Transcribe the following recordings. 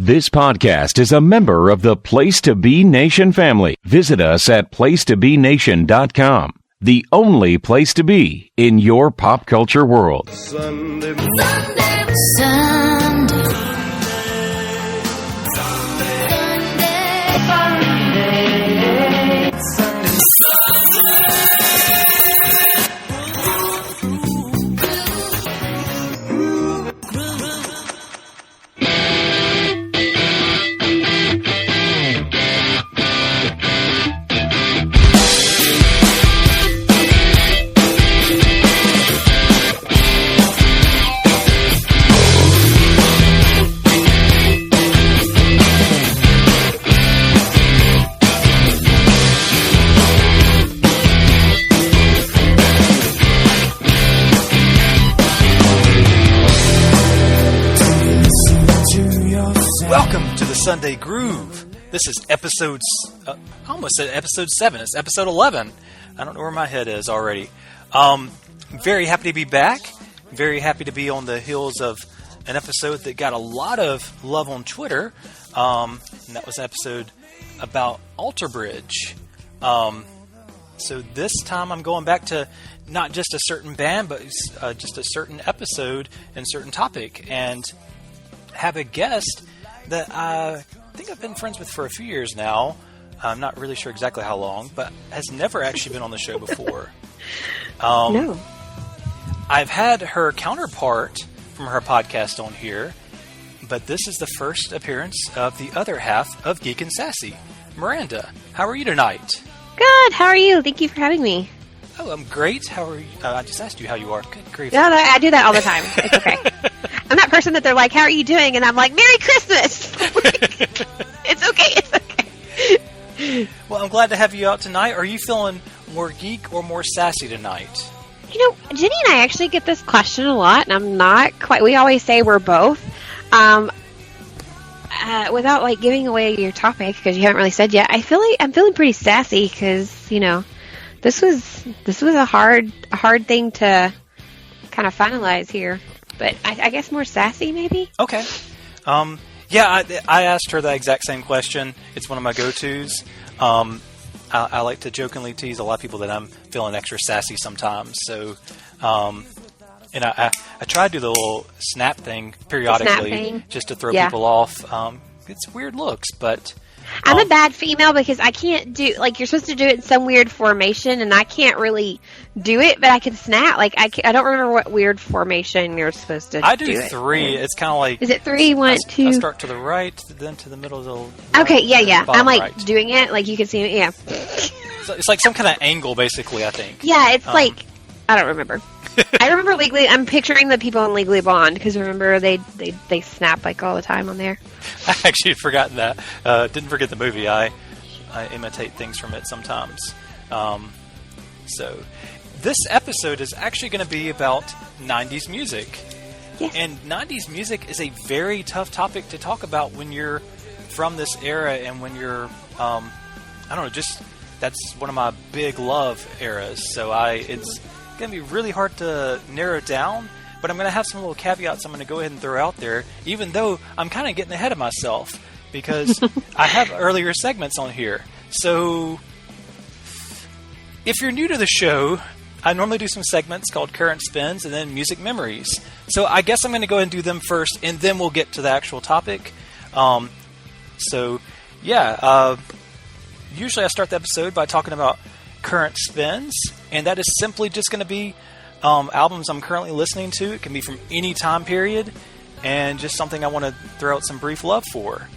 This podcast is a member of the Place to Be Nation family. Visit us at placetobenation.com, the only place to be in your pop culture world. Sunday. Sunday Groove. This is episode 7. It's episode 11. I don't know where my head is already. Very happy to be back. Very happy to be on the heels of an episode that got a lot of love on Twitter. And that was an episode about Alter Bridge. So this time I'm going back to not just a certain band, but just a certain episode and certain topic. And have a guest that I think I've been friends with for a few years now. I'm not really sure exactly how long, but has never actually been on the show before. No. I've had her counterpart from her podcast on here, but this is the first appearance of the other half of Geek and Sassy, Miranda. How are you tonight? Good. How are you? Thank you for having me. Oh, I'm great. How are you? I just asked you how you are. Good grief. No, I do that all the time. It's okay. I'm that person that they're like, how are you doing? And I'm like, Merry Christmas! It's okay, it's okay. Well, I'm glad to have you out tonight. Are you feeling more geek or more sassy tonight? You know, Jenny and I actually get this question a lot, and I'm not quite... We always say we're both. Without, like, giving away your topic, because you haven't really said yet, I feel like I'm feeling pretty sassy, because, you know, this was a hard thing to kind of finalize here. But I guess more sassy, maybe? Okay. Yeah, I asked her that exact same question. It's one of my go-tos. I like to jokingly tease a lot of people that I'm feeling extra sassy sometimes. So, and I try to do the little snap thing periodically just to throw people off. It's weird looks, but... I'm a bad female because I can't do, like, you're supposed to do it in some weird formation, and I can't really do it, but I can snap. Like, I don't remember what weird formation you're supposed to do. I do three. It's kind of like... Is it 3, 1, 2? I start to the right, then to the middle of the right, okay, yeah. I'm, like, right. doing it. Like, you can see it, yeah. It's like some kind of angle, basically, I think. Yeah, it's like... I don't remember. I remember Legally... I'm picturing the people in Legally Blonde, because remember, they snap, like, all the time on there. I actually had forgotten that. Didn't forget the movie. I imitate things from it sometimes. So, this episode is actually going to be about 90's music. Yes. And 90's music is a very tough topic to talk about when you're from this era and when you're, I don't know, just... That's one of my big love eras. So it's going to be really hard to narrow down, but I'm going to have some little caveats I'm going to go ahead and throw out there, even though I'm kind of getting ahead of myself, because I have earlier segments on here. So, if you're new to the show, I normally do some segments called Current Spins and then Music Memories. So, I guess I'm going to go ahead and do them first, and then we'll get to the actual topic. Usually I start the episode by talking about current spins, and that is simply just going to be albums I'm currently listening to. It can be from any time period, and just something I want to throw out some brief love for.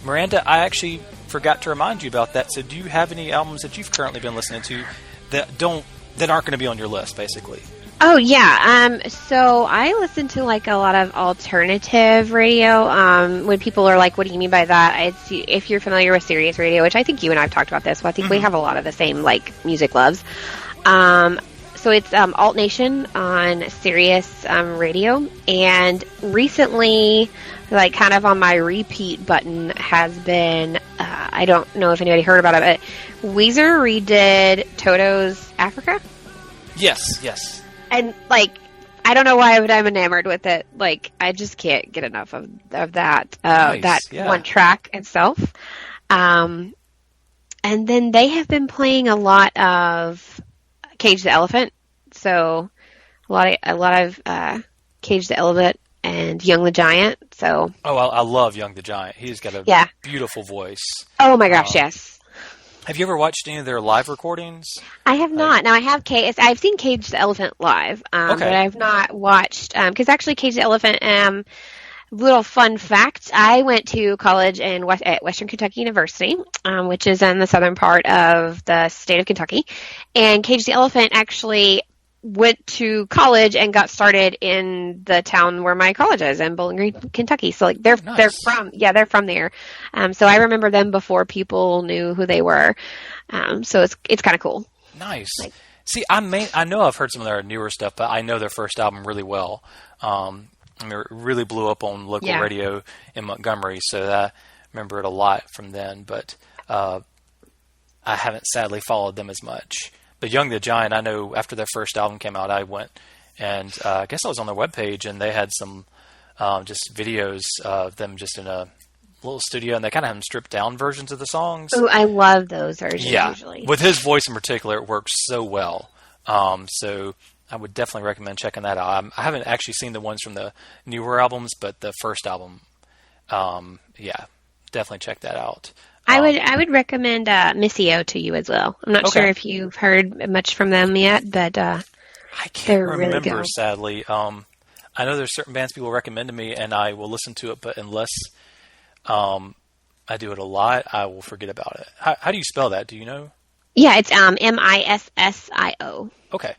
Miranda, I actually forgot to remind you about that, so do you have any albums that you've currently been listening to that aren't going to be on your list, basically? Oh, yeah. So I listen to, like, a lot of alternative radio. When people are like, what do you mean by that? If you're familiar with Sirius Radio, which I think you and I have talked about this, so I think we have a lot of the same, like, music loves. So it's Alt Nation on Sirius Radio. And recently, like, kind of on my repeat button has been, I don't know if anybody heard about it, but Weezer redid Toto's Africa. Yes. And, like, I don't know why, but I'm enamored with it. Like, I just can't get enough of that Nice, that yeah. one track itself. And then they have been playing a lot of Cage the Elephant. So a lot of Cage the Elephant and Young the Giant. So I love Young the Giant. He's got a Yeah. beautiful voice. oh my gosh, yes. Have you ever watched any of their live recordings? I have not. Now I've seen Cage the Elephant live, Okay. but I've not watched because actually Cage the Elephant. Little fun fact: I went to college at Western Kentucky University, which is in the southern part of the state of Kentucky, and Cage the Elephant actually went to college and got started in the town where my college is in Bowling Green, Kentucky. So like they're Nice. they're from there. So I remember them before people knew who they were. So it's kind of cool. Nice. Like- See, I know I've heard some of their newer stuff, but I know their first album really well. I mean, it really blew up on local Yeah. radio in Montgomery, so I remember it a lot from then. But I haven't sadly followed them as much. But Young the Giant, I know after their first album came out, I went and I guess I was on their webpage, and they had some just videos of them just in a little studio, and they kind of have them stripped down versions of the songs. Ooh, I love those versions Yeah, usually. with his voice in particular, it works so well. So I would definitely recommend checking that out. I haven't actually seen the ones from the newer albums, but the first album, yeah, definitely check that out. I would recommend Missio to you as well. I'm not Okay. sure if you've heard much from them yet, but I can't they're really remember, good. sadly. I know there's certain bands people recommend to me, and I will listen to it, but unless I do it a lot, I will forget about it. How do you spell that? Do you know? yeah, it's Missio. Okay.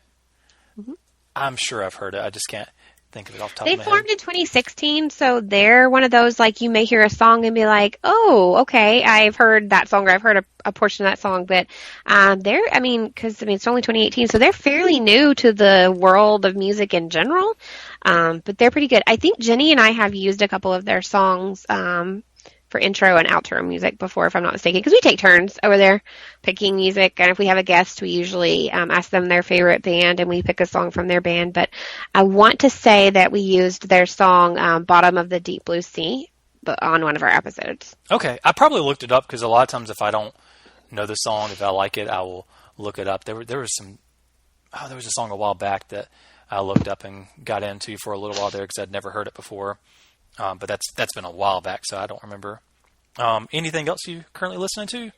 Mm-hmm. I'm sure I've heard it. I just can't think of it off the top They of my formed head. in 2016, so they're one of those like you may hear a song and be like, "Oh, okay, I've heard that song or I've heard a portion of that song." But because it's only 2018, so they're fairly new to the world of music in general. But they're pretty good. I think Jenny and I have used a couple of their songs for intro and outro music before, if I'm not mistaken, because we take turns over there picking music, and if we have a guest, we usually ask them their favorite band, and we pick a song from their band. But I want to say that we used their song "Bottom of the Deep Blue Sea" on one of our episodes. Okay, I probably looked it up because a lot of times if I don't know the song, if I like it, I will look it up. There was a song a while back that I looked up and got into for a little while there because I'd never heard it before. But that's been a while back, so I don't remember. Anything else you currently listening to?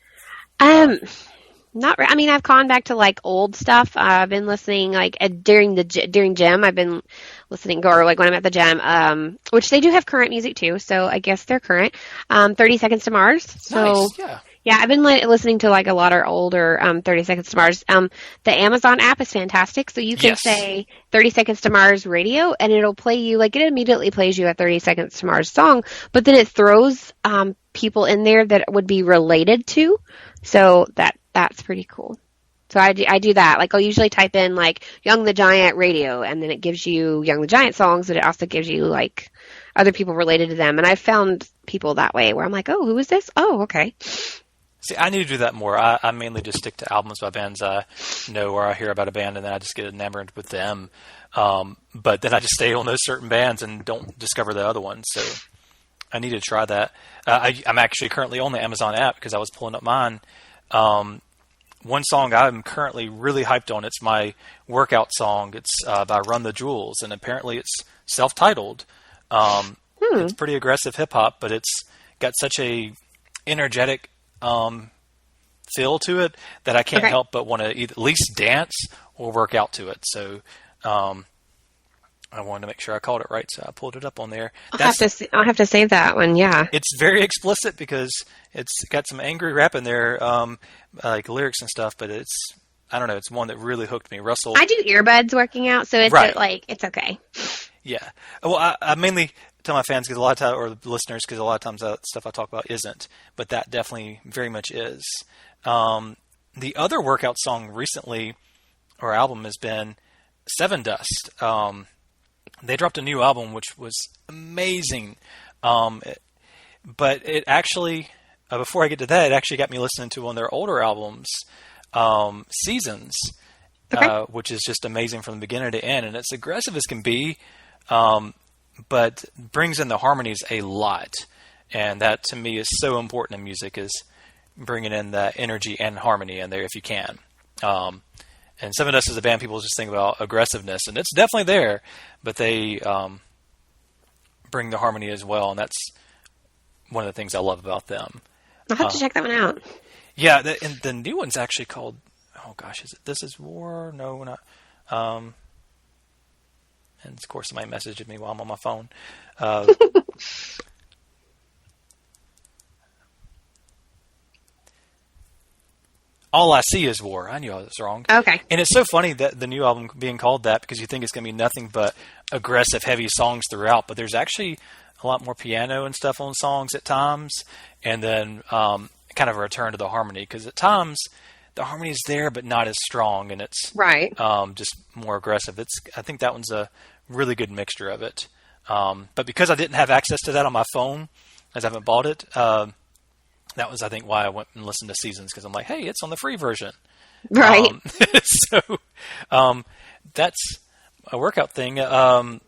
Not. I mean, I've gone back to like old stuff. I've been listening like during gym. I've been listening, or like when I'm at the gym, which they do have current music too. So I guess they're current. 30 Seconds to Mars. So Nice, yeah. yeah, I've been listening to like a lot of older 30 Seconds to Mars. The Amazon app is fantastic. So you can Yes. say 30 Seconds to Mars radio, and it'll play you like it immediately plays you a 30 Seconds to Mars song, but then it throws people in there that would be related to. So that's pretty cool. So I do that. Like I'll usually type in like Young the Giant radio, and then it gives you Young the Giant songs, but it also gives you like other people related to them. And I've found people that way where I'm like, oh, who is this? Oh, okay. See, I need to do that more. I mainly just stick to albums by bands I know, or I hear about a band and then I just get enamored with them. But then I just stay on those certain bands and don't discover the other ones. So I need to try that. I'm actually currently on the Amazon app because I was pulling up mine. One song I'm currently really hyped on, it's my workout song. It's by Run the Jewels, and apparently it's self-titled. It's pretty aggressive hip-hop, but it's got such a energetic feel to it that I can't help but want to at least dance or work out to it. So I wanted to make sure I called it right, so I pulled it up on there. I'll have to save that one. Yeah, it's very explicit because it's got some angry rap in there, like lyrics and stuff. But I don't know, it's one that really hooked me. Russell, I do earbuds working out, so it's Right. it's okay. yeah. Well, I mainly tell my fans because a lot of times, or the listeners, because a lot of times that stuff I talk about isn't, but that definitely very much is. The other workout song recently, or album, has been Seven Dust. They dropped a new album, which was amazing. But it actually, before I get to that, it actually got me listening to one of their older albums, Seasons. Okay. which is just amazing from the beginning to end. And it's aggressive as can be, but brings in the harmonies a lot. And that, to me, is so important in music, is bringing in that energy and harmony in there if you can. And Seven Dust as a band, people just think about aggressiveness, and it's definitely there, but they bring the harmony as well, and that's one of the things I love about them. I'll have to check that one out. Yeah, and the new one's actually called, oh gosh, is it This Is War? No, not. And of course, somebody messaged me while I'm on my phone. All I See Is War. I knew I was wrong. Okay. And it's so funny that the new album being called that, because you think it's going to be nothing but aggressive, heavy songs throughout, but there's actually a lot more piano and stuff on songs at times, and then kind of a return to the harmony, because at times the harmony is there but not as strong, and it's right. Just more aggressive. I think that one's a really good mixture of it. But because I didn't have access to that on my phone, as I haven't bought it, that was, I think, why I went and listened to Seasons, because I'm like, hey, it's on the free version. Right. So that's a workout thing. I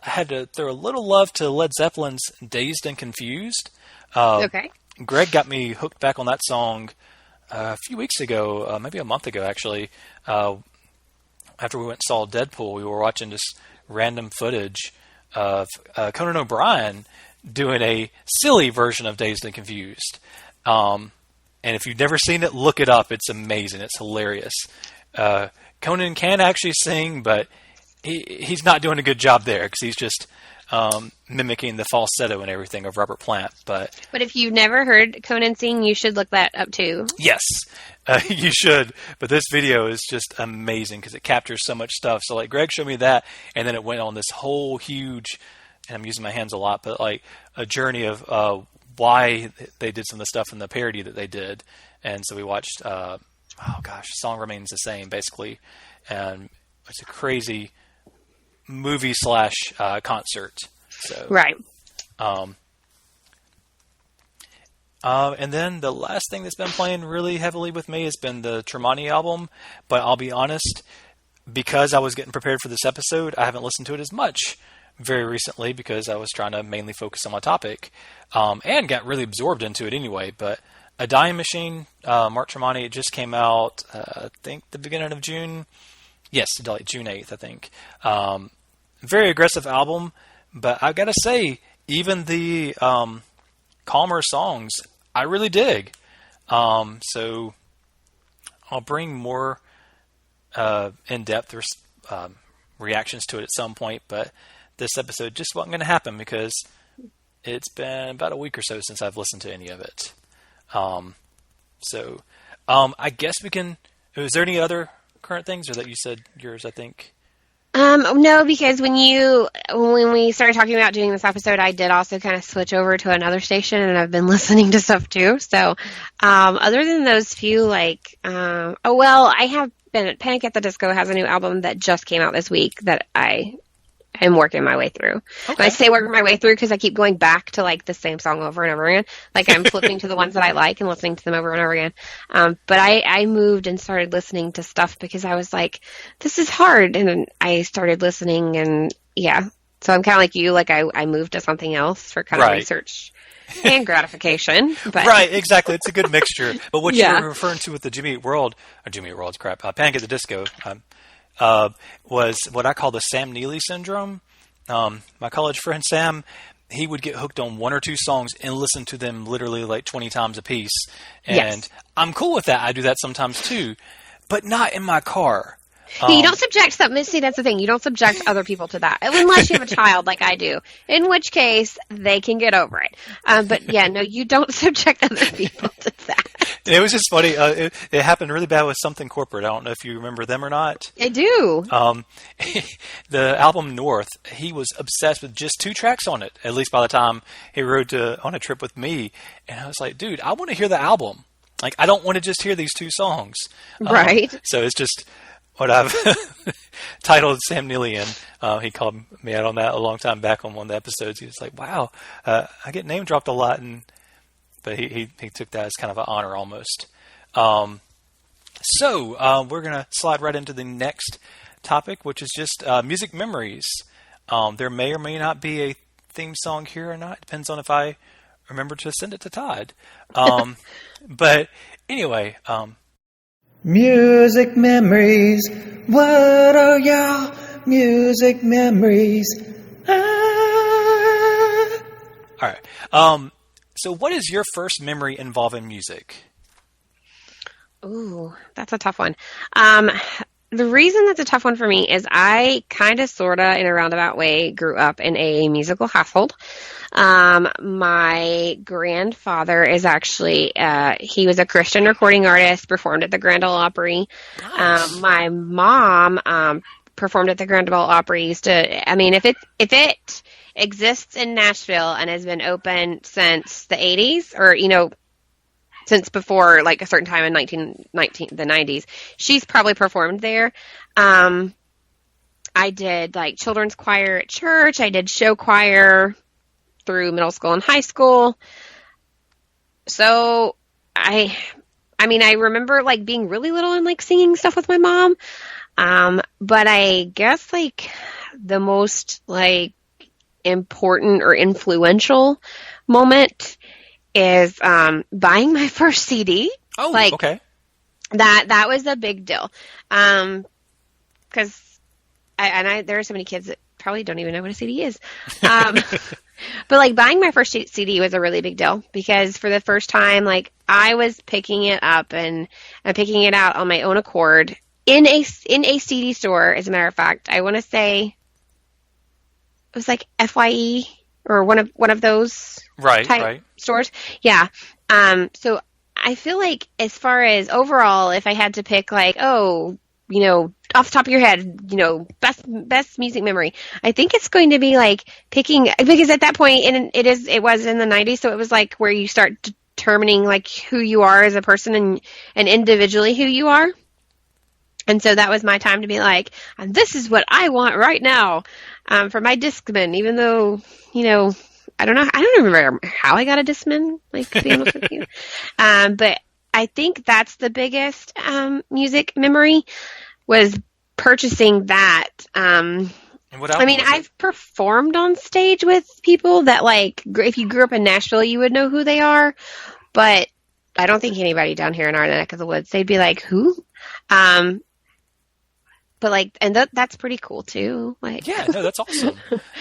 had to throw a little love to Led Zeppelin's Dazed and Confused. Okay. Greg got me hooked back on that song a few weeks ago, maybe a month ago, actually. After we went and saw Deadpool, we were watching just random footage of Conan O'Brien doing a silly version of Dazed and Confused. And if you've never seen it, look it up. It's amazing. It's hilarious. Conan can actually sing, but he's not doing a good job there, because he's just mimicking the falsetto and everything of Robert Plant. But if you've never heard Conan sing, you should look that up too. yes, you should. But this video is just amazing because it captures so much stuff. So like Greg showed me that, and then it went on this whole huge, and I'm using my hands a lot, but like a journey of why they did some of the stuff in the parody that they did. And so we watched, Song Remains the Same, basically. And it's a crazy movie / concert. So, right. And then the last thing that's been playing really heavily with me has been the Tremonti album. But I'll be honest, because I was getting prepared for this episode, I haven't listened to it as much very recently, because I was trying to mainly focus on my topic, and got really absorbed into it anyway. But A Dying Machine, Mark Tremonti, it just came out, I think, the beginning of June. Yes, like June 8th, I think. Very aggressive album, but I gotta say, even the calmer songs, I really dig. So I'll bring more in-depth reactions to it at some point, but this episode just wasn't going to happen because it's been about a week or so since I've listened to any of it. So I guess we can... Is there any other current things, or that you said yours, I think? No, because when we started talking about doing this episode, I did also kind of switch over to another station, and I've been listening to stuff too. So, other than those few, I have been... Panic at the Disco has a new album that just came out this week that I am working my way through. Okay. And I say working my way through because I keep going back to like the same song over and over again. Like I'm flipping to the ones that I like and listening to them over and over again. But I moved and started listening to stuff because I was like, this is hard. And then I started listening, and yeah. So I'm kind of like you, like I moved to something else for kind of research and gratification. But. Right, exactly. It's a good mixture. But what you're referring to with the Panic at the Disco, was what I call the Sam Neely syndrome. My college friend Sam, he would get hooked on one or two songs and listen to them literally like 20 times a piece. And I'm cool with that. I do that sometimes too, but not in my car. You don't subject something. See, that's the thing. You don't subject other people to that, unless you have a child like I do, in which case they can get over it. But yeah, no, you don't subject other people to that. It was just funny. It happened really bad with Something Corporate. I don't know if you remember them or not. I do. The album North, he was obsessed with just 2 tracks on it, at least by the time he rode on a trip with me. And I was like, dude, I want to hear the album. Like, I don't want to just hear these 2 songs. Right. So it's just what I've titled Sam Neely in. He called me out on that a long time back on one of the episodes. He was like, wow, I get name dropped a lot. But he took that as kind of an honor almost. So we're going to slide right into the next topic, which is just music memories. There may or may not be a theme song here or not. Depends on if I remember to send it to Todd. But anyway. Music memories. What are y'all music memories? All right. So what is your first memory involving music? Ooh, that's a tough one. The reason that's a tough one for me is I kind of, sort of, in a roundabout way, grew up in a musical household. My grandfather is actually, he was a Christian recording artist, performed at the Grand Ole Opry. Nice. My mom, performed at the Grand Ole Opry. If it exists in Nashville and has been open since the 80s, or, since before, like, a certain time in the 90s, she's probably performed there. I did, like, children's choir at church. I did show choir through middle school and high school. So, I remember, like, being really little and, like, singing stuff with my mom. But I guess, like, the most, like, important or influential moment is buying my first CD. Oh, like, okay. That was a big deal. Because there are so many kids that probably don't even know what a CD is. But, like, buying my first CD was a really big deal because for the first time, like, I was picking it up and picking it out on my own accord in a CD store. As a matter of fact, I want to say it was like FYE or one of those type stores. Yeah. So I feel like as far as overall, if I had to pick, like, off the top of your head, best music memory, I think it's going to be like picking, because at that point, it was in the 90s, so it was like where you start determining, like, who you are as a person and individually who you are. And so that was my time to be like, this is what I want right now for my Discman, even though, I don't know. I don't remember how I got a Discman, like, to be honest with you. But I think that's the biggest music memory was purchasing that. And what album was it? I've performed on stage with people that, like, if you grew up in Nashville, you would know who they are. But I don't think anybody down here in our neck of the woods, they'd be like, who? But, like, and that's pretty cool too. Like, yeah, no, that's awesome.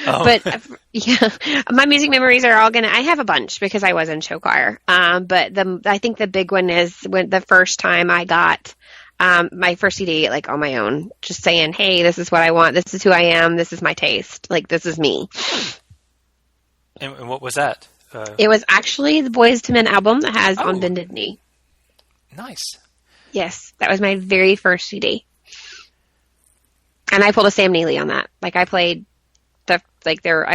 But yeah, my music memories are all I have a bunch because I was in show choir. But I think the big one is when the first time I got my first CD, like, on my own, just saying, hey, this is what I want. This is who I am. This is my taste. Like, this is me. And what was that? It was actually the Boyz II Men album that has On Bended Knee. Nice. Yes, that was my very first CD. And I pulled a Sam Neely on that. Like, I played I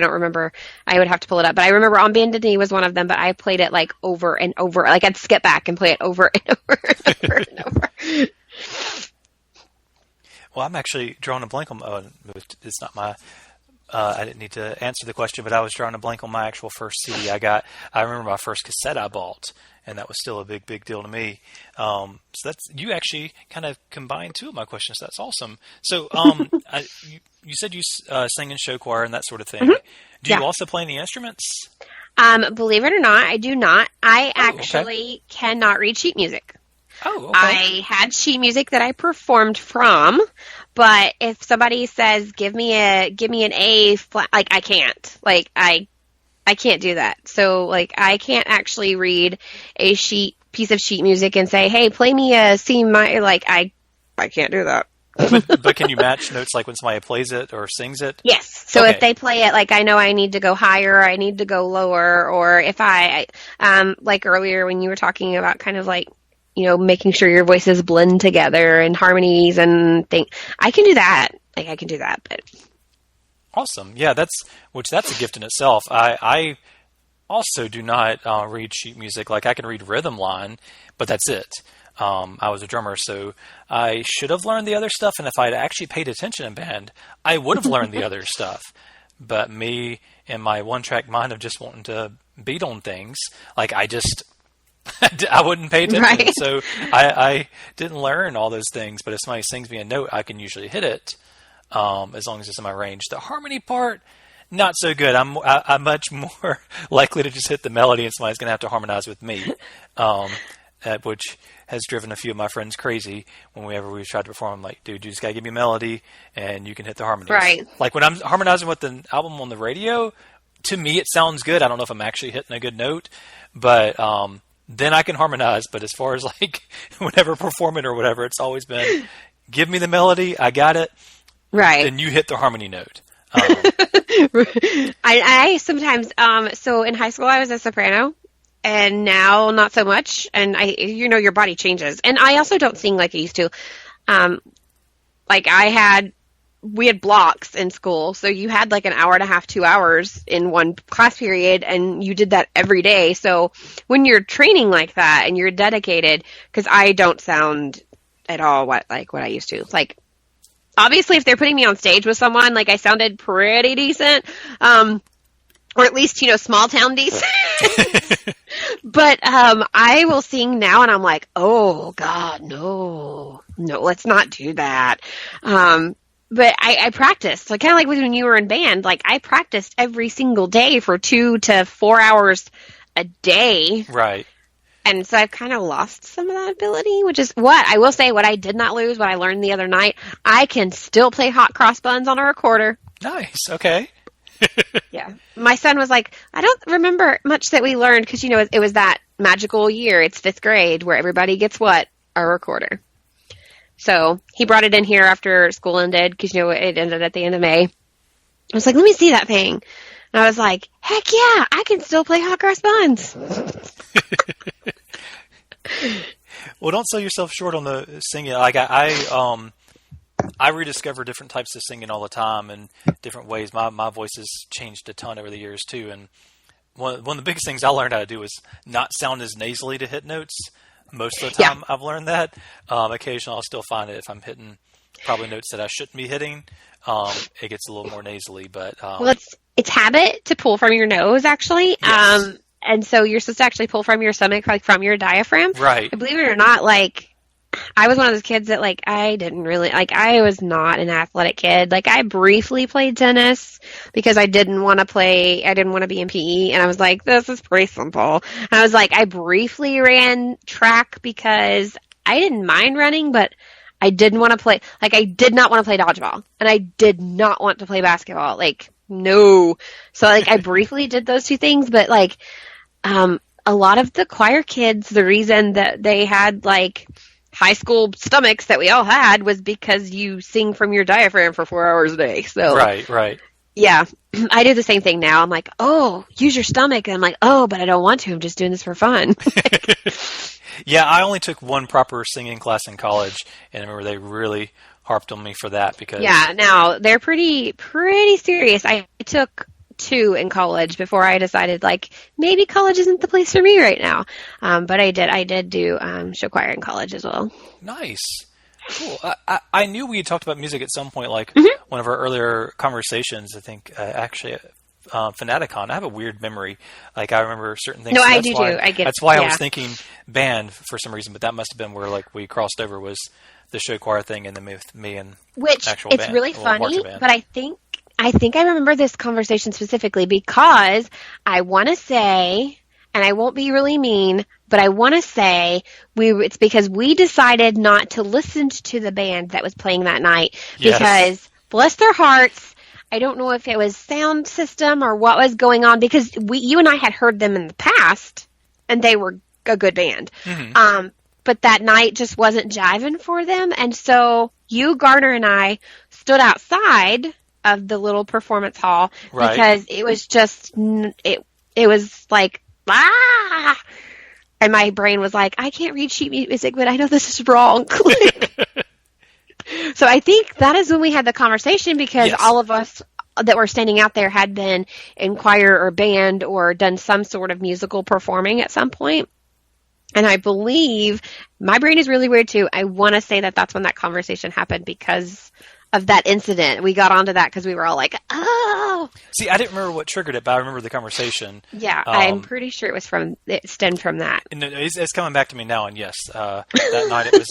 don't remember, I would have to pull it up, but I remember On Bended Knee was one of them, but I played it, like, over and over. Like, I'd skip back and play it over and over and over and over. Well, I'm actually drawing a blank on, it's not my, I didn't need to answer the question, but I was drawing a blank on my actual first CD I got. I remember my first cassette I bought, and that was still a big, big deal to me. So you actually kind of combined two of my questions. That's awesome. So you said you sang in show choir and that sort of thing. Mm-hmm. Do you also play any instruments? Believe it or not, I do not. I actually cannot read sheet music. Oh, okay. I had sheet music that I performed from, but if somebody says, give me an A flat, like, I can't. Like, I can't do that. So, like, I can't actually read a piece of sheet music and say, hey, play me a C minor. Like, I can't do that. but can you match notes, like, when somebody plays it or sings it? Yes. So if they play it, like, I know I need to go higher, I need to go lower, or if like earlier when you were talking about kind of like, making sure your voices blend together and harmonies and things, I can do that. Like, I can do that, but... Awesome. Yeah, that's a gift in itself. I also do not read sheet music. Like, I can read rhythm line, but that's it. I was a drummer, so I should have learned the other stuff, and if I'd actually paid attention in band, I would have learned the other stuff. But me and my one-track mind of just wanting to beat on things, like, I I wouldn't pay attention. Right. So I didn't learn all those things. But if somebody sings me a note, I can usually hit it as long as it's in my range. The harmony part, not so good. I'm much more likely to just hit the melody, and somebody's going to have to harmonize with me, which has driven a few of my friends crazy whenever we've tried to perform. I'm like, dude, you just got to give me a melody, and you can hit the harmonies. Right. Like when I'm harmonizing with the album on the radio, to me it sounds good. I don't know if I'm actually hitting a good note, but then I can harmonize. But as far as like whenever performing or whatever, it's always been, give me the melody, I got it. Right. Then you hit the harmony note. I sometimes, so in high school I was a soprano, and now not so much. And your body changes. And I also don't sing like I used to. We had blocks in school. So you had like an hour and a half, 2 hours in one class period, and you did that every day. So when you're training like that and you're dedicated, because I don't sound at all what I used to. Like, obviously, if they're putting me on stage with someone, like I sounded pretty decent, or at least, small town decent. But I will sing now, and I'm like, oh, God, no, let's not do that. But I practiced, like kind of like when you were in band. Like I practiced every single day for 2 to 4 hours a day. Right. And so I've kind of lost some of that ability, which is what I will say, what I did not lose, what I learned the other night. I can still play Hot Cross Buns on a recorder. Nice. Okay. Yeah. My son was like, I don't remember much that we learned because, it was that magical year. It's 5th grade where everybody gets what? A recorder. So he brought it in here after school ended because, it ended at the end of May. I was like, let me see that thing. And I was like, heck yeah, I can still play Hot Cross Buns. Well, don't sell yourself short on the singing. Like I rediscover different types of singing all the time in different ways. My voice has changed a ton over the years too. And one of the biggest things I learned how to do is not sound as nasally to hit notes. Most of the time, I've learned that. Occasionally, I'll still find it if I'm hitting probably notes that I shouldn't be hitting. It gets a little more nasally, but well, it's habit to pull from your nose, actually. Yes. And so you're supposed to actually pull from your stomach, like from your diaphragm. Right. Believe it or not, like I was one of those kids that like I didn't really like. I was not an athletic kid. Like I briefly played tennis because I didn't want to play. I didn't want to be in PE, and I was like, this is pretty simple. And I was like, I briefly ran track because I didn't mind running, but I didn't want to play. Like I did not want to play dodgeball, and I did not want to play basketball. Like no. So like I briefly did those two things, but like a lot of the choir kids, the reason that they had like high school stomachs that we all had was because you sing from your diaphragm for 4 hours a day. So right. Yeah, I do the same thing now. I'm like, oh, use your stomach. And I'm like, oh, but I don't want to. I'm just doing this for fun. Yeah, I only took one proper singing class in college, and I remember they really harped on me for that because now they're pretty serious. I took 2 in college before I decided like maybe college isn't the place for me right now. But I did do show choir in college as well. Nice. Cool. I knew we had talked about music at some point, like one of our earlier conversations. I think actually Fanaticon. I have a weird memory. Like I remember certain things. No, so I do too. I get. That's why I was thinking band for some reason, but that must have been where like we crossed over was the show choir thing, and then with me and actual it's band, really funny. Band. But I think I remember this conversation specifically because I want to say, and I won't be really mean, but I want to say it's because we decided not to listen to the band that was playing that night because bless their hearts, I don't know if it was sound system or what was going on because you and I had heard them in the past and they were a good band. Mm-hmm. But that night just wasn't jiving for them. And so you, Garner, and I stood outside of the little performance hall because it was just, it was like, and my brain was like, I can't read sheet music, but I know this is wrong. So I think that is when we had the conversation because all of us that were standing out there had been in choir or band or done some sort of musical performing at some point. And I believe my brain is really weird too. I want to say that that's when that conversation happened because of that incident. We got onto that because we were all like, oh. See, I didn't remember what triggered it, but I remember the conversation. Yeah, I'm pretty sure it stemmed from that. And it's coming back to me now, and yes, that night it was,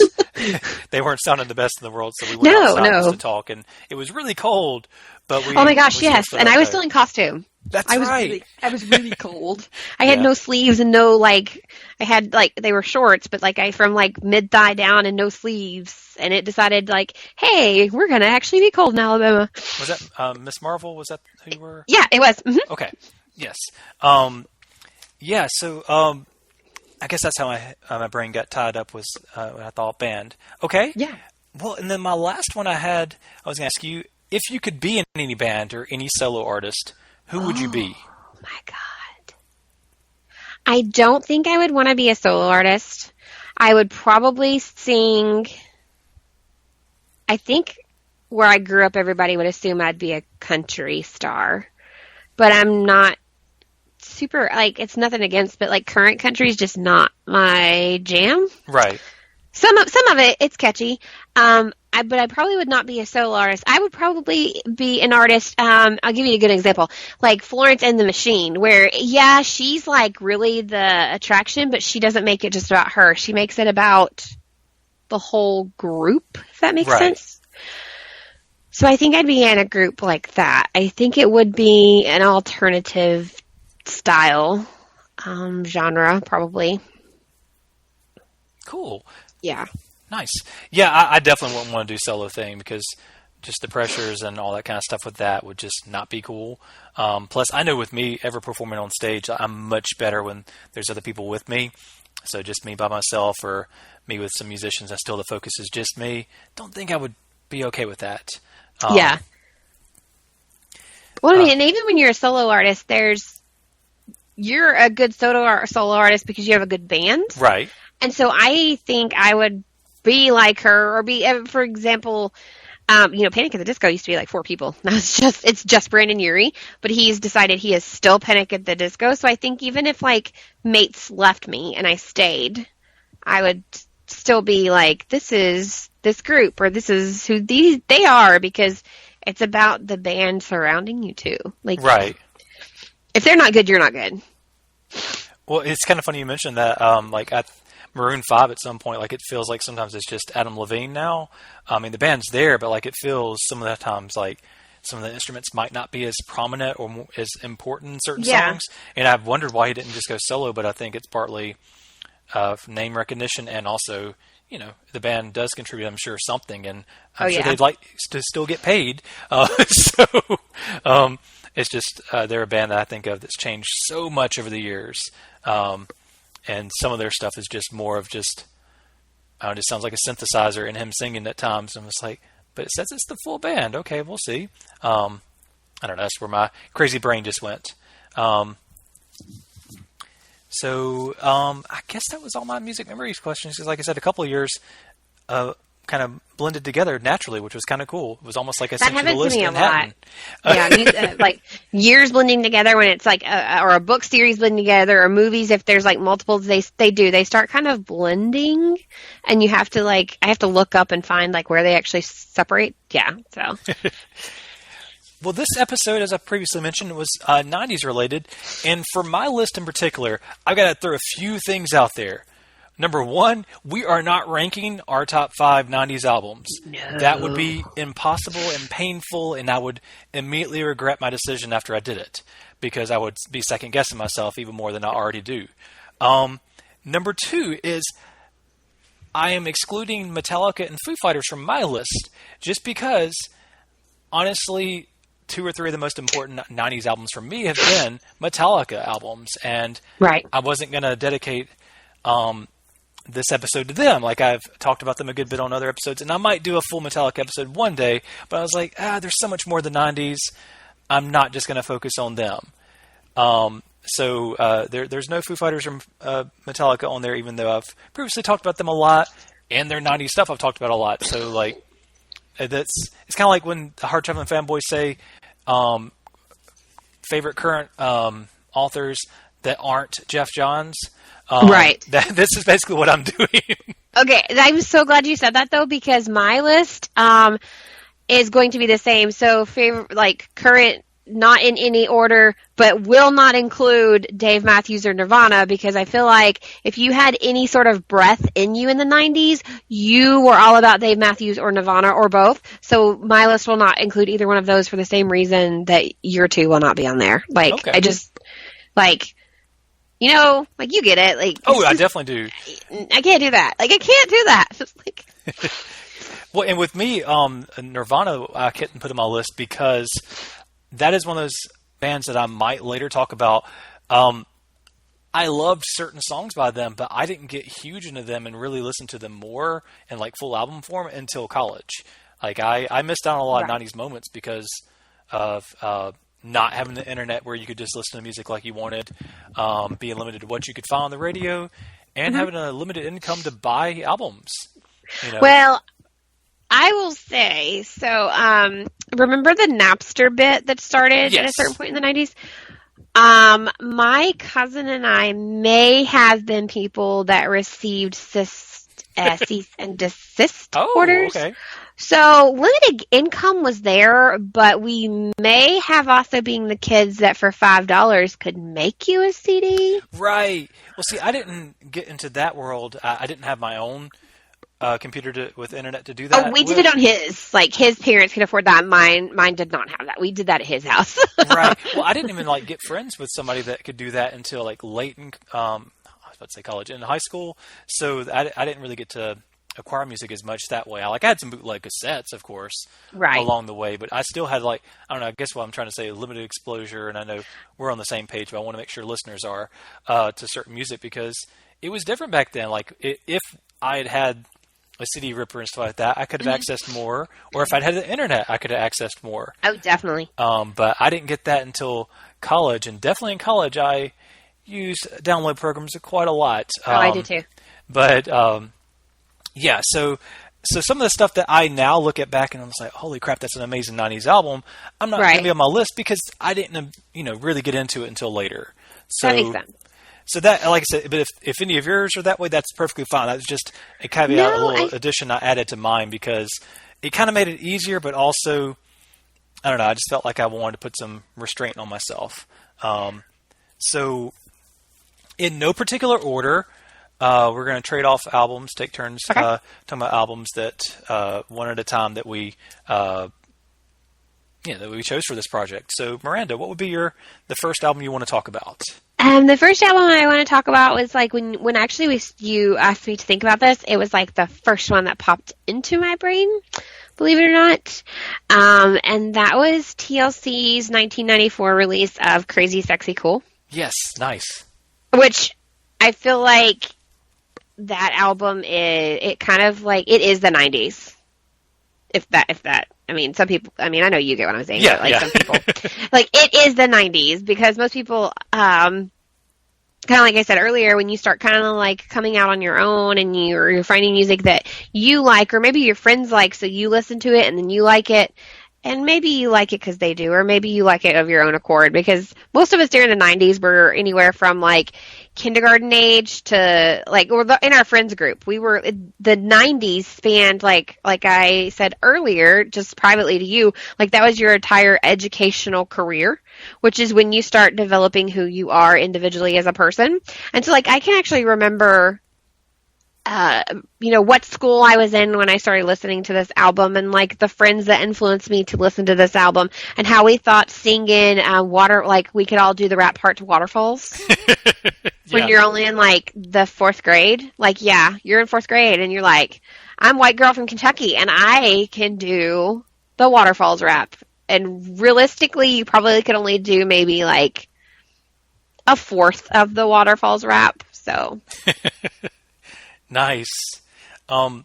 they weren't sounding the best in the world, so we went outside to talk, and it was really cold, but we... Oh my gosh, yes, and I was still in costume. That's right. I was really cold. I had no sleeves and no, like, I had, like, they were shorts, but, like, from, like, mid-thigh down and no sleeves. And it decided, like, hey, we're going to actually be cold in Alabama. Was that Miss Marvel? Was that who you were? Yeah, it was. Mm-hmm. Okay. Yes. So I guess that's how my brain got tied up, was when I thought band. Okay. Yeah. Well, and then my last one I was going to ask you, if you could be in any band or any solo artist, who would you be? Oh, my God. I don't think I would want to be a solo artist. I would probably sing... I think where I grew up, everybody would assume I'd be a country star. But I'm not super... Like, it's nothing against, but, like, current country is just not my jam. Right. Some of it, it's catchy. But I probably would not be a solo artist. I would probably be an artist. I'll give you a good example, like Florence and the Machine, where she's like really the attraction, but she doesn't make it just about her. She makes it about the whole group. If that makes sense. So I think I'd be in a group like that. I think it would be an alternative style genre, probably. Cool. Yeah. Nice. Yeah, I definitely wouldn't want to do solo thing, because just the pressures and all that kind of stuff with that would just not be cool. Plus, I know with me ever performing on stage, I'm much better when there's other people with me. So just me by myself, or me with some musicians, that's still the focus is just me. Don't think I would be okay with that. Yeah. Well, I mean, and even when you're a solo artist, you're a good solo artist because you have a good band. Right. And so I think I would be like her, or be, for example, Panic at the Disco used to be like 4 people. Now it's just Brandon Urie, but he's decided he is still Panic at the Disco. So I think even if like mates left me and I stayed, I would still be like, this is this group, or this is who they are, because it's about the band surrounding you too. Like, right. If they're not good, you're not good. Well, it's kind of funny you mentioned that. Like at Maroon 5 at some point, like it feels like sometimes it's just Adam Levine now. I mean, the band's there, but like it feels some of the times like some of the instruments might not be as prominent or as important in certain songs. And I've wondered why he didn't just go solo, but I think it's partly name recognition, and also, the band does contribute, I'm sure, something, and I'm sure they'd like to still get paid. It's just they're a band that I think of that's changed so much over the years. And some of their stuff is just more of just, it just sounds like a synthesizer and him singing at times. And it's like, but it says it's the full band. Okay, we'll see. I don't know. That's where my crazy brain just went. I guess that was all my music memories questions. Because like I said, a couple of years kind of blended together naturally, which was kind of cool. It was almost like a that happens to me a lot. Yeah, like years blending together when it's like or a book series blending together, or movies, if there's like multiples, they start kind of blending, and you have to I have to look up and find like where they actually separate. Yeah, so. Well, this episode, as I previously mentioned, was 90s related, and for my list in particular, I've got to throw a few things out there. Number 1, we are not ranking our top 5 90s albums. No. That would be impossible and painful, and I would immediately regret my decision after I did it, because I would be second-guessing myself even more than I already do. Number 2 is I am excluding Metallica and Foo Fighters from my list, just because, honestly, 2 or 3 of the most important 90s albums for me have been Metallica albums, and I wasn't going to dedicate this episode to them. Like, I've talked about them a good bit on other episodes, and I might do a full Metallica episode one day, but I was like, there's so much more than the 90s. I'm not just going to focus on them. There's no Foo Fighters or Metallica on there, even though I've previously talked about them a lot, and their 90s stuff I've talked about a lot. So, like, it's kind of like when the Hard Traveling Fanboys say favorite current authors that aren't Jeff Johns. Right. This is basically what I'm doing. Okay, I'm so glad you said that, though, because my list, is going to be the same. So current, not in any order, but will not include Dave Matthews or Nirvana, because I feel like if you had any sort of breath in you in the 90s, you were all about Dave Matthews or Nirvana or both. So my list will not include either one of those for the same reason that your two will not be on there. Okay. I just, you get it. I definitely do. I can't do that. I can't do that. Well, and with me, Nirvana I couldn't put on my list because that is one of those bands that I might later talk about. I loved certain songs by them, but I didn't get huge into them and really listen to them more in full album form until college. I missed out on a lot of 90s moments because of not having the internet where you could just listen to music like you wanted, being limited to what you could find on the radio, and having a limited income to buy albums. Well, I will say, remember the Napster bit that started at a certain point in the 90s? My cousin and I may have been people that received cease and desist orders. Okay. So limited income was there, but we may have also been the kids that for $5 could make you a CD. Right. Well, see, I didn't get into that world. I didn't have my own computer with internet to do that. Oh, we did it on his. His parents could afford that. Mine did not have that. We did that at his house. Right. Well, I didn't even get friends with somebody that could do that until late in I was about to say college, in high school. So I didn't really get to acquire music as much that way. I had some bootleg cassettes, of course, along the way, but I still had I don't know, I guess what I'm trying to say, limited exposure, and I know we're on the same page, but I want to make sure listeners are to certain music, because it was different back then. If I had a CD ripper and stuff like that, I could have accessed more, or if I'd had the internet, I could have accessed more. Oh, definitely. But I didn't get that until college, and definitely in college, I used download programs quite a lot. I did too. But yeah, so some of the stuff that I now look at back and I'm like, holy crap, that's an amazing 90s album, I'm not going to be on my list because I didn't, really get into it until later. So, that makes sense. So that, like I said, but if any of yours are that way, that's perfectly fine. That's just a caveat, a little addition I added to mine because it kind of made it easier, but also, I don't know, I just felt like I wanted to put some restraint on myself. So in no particular order, we're going to trade off albums, take turns talking about albums that one at a time that we that we chose for this project. So Miranda, what would be the first album you want to talk about? The first album I want to talk about was when actually you asked me to think about this, it was the first one that popped into my brain, believe it or not. And that was TLC's 1994 release of Crazy Sexy Cool. Yes, nice. Which I feel like that album it is the 90s. If that, I mean, some people, I know you get what I'm saying. Yeah, but some people, it is the 90s because most people, kind of like I said earlier, when you start kind of coming out on your own and you're finding music that you like, or maybe your friends like, so you listen to it and then you like it, and maybe you like it because they do, or maybe you like it of your own accord, because most of us during the 90s were anywhere from kindergarten age to in our friends group, we were, the 90s spanned like I said earlier, just privately to you, that was your entire educational career, which is when you start developing who you are individually as a person. And so I can actually remember what school I was in when I started listening to this album, and the friends that influenced me to listen to this album, and how we thought singing water, we could all do the rap part to Waterfalls. When you're only in the fourth grade, you're in fourth grade and you're I'm white girl from Kentucky and I can do the Waterfalls rap. And realistically, you probably could only do maybe a fourth of the Waterfalls rap. So nice. So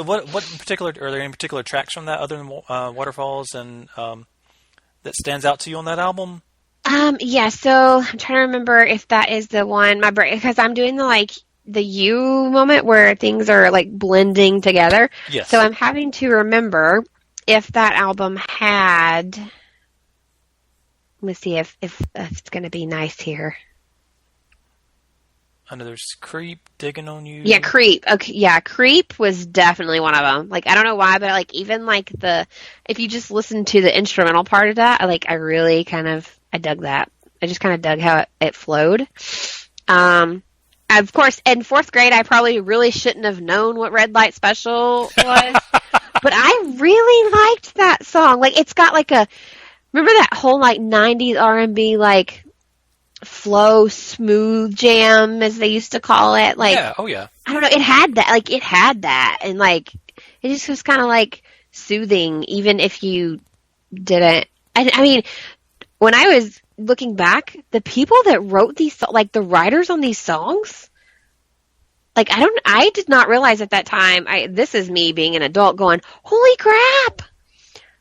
what in particular, are there any particular tracks from that other than Waterfalls and that stands out to you on that album? Yeah, so I'm trying to remember if that is the one, my brain, because I'm doing the you moment where things are blending together. Yes. So I'm having to remember if that album had, let's see if it's going to be nice here. I know there's Creep, Digging on You. Yeah, Creep. Okay, yeah, Creep was definitely one of them. Like, I don't know why, but like even like if you just listen to the instrumental part of that, I really I dug that. I just kind of dug how it flowed. Of course, in 4th grade, I probably really shouldn't have known what Red Light Special was, but I really liked that song. Like, it's got like remember that whole like 90s R&B like flow smooth jam, as they used to call it. Like, yeah, oh yeah. I don't know, it had that, and like it just was kind of like soothing, even if you didn't. I mean, when I was looking back, the people that wrote these, like the writers on these songs, like I did not realize at that time. This is me being an adult going, holy crap!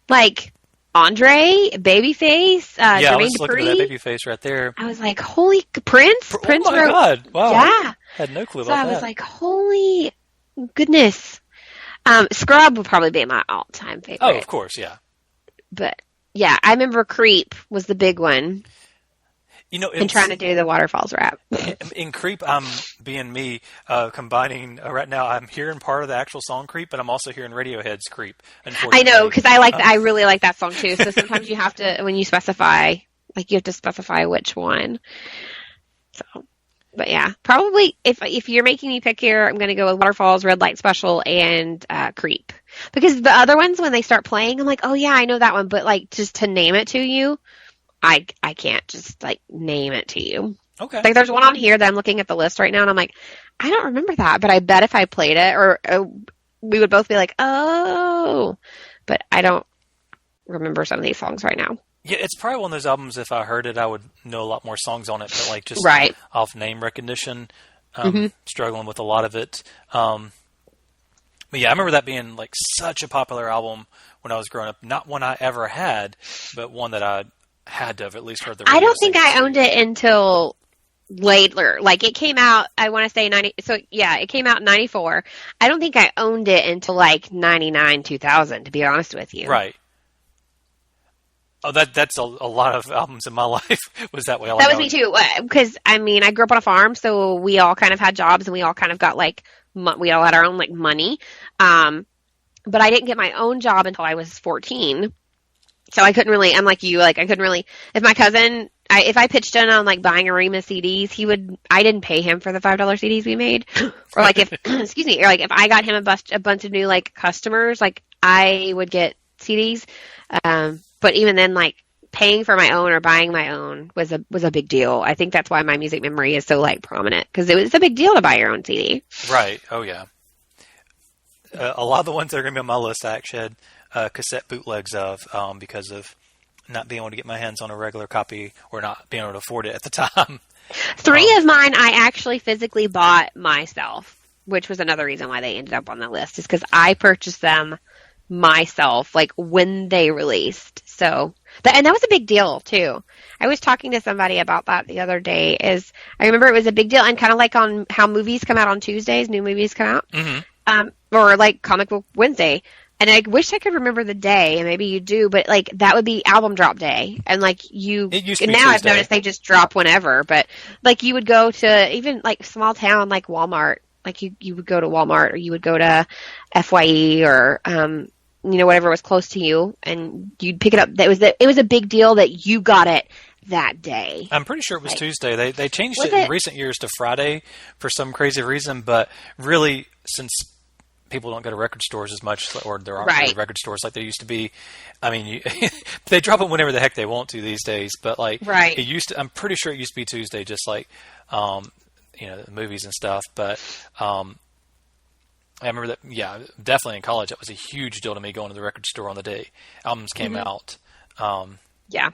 Like Andre, Babyface, Yeah, I Jermaine was looking at Dupri. that Babyface right there. I was like, holy Prince! Prince oh my wrote, God! Wow. yeah. Had no clue So about I was that. like, holy goodness. Scrub would probably be my all-time favorite. Oh, of course, yeah. But yeah, I remember Creep was the big one. You know, And trying to do the Waterfalls rap. in Creep, I'm being me, combining right now. I'm hearing part of the actual song Creep, but I'm also hearing Radiohead's Creep. I know, because I really like that song too. So sometimes you have to, when you specify, like you have to specify which one. So, but yeah, probably if you're making me pick here, I'm going to go with Waterfalls, Red Light Special, and Creep. Because the other ones, when they start playing, I'm like, oh yeah, I know that one. But like, just to name it to you, I can't just like name it to you. Okay. Like there's one on here that I'm looking at the list right now, and I'm like, I don't remember that, but I bet if I played it, or we would both be like, oh, but I don't remember some of these songs right now. Yeah, it's probably one of those albums, if I heard it, I would know a lot more songs on it, but like just Right. off name recognition, Mm-hmm. struggling with a lot of it. But yeah, I remember that being like such a popular album when I was growing up. Not one I ever had, but one that I had to have at least heard the radio I don't think singers I owned it until later. Like it came out, I want to say 90. So yeah, it came out in 94. I don't think I owned it until like 99, 2000, to be honest with you. Right. Oh, that's a lot of albums in my life was that way. That was me too. Because I mean, I grew up on a farm, so we all kind of had jobs, and we all kind of got like, we all had our own like money. But I didn't get my own job until I was 14. So I couldn't really, I'm like you, like I couldn't really, if my cousin, if I pitched in on like buying a ream of CDs, I didn't pay him for the $5 CDs we made. Or like if, excuse me, or like if I got him a bunch of new like customers, like I would get CDs. But even then, like paying for my own or buying my own was a big deal. I think that's why my music memory is so like prominent, because it was a big deal to buy your own CD. Right. Oh yeah. A lot of the ones that are going to be on my list, I actually had cassette bootlegs of, because of not being able to get my hands on a regular copy or not being able to afford it at the time. 3 of mine I actually physically bought myself, which was another reason why they ended up on the list, is because I purchased them myself, like when they released. So and that was a big deal too. I was talking to somebody about that the other day. I remember it was a big deal, and kind of like on how movies come out on Tuesdays, new movies come out, or like Comic Book Wednesday. And I wish I could remember the day, and maybe you do, but like that would be album drop day, and like It used to be now Tuesday. I've noticed they just drop whenever. But like you would go to even like small town like Walmart, like you would go to Walmart, or you would go to FYE, or whatever was close to you, and you'd pick it up. It was a big deal that you got it that day. I'm pretty sure it was Tuesday. They changed Was it in it? recent years to Friday for some crazy reason, but really, since people don't go to record stores as much, or there aren't really record stores like there used to be, I mean, they drop it whenever the heck they want to these days, but like, Right. it used to, I'm pretty sure it used to be Tuesday, just like, the movies and stuff, but, I remember that, yeah, definitely in college, that was a huge deal to me, going to the record store on the day albums came out. Yeah.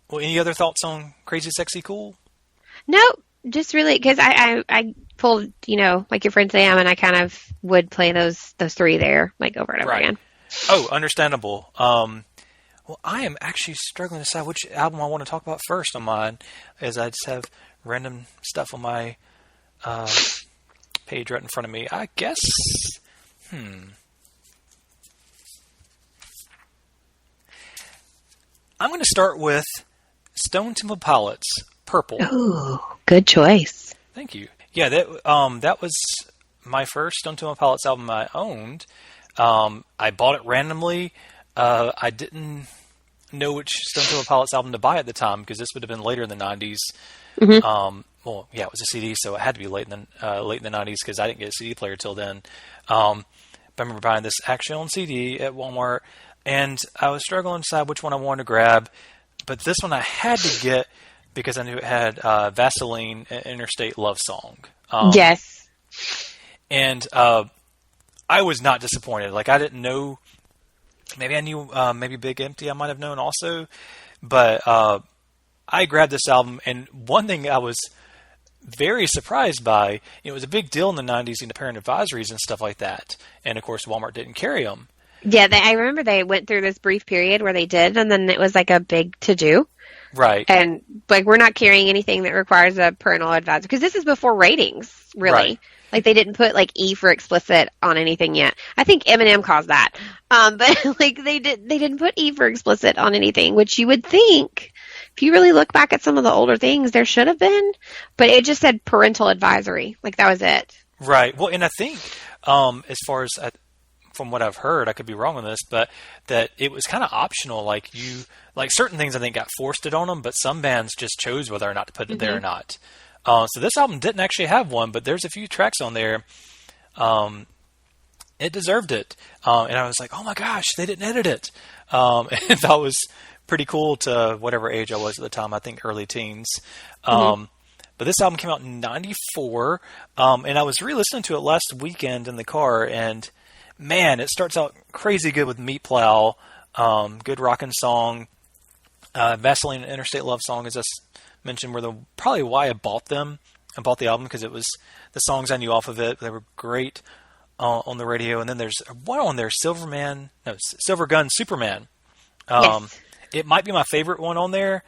Well, any other thoughts on Crazy Sexy Cool? No, just really because I pulled, like your friend Sam, and I kind of would play those 3 there, like over and over again. Oh, understandable. Well, I am actually struggling to decide which album I want to talk about first on mine, as I just have random stuff on my page right in front of me. I guess, I'm going to start with Stone Temple Pilots, Purple. Ooh, good choice. Thank you. Yeah, that was my first Stone Temple Pilots album I owned. I bought it randomly. I didn't know which Stone Temple Pilots album to buy at the time because this would have been later in the 90s. Well, yeah, it was a CD, so it had to be late in the 90s because I didn't get a CD player till then. But I remember buying this actually on CD at Walmart, and I was struggling to decide which one I wanted to grab. But this one I had to get because I knew it had Vaseline Interstate Love Song. Yes. And I was not disappointed. Like, I didn't know. Maybe I knew, maybe Big Empty I might have known also. But I grabbed this album, and one thing I was very surprised by, it was a big deal in the 90s in the parent advisories and stuff like that. And, of course, Walmart didn't carry them. Yeah, I remember they went through this brief period where they did, and then it was like a big to-do. Right. And, like, we're not carrying anything that requires a parental advisor. Because this is before ratings, really. Right. Like, they didn't put, like, E for explicit on anything yet. I think Eminem caused that. But, like, they didn't put E for explicit on anything, which you would think, if you really look back at some of the older things, there should have been. But it just said parental advisory. Like, that was it. Right. Well, and I think, as far as, from what I've heard, I could be wrong on this, but that it was kind of optional. Like, certain things I think got foisted on them, but some bands just chose whether or not to put it there or not. So this album didn't actually have one, but there's a few tracks on there. It deserved it. And I was like, oh my gosh, they didn't edit it. And that was pretty cool to whatever age I was at the time, I think early teens. But this album came out in 94. And I was re-listening to it last weekend in the car, and man, it starts out crazy good with Meat Plow. Good rockin' song. Vaseline Interstate Love Song, as I mentioned, were probably why I bought them. I bought the album because it was the songs I knew off of it. They were great on the radio. And then there's one on there, Silver Gun Superman. Yes. It might be my favorite one on there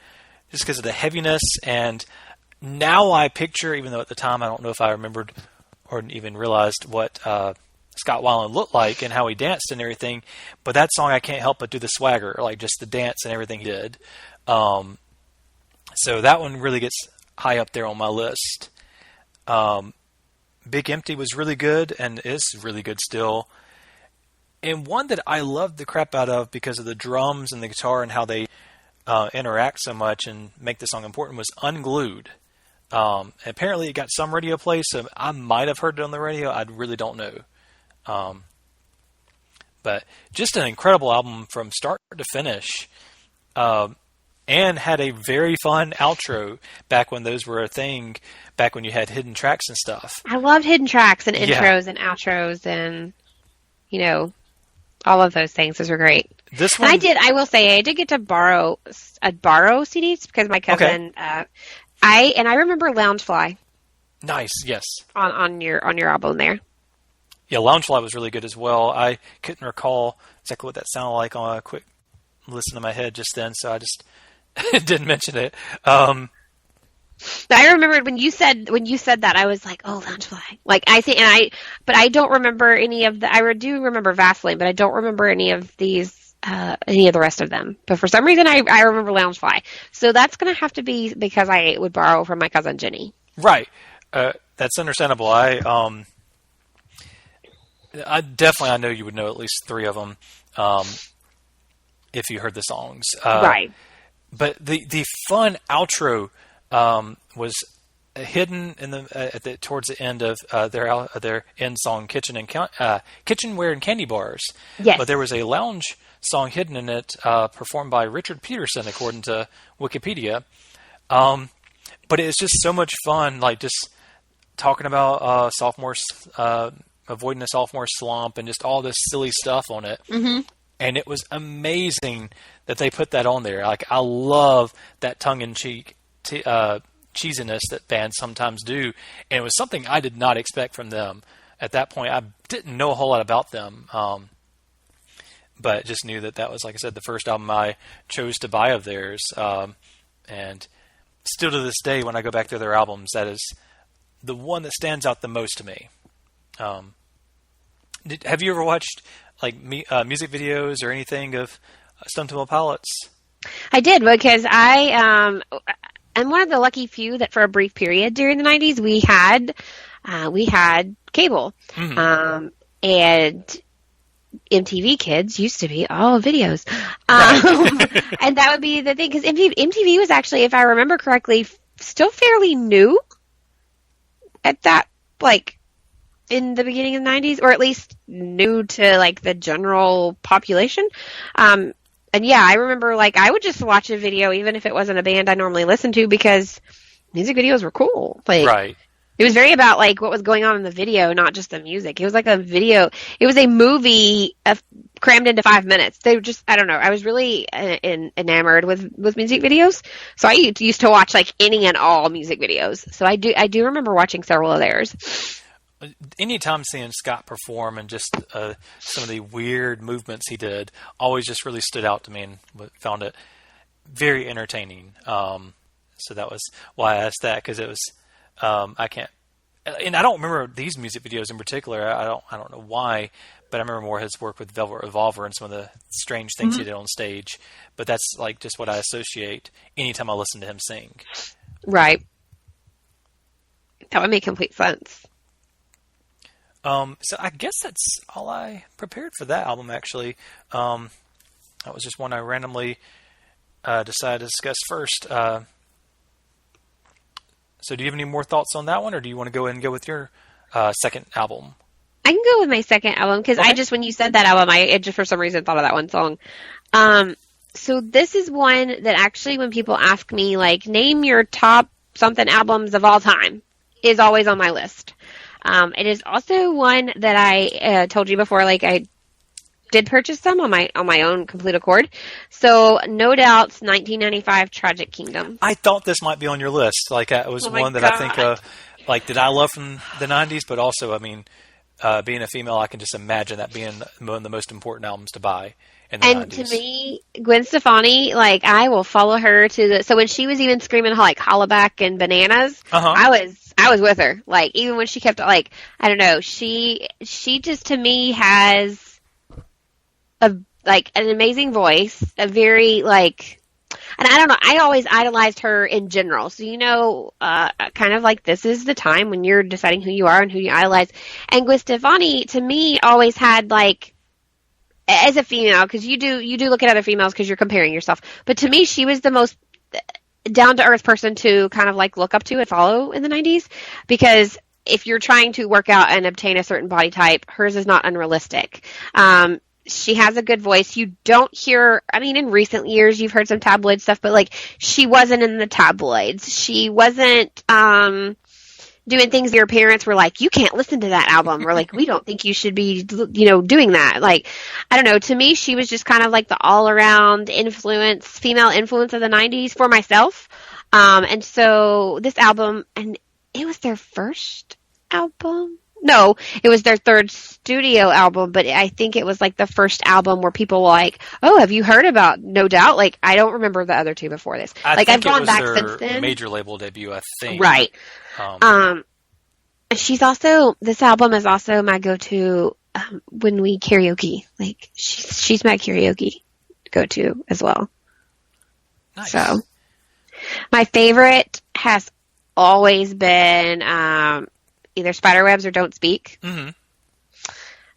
just because of the heaviness. And now I picture, even though at the time I don't know if I remembered or even realized what Scott Weiland looked like and how he danced and everything, but that song I can't help but do the swagger, like just the dance and everything he did. So that one really gets high up there on my list. Big Empty was really good and is really good still. And one that I loved the crap out of because of the drums and the guitar and how they interact so much and make the song important was Unglued. Apparently it got some radio play, so I might have heard it on the radio. I really don't know. But just an incredible album from start to finish. And had a very fun outro back when those were a thing, back when you had hidden tracks and stuff. I loved hidden tracks and intros and outros and, all of those things. Those were great. This one, I will say, I did get to borrow CDs because my cousin, I remember Loungefly. Nice, yes. On your album there. Yeah, Loungefly was really good as well. I couldn't recall exactly what that sounded like on a quick listen to my head just then, so I just didn't mention it. I remembered when you said that, I was like, oh, Loungefly. Like but I don't remember any of I do remember Vaseline, but I don't remember any of these, any of the rest of them. But for some reason, I remember Loungefly. So that's going to have to be because I would borrow from my cousin Jenny. Right. That's understandable. I know you would know at least three of them if you heard the songs. Right. But the fun outro was hidden in towards the end of their end song, Kitchenware and Candy Bars. Yes. But there was a lounge song hidden in it, performed by Richard Peterson, according to Wikipedia. But it's just so much fun, like just talking about avoiding a sophomore slump and just all this silly stuff on it. Mm-hmm. And it was amazing that they put that on there. Like, I love that tongue-in-cheek cheesiness that bands sometimes do. And it was something I did not expect from them. At that point, I didn't know a whole lot about them. But just knew that was, like I said, the first album I chose to buy of theirs. And still to this day, when I go back to their albums, that is the one that stands out the most to me. Have you ever watched music videos or anything of Stone Temple Pilots? I did, because I I'm one of the lucky few that for a brief period during the 90s we had cable. And MTV kids used to be all videos. And that would be the thing, because MTV was actually, if I remember correctly, still fairly new at that, like, in the beginning of the 90s, or at least new to, like, the general population. And yeah, I remember, like, I would just watch a video, even if it wasn't a band I normally listened to, because music videos were cool. Like, right. It was very about, like, what was going on in the video, not just the music. It was like a video. It was a movie crammed into 5 minutes. They were just, I don't know. I was really enamored with music videos. So I used to watch, like, any and all music videos. So I do remember watching several of theirs. Anytime seeing Scott perform and just some of the weird movements he did always just really stood out to me, and found it very entertaining. So that was why I asked that, because it was... I can't, and I don't remember these music videos in particular. I don't know why, but I remember more his work with Velvet Revolver and some of the strange things he did on stage. But that's like just what I associate anytime I listen to him sing. Right. That would make complete sense. So I guess that's all I prepared for that album. Actually, that was just one I randomly decided to discuss first. So do you have any more thoughts on that one, or do you want to go ahead and go with your second album? I can go with my second album, because okay. when you said that album, I just for some reason thought of that one song. So this is one that actually, when people ask me, like, name your top something albums of all time, is always on my list. It is also one that I told you before, like, I did purchase some on my own complete accord. So No Doubt's 1995 Tragic Kingdom. I thought this might be on your list. Like, it was one that I think like, that I love from the 90s, but also, I mean, being a female, I can just imagine that being one of the most important albums to buy in the 90s. And to me, Gwen Stefani, like, I will follow her to the... So when she was even screaming, like, Hollaback and Bananas, I was with her. Like, even when she kept, like, I don't know, she just, to me, has... an amazing voice, a very, like, and I don't know, I always idolized her in general. So, kind of like, this is the time when you're deciding who you are and who you idolize. And Gwen Stefani, to me, always had, like, as a female, because you do look at other females because you're comparing yourself. But to me, she was the most down-to-earth person to kind of, like, look up to and follow in the 90s. Because if you're trying to work out and obtain a certain body type, hers is not unrealistic. She has a good voice. You don't hear, I mean, in recent years, you've heard some tabloid stuff, but, like, she wasn't in the tabloids. She wasn't doing things your parents were like, you can't listen to that album, or, like, we don't think you should be, doing that. Like, I don't know. To me, she was just kind of like the all-around female influence of the 90s for myself. And so this album, and it was their first album? No, it was their third studio album, but I think it was, like, the first album where people were like, oh, have you heard about No Doubt? Like, I don't remember the other two before this. I've gone back since then. Major label debut, I think. Right. This album is also my go-to when we karaoke. Like, she's my karaoke go-to as well. Nice. So, my favorite has always been... either Spiderwebs or Don't Speak. Mm-hmm.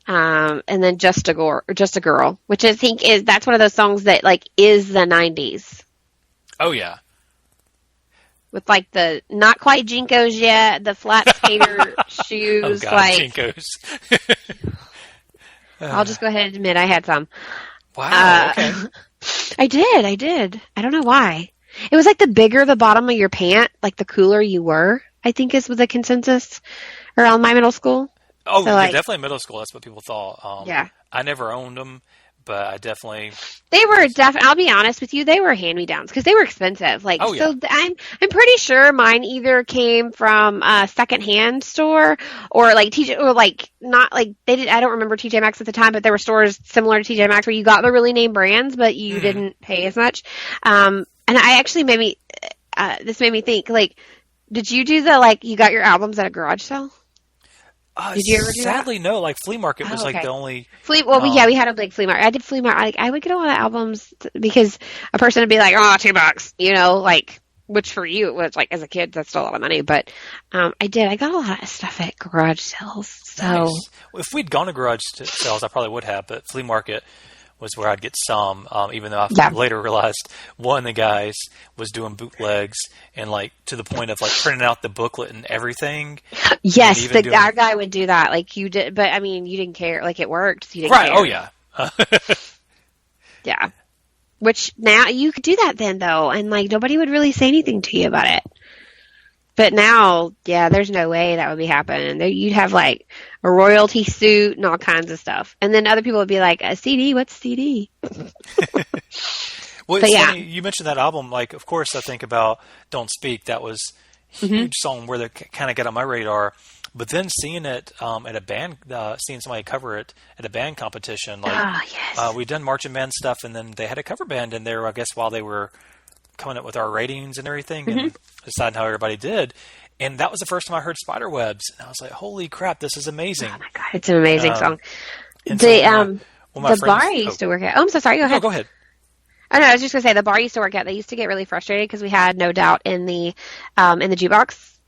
And then Just a Girl, which I think that's one of those songs that, like, is the 90s. Oh, yeah. With, like, the not quite Jinkos yet, the flat skater shoes. Oh, God, like, Jinkos. I'll just go ahead and admit I had some. Wow, okay. I did. I don't know why. It was like the bigger the bottom of your pant, like the cooler you were, I think is the consensus around my middle school. Oh, so, yeah, like, definitely middle school. That's what people thought. Yeah. I never owned them, but I definitely... They were I'll be honest with you, they were hand-me-downs because they were expensive. Like, oh, yeah. So I'm pretty sure mine either came from a secondhand store or like TJ, or like not like they did. I don't remember TJ Maxx at the time, but there were stores similar to TJ Maxx where you got the really name brands, but you didn't pay as much. And I actually this made me think, like, did you do you got your albums at a garage sale? Did you ever do sadly, that? no. Like, flea market was like the only... we had a big flea market. I did flea market. I would get a lot of albums because a person would be like, oh, $2, like, which for you, it was like, as a kid, that's still a lot of money. But I got a lot of stuff at garage sales. So nice. Well, if we'd gone to garage sales, I probably would have, but flea market was where I'd get some, even though I later realized one of the guys was doing bootlegs and like to the point of like printing out the booklet and everything. Yes, our guy would do that. Like you did, but I mean, you didn't care. Like it worked. So you didn't care. Oh yeah. Yeah. Which now you could do that then though, and like nobody would really say anything to you about it. But now, yeah, there's no way that would be happening. You'd have like a royalty suit and all kinds of stuff. And then other people would be like, a CD? What's CD? Well, it's funny, you mentioned that album. Like, of course, I think about Don't Speak. That was a huge song where they kind of got on my radar. But then seeing it at a band, seeing somebody cover it at a band competition. Like, we'd done marching band stuff, and then they had a cover band in there, I guess, while they were coming up with our ratings and everything and deciding how everybody did. And that was the first time I heard Spiderwebs. And I was like, holy crap, this is amazing. Oh my God, it's an amazing song. And the friends, bar I used to work at. Oh, I'm so sorry. Go ahead. No, go ahead. Oh, no, I was just going to say the bar I used to work at, they used to get really frustrated because we had No Doubt in the jukebox.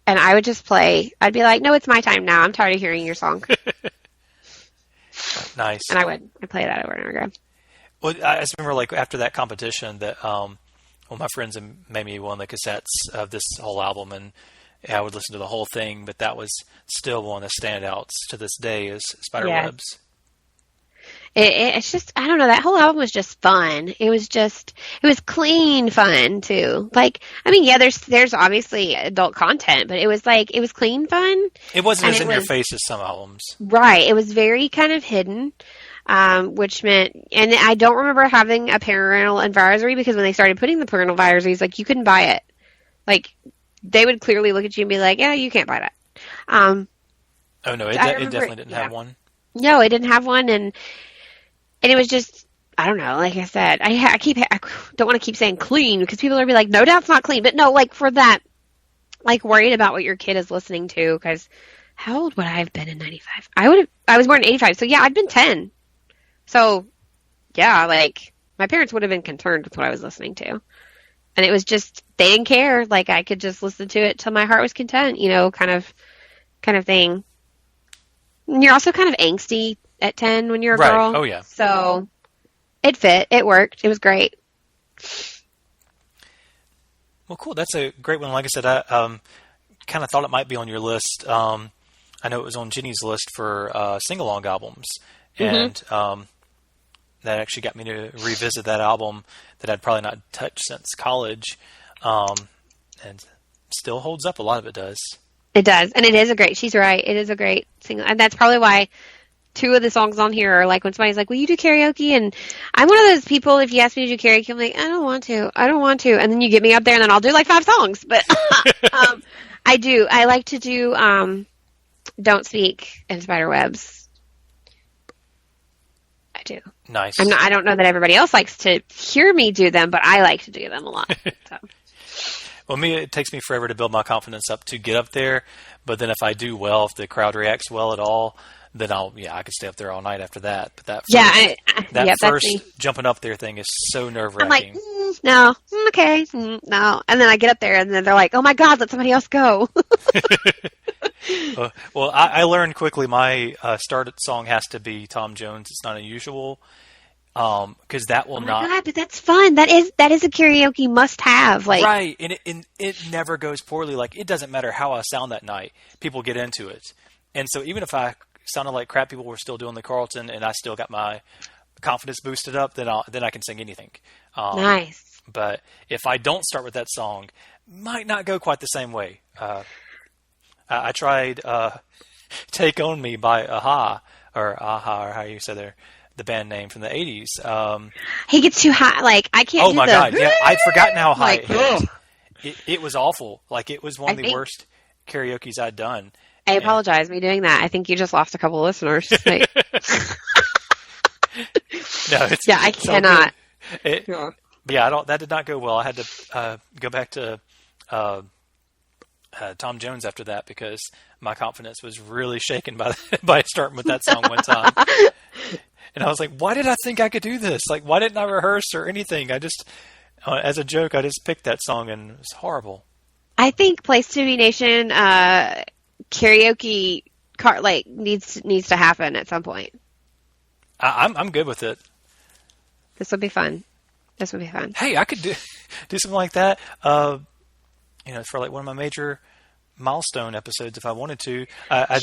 And I would just play. I'd be like, no, it's my time now. I'm tired of hearing your song. Nice. And I'd play that over and over again. Well, I just remember like after that competition that my friends made me one of the cassettes of this whole album, and I would listen to the whole thing. But that was still one of the standouts to this day is Spiderwebs. It's just, I don't know, that whole album was just fun. It was clean fun too. Like, I mean, yeah, there's obviously adult content, but it was clean fun. It wasn't as in your face as some albums. Right. It was very kind of hidden. Which meant, and I don't remember having a parental advisory because when they started putting the parental advisories, like you couldn't buy it. Like they would clearly look at you and be like, "Yeah, you can't buy that." Oh no, it definitely didn't have one. No, it didn't have one, and it was just, I don't know. Like I said, I don't want to keep saying clean because people are gonna be like, "No Doubt's not clean," but no, like for that, like worried about what your kid is listening to. Because how old would I have been in '95? I was born in '85, so yeah, I'd been 10. So, yeah, like, my parents would have been concerned with what I was listening to. And it was just, they didn't care. Like, I could just listen to it till my heart was content, you know, kind of thing. And you're also kind of angsty at 10 when you're a girl. Oh, yeah. So, it fit. It worked. It was great. Well, cool. That's a great one. Like I said, I kind of thought it might be on your list. I know it was on Jenny's list for sing-along albums. And that actually got me to revisit that album that I'd probably not touched since college, and still holds up. A lot of it does. It does, and it is she's right, it is a great single, and that's probably why 2 of the songs on here are like when somebody's like, will you do karaoke? And I'm one of those people, if you ask me to do karaoke, I'm like, I don't want to, and then you get me up there and then I'll do like 5 songs, but I like to do Don't Speak and Spiderwebs. I do. Nice. I don't know that everybody else likes to hear me do them, but I like to do them a lot. So. Well, it takes me forever to build my confidence up to get up there. But then if I do well, if the crowd reacts well at all, then I could stay up there all night after that. But that first jumping up there thing is so nerve-wracking. I'm like, no, okay, no. And then I get up there and then they're like, oh my God, let somebody else go. Well, I learned quickly my started song has to be Tom Jones. It's Not Unusual, because that will not. God, but that's fun. That is a karaoke must-have. Like right, and it never goes poorly. Like it doesn't matter how I sound that night, people get into it. And so even if I sounded like crap, people were still doing the Carlton, and I still got my confidence boosted up. Then I can sing anything. Nice. But if I don't start with that song, might not go quite the same way. I tried Take On Me by Aha, or how you say the band name from the 80s. He gets too high. Like, I can't Oh, my God. Yeah, I'd forgotten how high it hit. It was awful. Like, it was one of the worst karaoke's I'd done. I apologize for me doing that. I think you just lost a couple of listeners. Like, no, I cannot. That did not go well. I had to go back to Tom Jones after that because my confidence was really shaken by starting with that song one time. And I was like, why did I think I could do this? Like, why didn't I rehearse or anything? As a joke, I just picked that song and it was horrible. I think Place to Be Nation karaoke needs to happen at some point. I'm good with it. This would be fun. Hey, I could do something like that. For like one of my major milestone episodes if I wanted to. I'd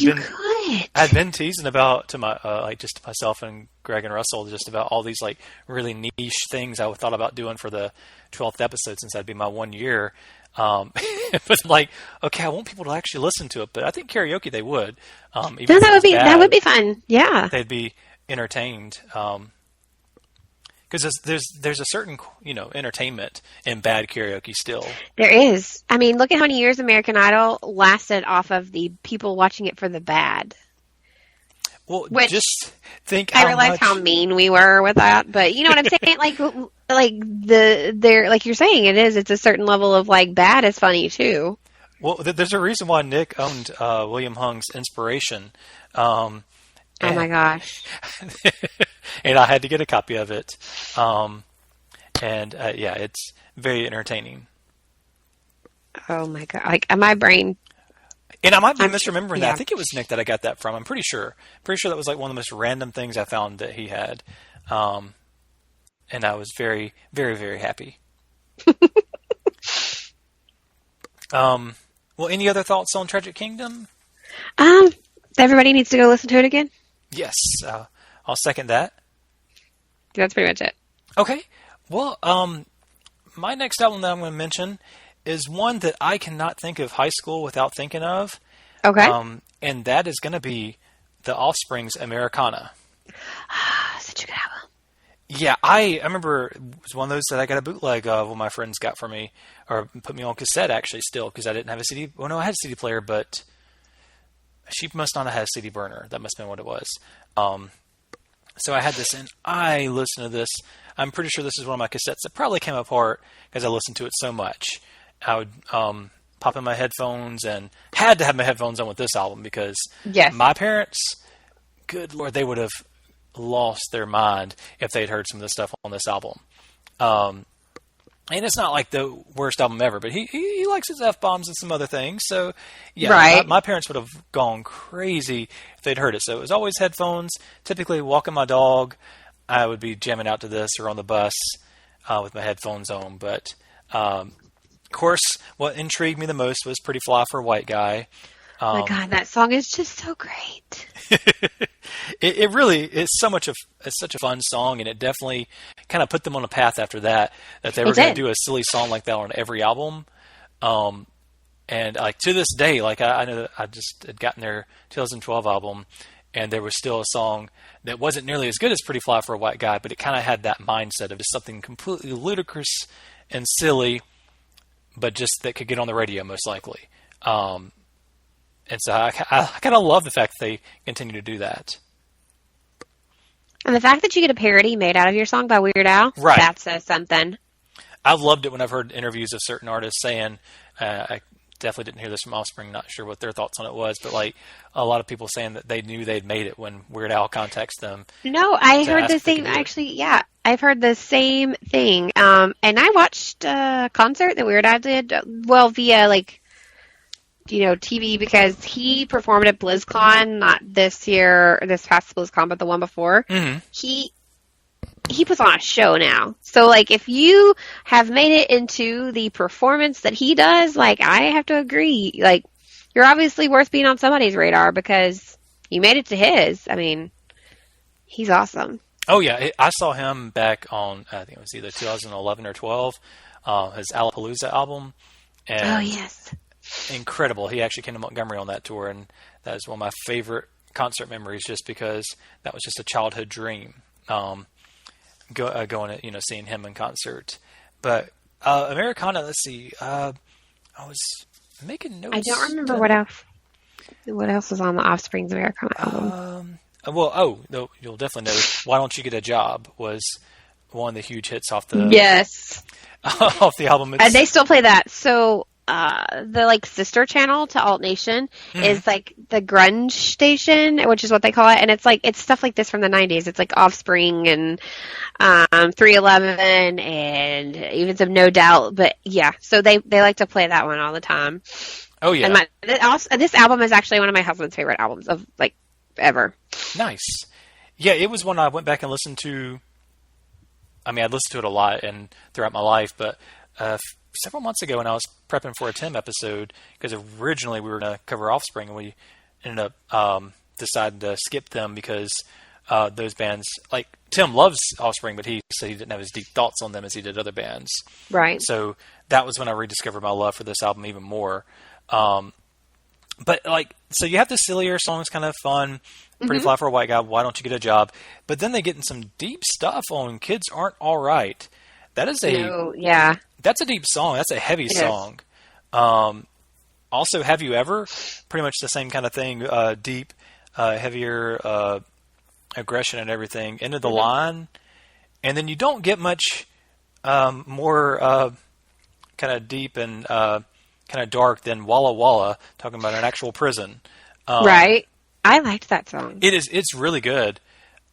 been teasing about to my just to myself and Greg and Russell just about all these like really niche things I thought about doing for the 12th episode since that'd be my 1 year. But like, okay, I want people to actually listen to it, but I think karaoke they would. Even that would be fun. Yeah, they'd be entertained. Because there's a certain entertainment in bad karaoke still. There is. I mean, look at how many years American Idol lasted off of the people watching it for the bad. Well, just think. I realize how mean we were with that, but you know what I'm saying? like you're saying, it's a certain level of like bad is funny too. Well, there's a reason why Nick owned William Hung's Inspiration. Oh my gosh. And I had to get a copy of it. It's very entertaining. Oh my God. Like my brain. And I might be misremembering that. I think it was Nick that I got that from. I'm pretty sure. Pretty sure that was like one of the most random things I found that he had. And I was very, very, very happy. Well, any other thoughts on Tragic Kingdom? Everybody needs to go listen to it again. Yes, I'll second that. That's pretty much it. Okay. Well, my next album that I'm going to mention is one that I cannot think of high school without thinking of. Okay. And that is going to be The Offspring's Americana. Such a good album. Yeah, I remember it was one of those that I got a bootleg of when my friends got for me, or put me on cassette actually still, because I didn't have a CD. Well, no, I had a CD player, but she must not have had a CD burner. That must have been what it was. So I had this, and I listened to this. I'm pretty sure this is one of my cassettes that probably came apart because I listened to it so much. I would pop in my headphones and had to have my headphones on with this album because my parents, good Lord, they would have lost their mind if they'd heard some of the stuff on this album. And it's not like the worst album ever, but he likes his F-bombs and some other things. So, yeah, right. my parents would have gone crazy if they'd heard it. So it was always headphones. Typically, walking my dog, I would be jamming out to this, or on the bus with my headphones on. But, of course, what intrigued me the most was Pretty Fly for a White Guy. Oh my God, that song is just so great. It really is it's such a fun song, and it definitely kind of put them on a path after that they were going to do a silly song like that on every album. And like to this day, like I know that I just had gotten their 2012 album, and there was still a song that wasn't nearly as good as Pretty Fly for a White Guy, but it kind of had that mindset of just something completely ludicrous and silly, but just that could get on the radio most likely. And so I kind of love the fact that they continue to do that. And the fact that you get a parody made out of your song by Weird Al, right. That says something. I've loved it when I've heard interviews of certain artists saying, I definitely didn't hear this from Offspring, not sure what their thoughts on it was, but like a lot of people saying that they knew they'd made it when Weird Al contacts them. No, I heard the same, actually, yeah. I've heard the same thing. And I watched a concert that Weird Al did, via like, TV, because he performed at BlizzCon, not this past BlizzCon, but the one before. Mm-hmm. He puts on a show now. So, like, if you have made it into the performance that he does, like, I have to agree. Like, you're obviously worth being on somebody's radar because you made it to his. I mean, he's awesome. Oh, yeah. I saw him back on, I think it was either 2011 or 12, his Alapalooza album. And oh, yes. Incredible. He actually came to Montgomery on that tour, and that is one of my favorite concert memories just because that was just a childhood dream, going to, seeing him in concert. But Americana, let's see, I was making notes. I don't remember what else was on the Offspring's Americana album. You'll definitely know Why Don't You Get a Job was one of the huge hits off the yes off the album. And they still play that. So the like sister channel to Alt Nation is like the grunge station, which is what they call it, and it's stuff like this from the 90s. It's like Offspring and 311 and even some No Doubt, but yeah, so they like to play that one all the time. Oh yeah. And this album is actually one of my husband's favorite albums of like ever. Nice. Yeah, it was one I went back and listened to. I mean, I'd listened to it a lot and throughout my life, but several months ago when I was prepping for a Tim episode, because originally we were going to cover Offspring, and we ended up deciding to skip them because those bands, like Tim loves Offspring, but he said he didn't have as deep thoughts on them as he did other bands. Right. So that was when I rediscovered my love for this album even more. But like, so you have the sillier songs, kind of fun, Pretty Fly for a White Guy, Why Don't You Get a Job? But then they get in some deep stuff on Kids Aren't Alright. That is that's a deep song. That's a heavy song. Also, Have You Ever? Pretty much the same kind of thing. Deep, heavier aggression and everything. Into the Line. And then you don't get much more kind of deep and kind of dark than Walla Walla, talking about an actual prison. Right. I liked that song. It's really good.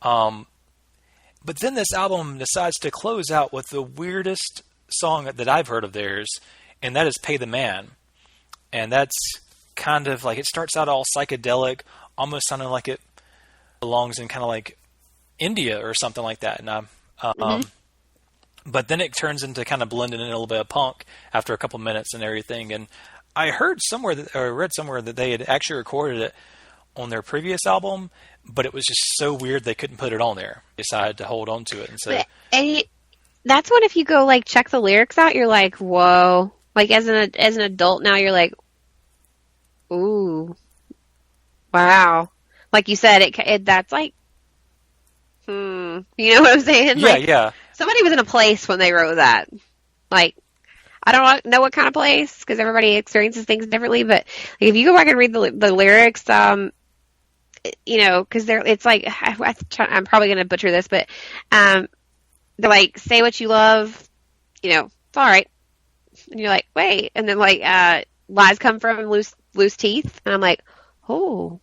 But then this album decides to close out with the weirdest song that I've heard of theirs, and that is Pay the Man. And that's kind of like, it starts out all psychedelic, almost sounding like it belongs in kind of like India or something like that. And but then it turns into kind of blending in a little bit of punk after a couple minutes and everything. And I heard somewhere or read somewhere that they had actually recorded it on their previous album, but it was just so weird they couldn't put it on there. They decided to hold on to it. And so that's when, if you go like check the lyrics out, you're like, whoa. Like as an adult now, you're like, ooh, wow. Like you said, that's like, you know what I'm saying? Yeah, like, yeah. Somebody was in a place when they wrote that. Like, I don't know what kind of place, because everybody experiences things differently, but like, if you go back and read the lyrics, you know, because it's like, I'm probably going to butcher this, but they're like, say what you love, you know, it's all right. And you're like, wait. And then like, lies come from loose teeth. And I'm like, oh.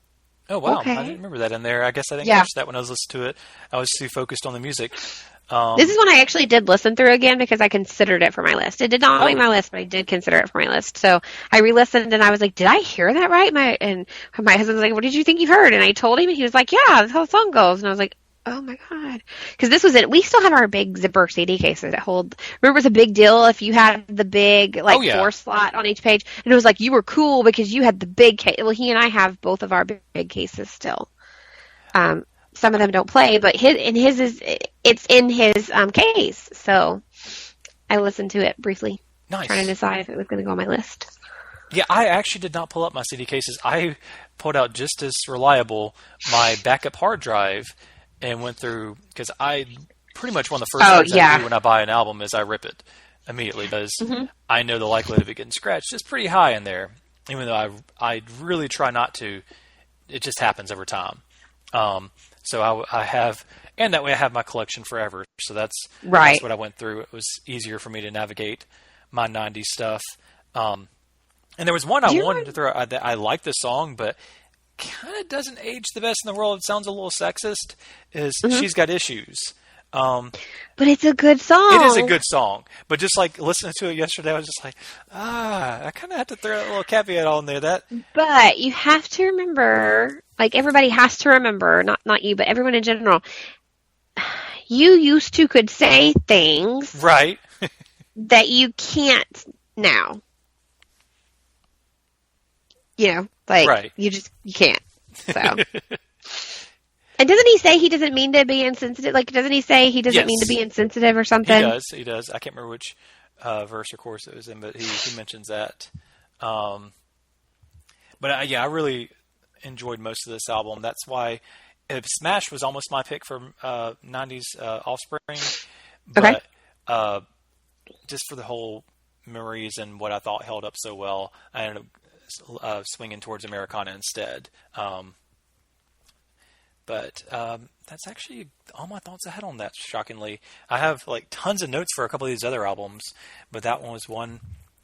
Oh, wow. Okay. I didn't remember that in there. I guess I didn't catch that when I was listening to it. I was too focused on the music. This is one I actually did listen through again because I considered it for my list. It did not make my list, but I did consider it for my list. So I re-listened and I was like, did I hear that right? My husband was like, what did you think you've heard? And I told him and he was like, yeah, that's how the song goes. And I was like, oh my God. Because this was it. We still have our big zipper CD cases that hold. Remember, it was a big deal if you had the big, like, 4 slot on each page. And it was like, you were cool because you had the big case. Well, he and I have both of our big cases still. Some of them don't play, but it's in his case. So I listened to it briefly. Nice. Trying to decide if it was going to go on my list. Yeah, I actually did not pull up my CD cases. I pulled out, just as reliable, my backup hard drive and went through, because I pretty much one of the first things I do when I buy an album is I rip it immediately, because I know the likelihood of it getting scratched is pretty high in there. Even though I really try not to, it just happens every time. So I have, and that way I have my collection forever. So that's what I went through. It was easier for me to navigate my 90s stuff. And there was one I wanted to throw out that I like the song, but kind of doesn't age the best in the world. It sounds a little sexist. Is She's Got Issues. But it's a good song. It is a good song. But just like listening to it yesterday, I was just like, I kind of have to throw a little caveat on there. But you have to remember, like everybody has to remember, not you, but everyone in general, you used to could say things right that you can't now. You know, like you can't. So. And doesn't he say he doesn't mean to be insensitive? Like, doesn't he say he doesn't mean to be insensitive or something? He does. I can't remember which verse or course it was in, but he mentions that. But I really enjoyed most of this album. That's why Smash was almost my pick for 90s Offspring. But just for the whole memories and what I thought held up so well, I ended up swinging towards Americana instead. But that's actually all my thoughts I had on that, shockingly. I have like tons of notes for a couple of these other albums, but that one was one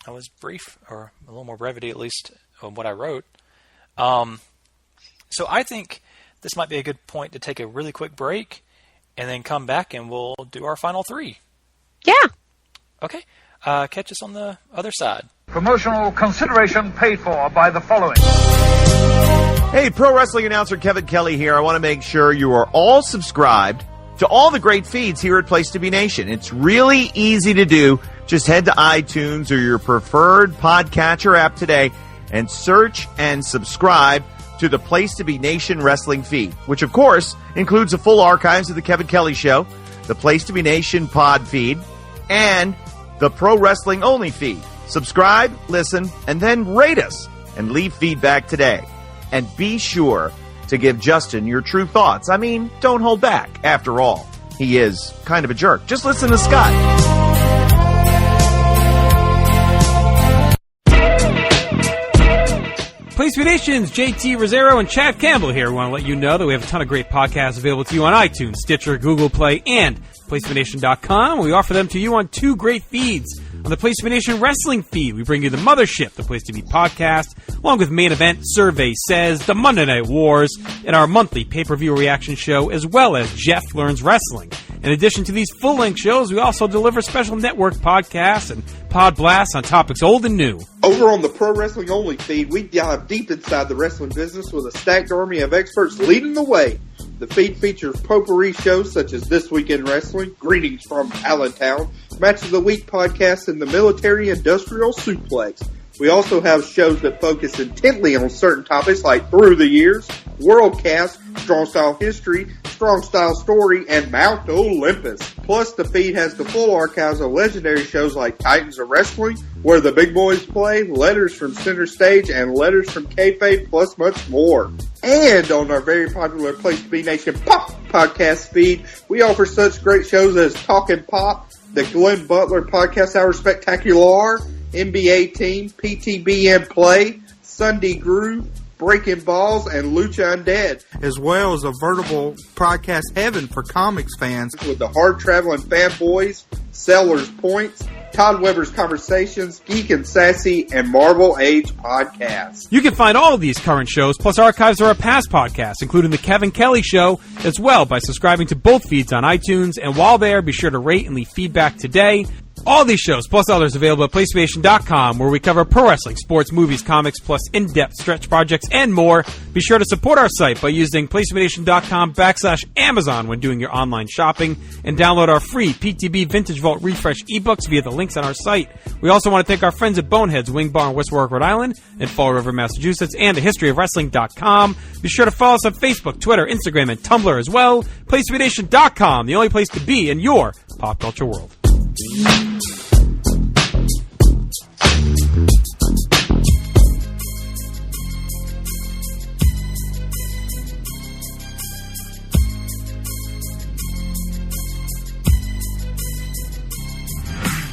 I was brief, or a little more brevity at least, on what I wrote. So I think this might be a good point to take a really quick break and then come back and we'll do our final three. Yeah. Okay. Catch us on the other side. Promotional consideration paid for by the following. Hey, pro wrestling announcer Kevin Kelly here. I want to make sure you are all subscribed to all the great feeds here at Place to Be Nation. It's really easy to do. Just head to iTunes or your preferred podcatcher app today and search and subscribe to the Place to Be Nation wrestling feed, which of course includes the full archives of the Kevin Kelly Show, the Place to Be Nation pod feed, and the Pro Wrestling Only feed. Subscribe, listen, and then rate us and leave feedback today. And be sure to give Justin your true thoughts. I mean, don't hold back. After all, he is kind of a jerk. Just listen to Scott. Place for Nations, JT Rosero and Chad Campbell here. We want to let you know that we have a ton of great podcasts available to you on iTunes, Stitcher, Google Play, and PlaceForNation.com. We offer them to you on two great feeds. On the Place for Nation Wrestling feed, we bring you the Mothership, the Place to Be podcast, along with Main Event, Survey Says, the Monday Night Wars, and our monthly pay-per-view reaction show, as well as Jeff Learns Wrestling. In addition to these full-length shows, we also deliver special network podcasts and pod blasts on topics old and new. Over on the Pro Wrestling Only feed, we dive deep inside the wrestling business with a stacked army of experts leading the way. The feed features potpourri shows such as This Week in Wrestling, Greetings from Allentown, Match of the Week podcast, and the Military Industrial Suplex. We also have shows that focus intently on certain topics like Through the Years, Worldcast, Strong Style History, Strong Style Story, and Mount Olympus. Plus, the feed has the full archives of legendary shows like Titans of Wrestling, Where the Big Boys Play, Letters from Center Stage, and Letters from Kayfabe, plus much more. And on our very popular Place to Be Nation Pop podcast feed, we offer such great shows as Talkin' Pop, the Glenn Butler Podcast Hour Spectacular, NBA Team, PTBN Play, Sunday Groove, Breaking Balls, and Lucha Undead. As well as a veritable podcast heaven for comics fans. With the hard-traveling fanboys, Sellers Points, Todd Weber's Conversations, Geek and Sassy, and Marvel Age Podcasts. You can find all of these current shows, plus archives of our past podcasts, including The Kevin Kelly Show, as well by subscribing to both feeds on iTunes. And while there, be sure to rate and leave feedback today. All these shows, plus others, available at PlayStation.com, where we cover pro wrestling, sports, movies, comics, plus in-depth stretch projects and more. Be sure to support our site by using PlayStation.com/Amazon when doing your online shopping, and download our free PTB Vintage Vault Refresh ebooks via the links on our site. We also want to thank our friends at Boneheads Wing Bar in West Warwick, Rhode Island, and Fall River, Massachusetts, and thehistoryofwrestling.com. Be sure to follow us on Facebook, Twitter, Instagram, and Tumblr as well. PlayStation.com, the only place to be in your pop culture world.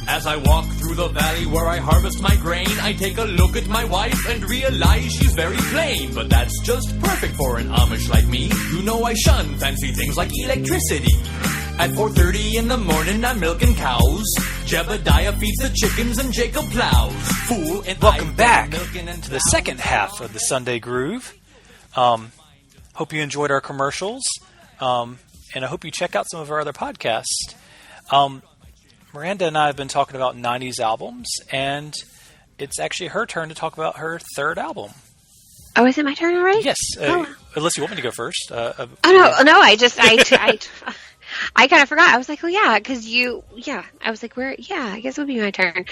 As I walk through the valley where I harvest my grain, I take a look at my wife and realize she's very plain. But that's just perfect for an Amish like me. You know I shun fancy things like electricity. At 4:30 in the morning, I'm milking cows. Jebediah feeds the chickens and Jacob plows. Fool and Welcome back to the second half of the Sunday Groove. Hope you enjoyed our commercials, and I hope you check out some of our other podcasts. Miranda and I have been talking about 90s albums, and it's actually her turn to talk about her third album. Oh, is it my turn already? Yes, unless you want me to go first. No, I kind of forgot. I was like, oh yeah, because I was like, where? Yeah, I guess it would be my turn.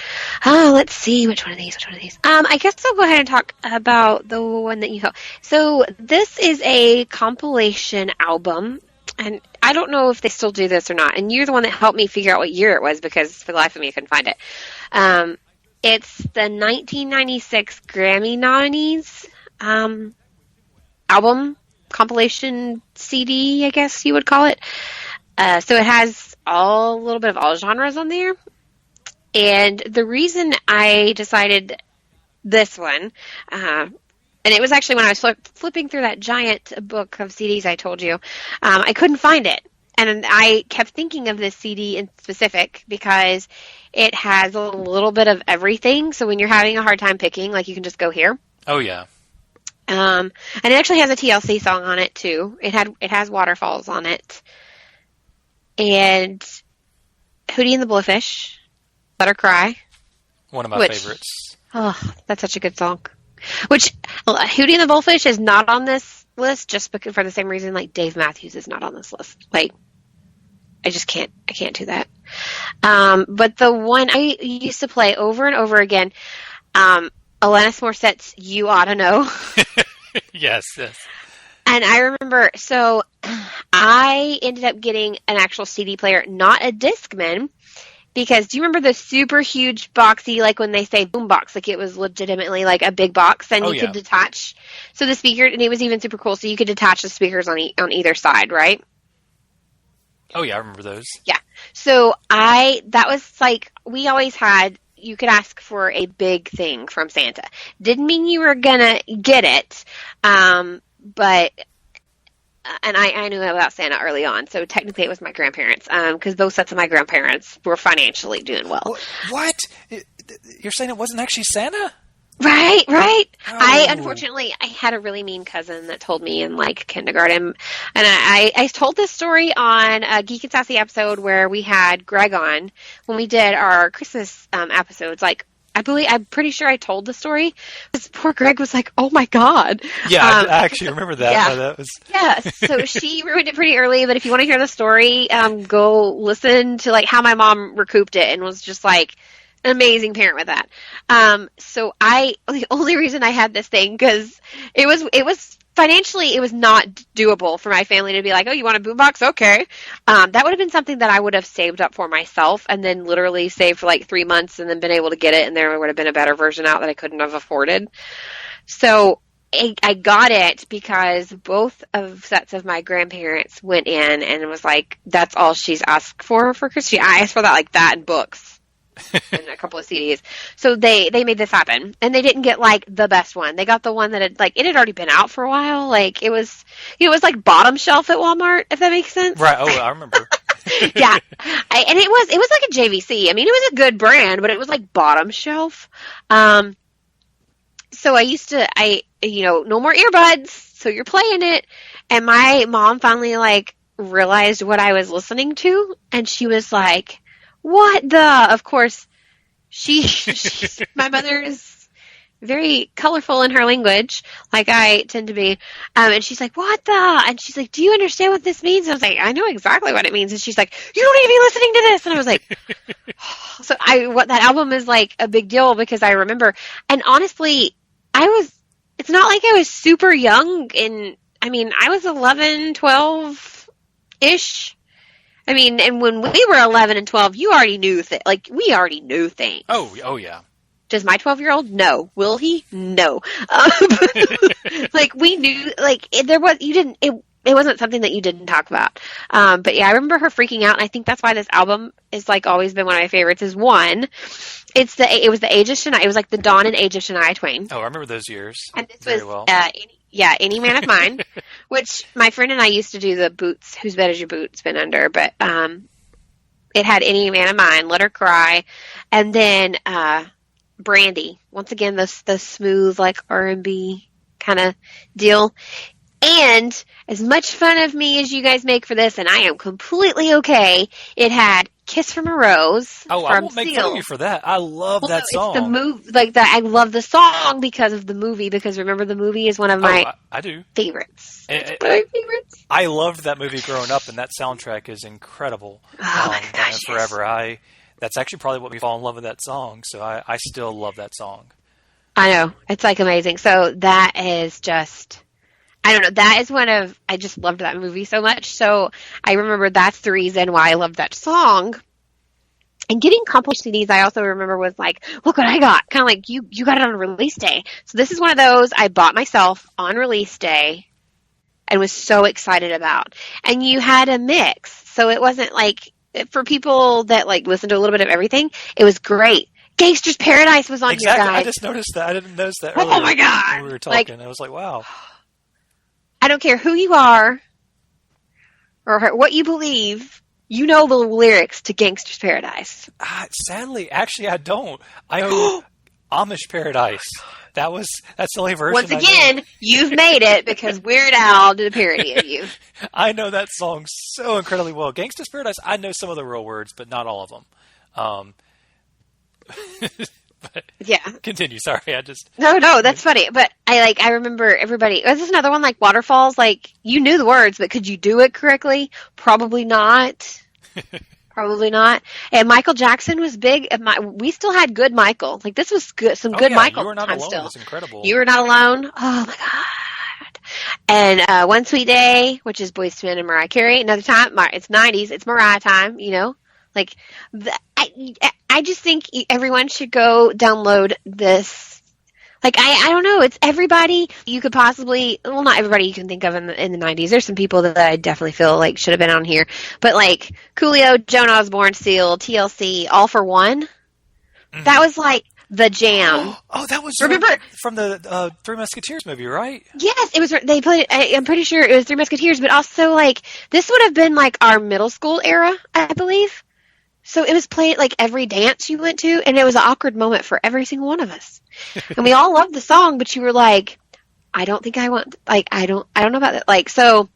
Oh, let's see, which one of these? I guess I'll go ahead and talk about the one that you know. So this is a compilation album, and I don't know if they still do this or not. And you're the one that helped me figure out what year it was, because for the life of me, I couldn't find it. It's the 1996 Grammy nominees album compilation CD, I guess you would call it. So it has a little bit of all genres on there. And the reason I decided this one, and it was actually when I was flipping through that giant book of CDs I told you, I couldn't find it. and I kept thinking of this CD in specific because it has a little bit of everything. So when you're having a hard time picking, like, you can just go here. Oh, yeah. And it actually has a TLC song on it too. It has Waterfalls on it, and Hootie and the Blowfish, Let Her Cry. One of my favorites. Oh, that's such a good song. Which Hootie and the Blowfish is not on this list just because, for the same reason like Dave Matthews is not on this list. Like, I just can't. I can't do that. But the one I used to play over and over again, Alanis Morissette's "You Oughta Know." Yes. And I remember, so I ended up getting an actual CD player, not a Discman, because do you remember the super huge boxy, like when they say boom box, like it was legitimately like a big box, and you could detach. So the speaker, and it was even super cool, so you could detach the speakers on either side, right? Oh yeah, I remember those. Yeah. So that was like, we always had, you could ask for a big thing from Santa. Didn't mean you were gonna get it, but, and I knew about Santa early on, so technically it was my grandparents, because both sets of my grandparents were financially doing well. What? You're saying it wasn't actually Santa? Right. Oh. I had a really mean cousin that told me in like kindergarten, and I told this story on a Geek and Sassy episode where we had Greg on when we did our Christmas episodes. Like, I'm pretty sure I told the story. Because poor Greg was like, "Oh my God!" Yeah, I actually remember that. Yeah. That was... yeah. So she ruined it pretty early. But if you want to hear the story, go listen to like how my mom recouped it and was just like an amazing parent with that. So the only reason I had this thing, because it was financially, it was not doable for my family to be like, "Oh, you want a boombox? Okay." That would have been something that I would have saved up for myself and then literally saved for like 3 months and then been able to get it, and there would have been a better version out that I couldn't have afforded. So I got it because both of sets of my grandparents went in and it was like, that's all she's asked for Christmas. I asked for that, like that, and books. And a couple of CDs. So they made this happen. And they didn't get like the best one. They got the one that had like, it had already been out for a while. Like it was like bottom shelf at Walmart, if that makes sense. Right. Oh, I remember. Yeah. And it was like a JVC. I mean, it was a good brand, but it was like bottom shelf. So no more earbuds. So you're playing it. And my mom finally like realized what I was listening to. And she was like, "What the?" Of course, my mother is very colorful in her language, like I tend to be. And she's like, "What the?" And she's like, "Do you understand what this means?" And I was like, "I know exactly what it means." And she's like, "You don't need to be listening to this." And I was like, so that album is like a big deal because I remember, and honestly, it's not like I was super young I was 11, 12-ish. I mean, and when we were 11 and 12, you already knew we already knew things. Oh yeah. Does my 12-year-old? No. Will he? No. Like we knew, like it wasn't something that you didn't talk about. But yeah, I remember her freaking out, and I think that's why this album is like always been one of my favorites. Is one, it was the age of Shania. It was like the dawn and age of Shania Twain. Oh, I remember those years. And this very was well. Any Man of Mine, which my friend and I used to do the Boots, Whose Bed Is Your Boots been under, but it had Any Man of Mine, Let Her Cry, and then Brandy. Once again, the smooth like R&B kind of deal. And as much fun of me as you guys make for this, and I am completely okay, it had Kiss from a Rose. Oh, I won't make fun of you for that. I love that song. It's I love the song because of the movie, because remember the movie is one of my I do. favorites. I loved that movie growing up, and that soundtrack is incredible. Oh my gosh, Forever. That's actually probably what we fall in love with that song, so I still love that song. I know. It's like amazing. So that is just, I don't know. I just loved that movie so much. So I remember that's the reason why I loved that song. And getting compilation CDs, I also remember was like, look what I got. Kind of like you got it on release day. So this is one of those I bought myself on release day and was so excited about. And you had a mix. So it wasn't like, for people that like listen to a little bit of everything, it was great. Gangster's Paradise was on here, guys. I just noticed that. I didn't notice that earlier. Oh my God. When we were talking. I was like, wow. I don't care who you are. or what you believe, you know the lyrics to Gangster's Paradise. Sadly, actually, I don't. I know Amish Paradise. That's the only version. Once again, you've made it because Weird Al did a parody of you. I know that song so incredibly well. Gangsta's Paradise, I know some of the real words, but not all of them. But yeah. Continue. Sorry, No, that's funny. But I remember everybody. Was this another one like Waterfalls? Like you knew the words, but could you do it correctly? Probably not. Probably not. And Michael Jackson was big. We still had good Michael. Like this was good. Some good Michael. You Were Not Alone. Still. Was incredible. You Were Not Alone. Oh my God. And One Sweet Day, which is Boyz II Men and Mariah Carey. Another time, it's 90s. It's Mariah time. You know, like I just think everyone should go download this. Like, I don't know. It's everybody you could possibly, well, not everybody you can think of in the 90s. There's some people that I definitely feel like should have been on here. But, like, Coolio, Joan Osborne, Seal, TLC, All for One. Mm-hmm. That was, like, the jam. Oh, that was remember from the Three Musketeers movie, right? Yes, it was. They played it. I'm pretty sure it was Three Musketeers, but also, like, this would have been, like, our middle school era, I believe. So it was played like every dance you went to, and it was an awkward moment for every single one of us. And we all loved the song, but you were like, I don't think I want, like, I don't know about that. Like, so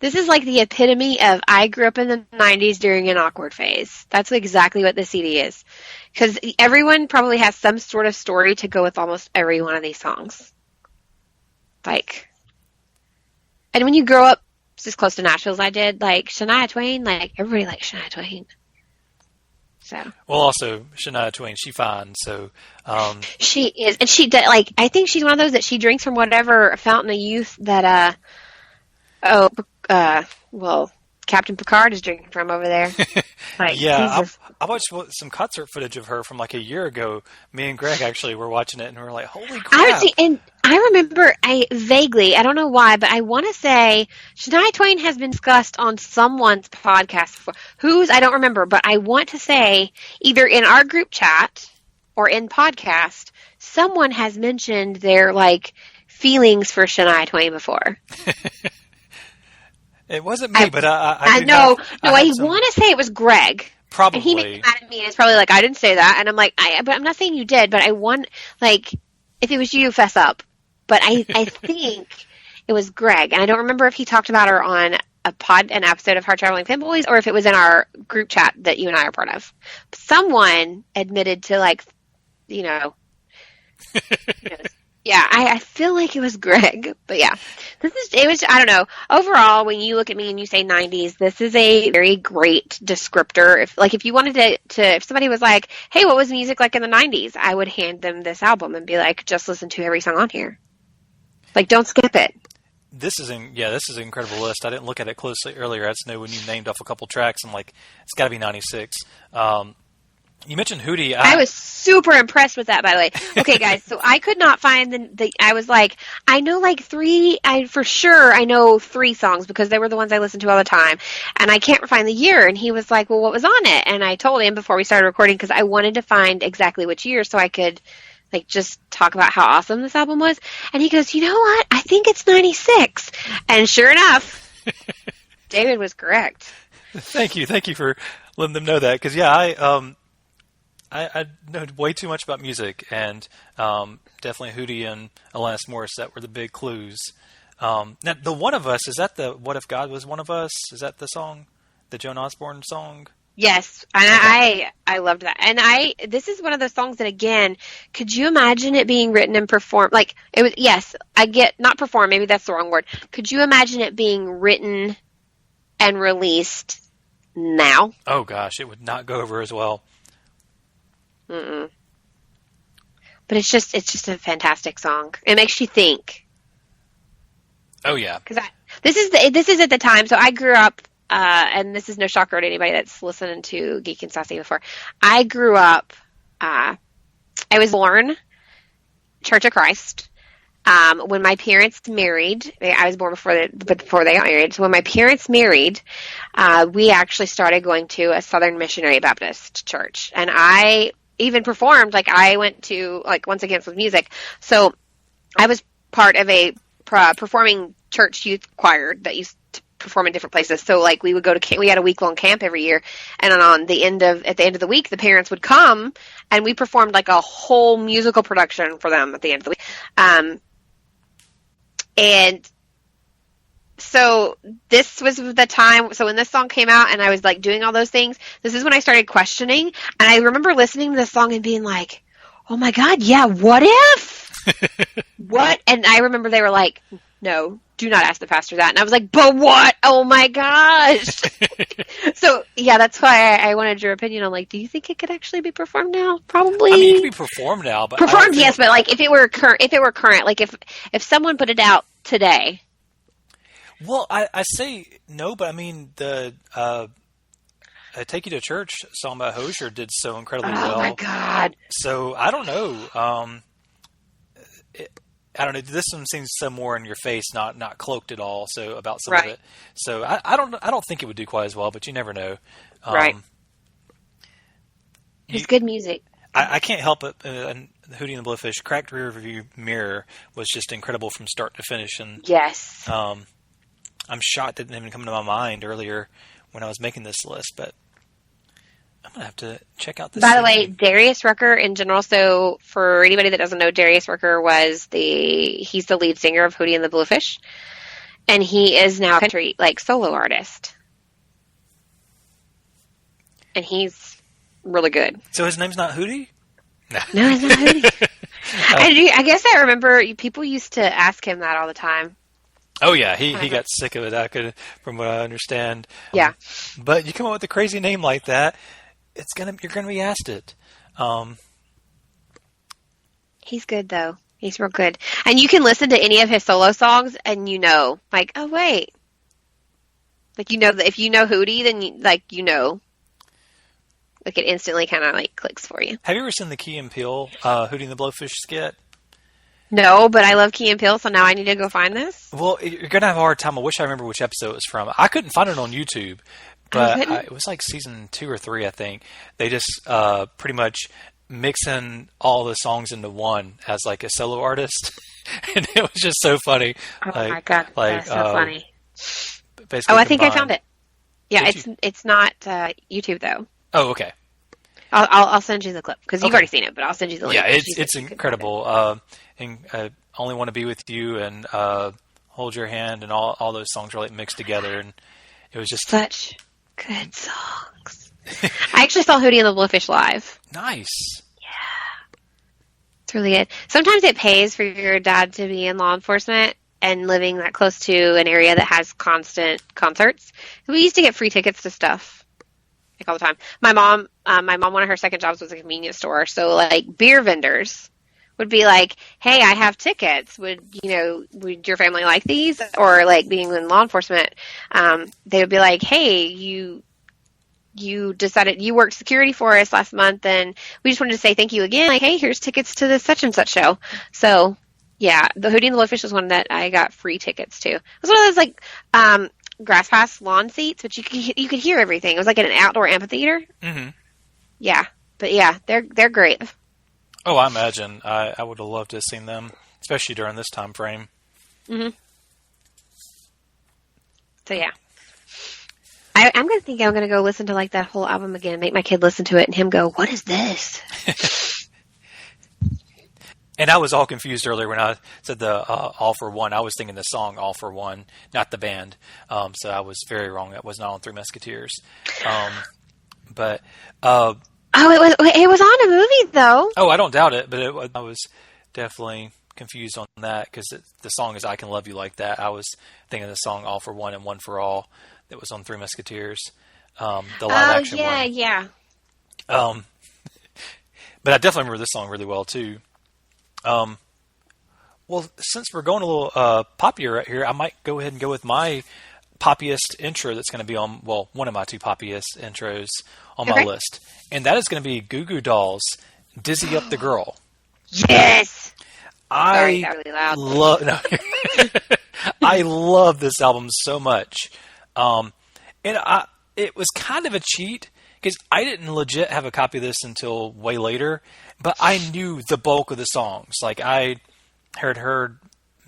this is like the epitome of I grew up in the 90s during an awkward phase. That's exactly what the CD is. Because everyone probably has some sort of story to go with almost every one of these songs. Like, and when you grow up as close to Nashville as I did, like Shania Twain, like everybody likes Shania Twain. So well, also Shania Twain, she fine. So she is, and she did, like I think she's one of those that she drinks from whatever fountain of youth that well, Captain Picard is drinking from over there. Like, yeah, I watched some concert footage of her from like a year ago. Me and Greg actually were watching it, and we were like, "Holy crap!" And I remember, I don't know why, but I want to say Shania Twain has been discussed on someone's podcast before. Whose, I don't remember, but I want to say either in our group chat or in podcast, someone has mentioned their like feelings for Shania Twain before. It wasn't me, but I know. No, I want to say it was Greg. Probably. And he made mad at me, and it's probably like, I didn't say that. And I'm like, but I'm not saying you did, but I want, like, if it was you, fess up. But I think it was Greg. And I don't remember if he talked about her on an episode of Hard Traveling Fanboys, or if it was in our group chat that you and I are part of. Someone admitted to, like, you know, yeah, I feel like it was Greg, but yeah, it was, I don't know. Overall, when you look at me and you say 90s, this is a very great descriptor. If you wanted if somebody was like, hey, what was music like in the 90s? I would hand them this album and be like, just listen to every song on here. Like, don't skip it. This is an incredible list. I didn't look at it closely earlier. I just know when you named off a couple tracks, I'm like, it's got to be 96. You mentioned Hootie. I was super impressed with that, by the way. Okay, guys, so I could not find I was like, I know like for sure I know 3 songs because they were the ones I listened to all the time. And I can't find the year. And he was like, well, what was on it? And I told him before we started recording because I wanted to find exactly which year so I could like just talk about how awesome this album was. And he goes, you know what? I think it's 96. And sure enough, David was correct. Thank you for letting them know that. Because, yeah, I know way too much about music, and definitely Hootie and Alanis Morissette were the big clues. Now, the One of Us, is that the What If God Was One of Us? Is that the song? The Joan Osborne song? Yes, and okay. I loved that. And this is one of those songs that, again, could you imagine it being written and performed? Like, it was, yes, I get, not performed, maybe that's the wrong word. Could you imagine it being written and released now? Oh, gosh, it would not go over as well. Mm-mm. But it's just a fantastic song. It makes you think. Oh yeah. Because this is at the time. So I grew up, and this is no shocker to anybody that's listening to Geek and Sassy before. I grew up. I was born Church of Christ. When my parents married, I was born before they got married. So when my parents married, we actually started going to a Southern Missionary Baptist church, and I even performed, like I went to, like, Once Against with Music. So I was part of a performing church youth choir that used to perform in different places. So like we would go to camp. We had a week-long camp every year, and at the end of the week, the parents would come, and we performed like a whole musical production for them at the end of the week. And so this was the time. So when this song came out, and I was like doing all those things, this is when I started questioning. And I remember listening to this song and being like, "Oh my God, yeah, what if?" What? And I remember they were like, "No, do not ask the pastor that." And I was like, "But what? Oh my gosh." So yeah, that's why I wanted your opinion on, like, do you think it could actually be performed now? Probably. I mean, it could be performed now, but performed, yes, but like if it were current, like if someone put it out today. Well, I say no, but I mean the I Take You to Church song by Hozier did so incredibly well. Oh my God. So I don't know. I don't know. This one seems so more in your face, not cloaked at all. So about some of it. So I don't think it would do quite as well, but you never know. Right. It's good music. I can't help it. And Hootie and the Blowfish, Cracked Rearview Mirror was just incredible from start to finish. And yes. I'm shocked it didn't even come to my mind earlier when I was making this list, but I'm gonna have to check out this. By the way, Darius Rucker in general. So for anybody that doesn't know, Darius Rucker he's the lead singer of Hootie and the Blowfish, and he is now a country solo artist, and he's really good. So his name's not Hootie? No, it's not Hootie. I guess I remember people used to ask him that all the time. Oh yeah, he got sick of it. From what I understand. Yeah. But you come up with a crazy name like that, you're gonna be asked it. He's good though. He's real good, and you can listen to any of his solo songs, and oh wait, that if you know Hootie, then it instantly kind of clicks for you. Have you ever seen the Key and Peele Hootie and the Blowfish skit? No, but I love Key and Peele, so now I need to go find this. Well, you're going to have a hard time. I wish I remember which episode it was from. I couldn't find it on YouTube, but it was like season 2 or 3, I think. They just pretty much mix in all the songs into one as a solo artist. And it was just so funny. Oh my God, that's so funny. Basically I think I found it. Yeah, it's not YouTube, though. Oh, okay. I'll send you the clip, because you've already seen it, but I'll send you the link. Yeah, it's incredible. And I Only Want to Be With You and Hold Your Hand and all those songs were mixed together, and it was just such good songs. I actually saw Hootie and the Blowfish live. Nice. Yeah. It's really good. Sometimes it pays for your dad to be in law enforcement and living that close to an area that has constant concerts. We used to get free tickets to stuff. All the time. My mom, one of her second jobs was a convenience store. So beer vendors would be like, "Hey, I have tickets. Would your family like these?" Or being in law enforcement, they would be like, "Hey, you decided you worked security for us last month, and we just wanted to say thank you again. Hey, here's tickets to this such and such show." So yeah, the Hootie and the Blowfish was one that I got free tickets to. It was one of those grass pass lawn seats, but you could hear everything. It was like in an outdoor amphitheater. Mm-hmm. Yeah, but yeah, they're great. Oh, I imagine I would have loved to have seen them, especially during this time frame. Mm-hmm. So yeah, I'm gonna go listen to that whole album again, make my kid listen to it, and him go, "What is this?" And I was all confused earlier when I said the All for One. I was thinking the song All for One, not the band. So I was very wrong. That was not on Three Musketeers. But it was on a movie though. Oh, I don't doubt it. But I was definitely confused on that because the song is "I Can Love You Like That." I was thinking the song All for One and One for All that was on Three Musketeers, the live action one. Yeah. But I definitely remember this song really well too. Well, since we're going a little poppier right here, I might go ahead and go with my poppiest intro that's going to be on, one of my two poppiest intros on my list. And that is going to be Goo Goo Dolls' Dizzy Up the Girl. Yes! I love this album so much. It was kind of a cheat because I didn't legit have a copy of this until way later, but I knew the bulk of the songs. I had heard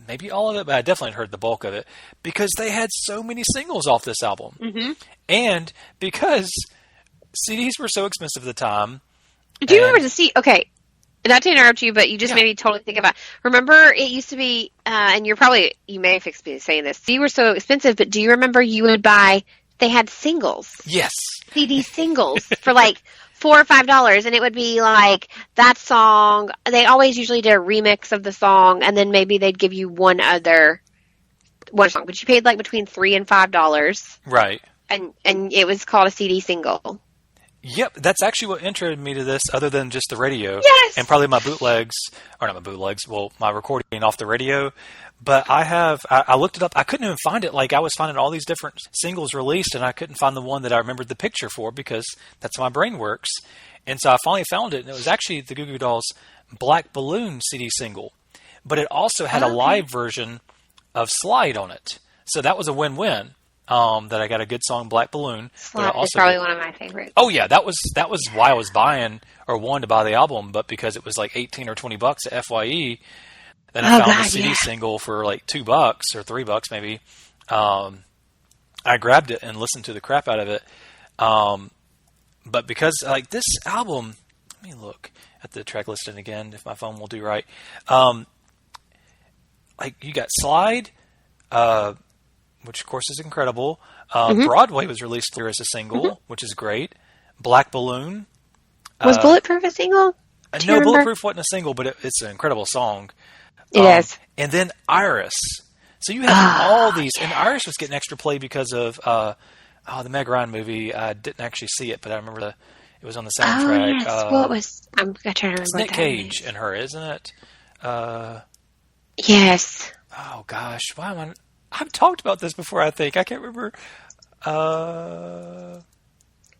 maybe all of it, but I definitely heard the bulk of it because they had so many singles off this album. Mm-hmm. And because CDs were so expensive at the time. Do you remember the CD? Okay, not to interrupt you, but you just made me totally think about. Remember, it used to be, and you may have been saying this. CD were so expensive, but do you remember you would buy? They had singles. Yes. CD singles for like $4 or $5, and it would be like that song. They always usually did a remix of the song, and then maybe they'd give you one song, but you paid like between $3 and $5. Right. And it was called a CD single. Yep, that's actually what introduced me to this, other than just the radio. Yes! And probably my bootlegs, or not my bootlegs, well, my recording off the radio. But I looked it up. I couldn't even find it. Like, I was finding all these different singles released, and I couldn't find the one that I remembered the picture for because that's how my brain works. And so I finally found it, and it was actually the Goo Goo Dolls' Black Balloon CD single. But it also had a live version of Slide on it. So that was a win-win. That I got a good song, Black Balloon. Slide is probably one of my favorites. Oh yeah, that was why I was buying or wanted to buy the album, but because it was like $18 or $20 at FYE, then I found the CD single for like $2 or $3 maybe. I grabbed it and listened to the crap out of it. But because like this album, let me look at the track listing again if my phone will do right. Like you got Slide. Which of course is incredible. Broadway was released there as a single, which is great. Black Balloon. Was Bulletproof a single? No, Bulletproof wasn't a single, but it's an incredible song. It is. And then Iris. So you have all these, and Iris was getting extra play because of the Meg Ryan movie. I didn't actually see it, but I remember it was on the soundtrack. Oh yes, I'm trying to remember. It's Nick Cage and her, isn't it? Yes. Oh gosh, why am I? I've talked about this before, I think. I can't remember.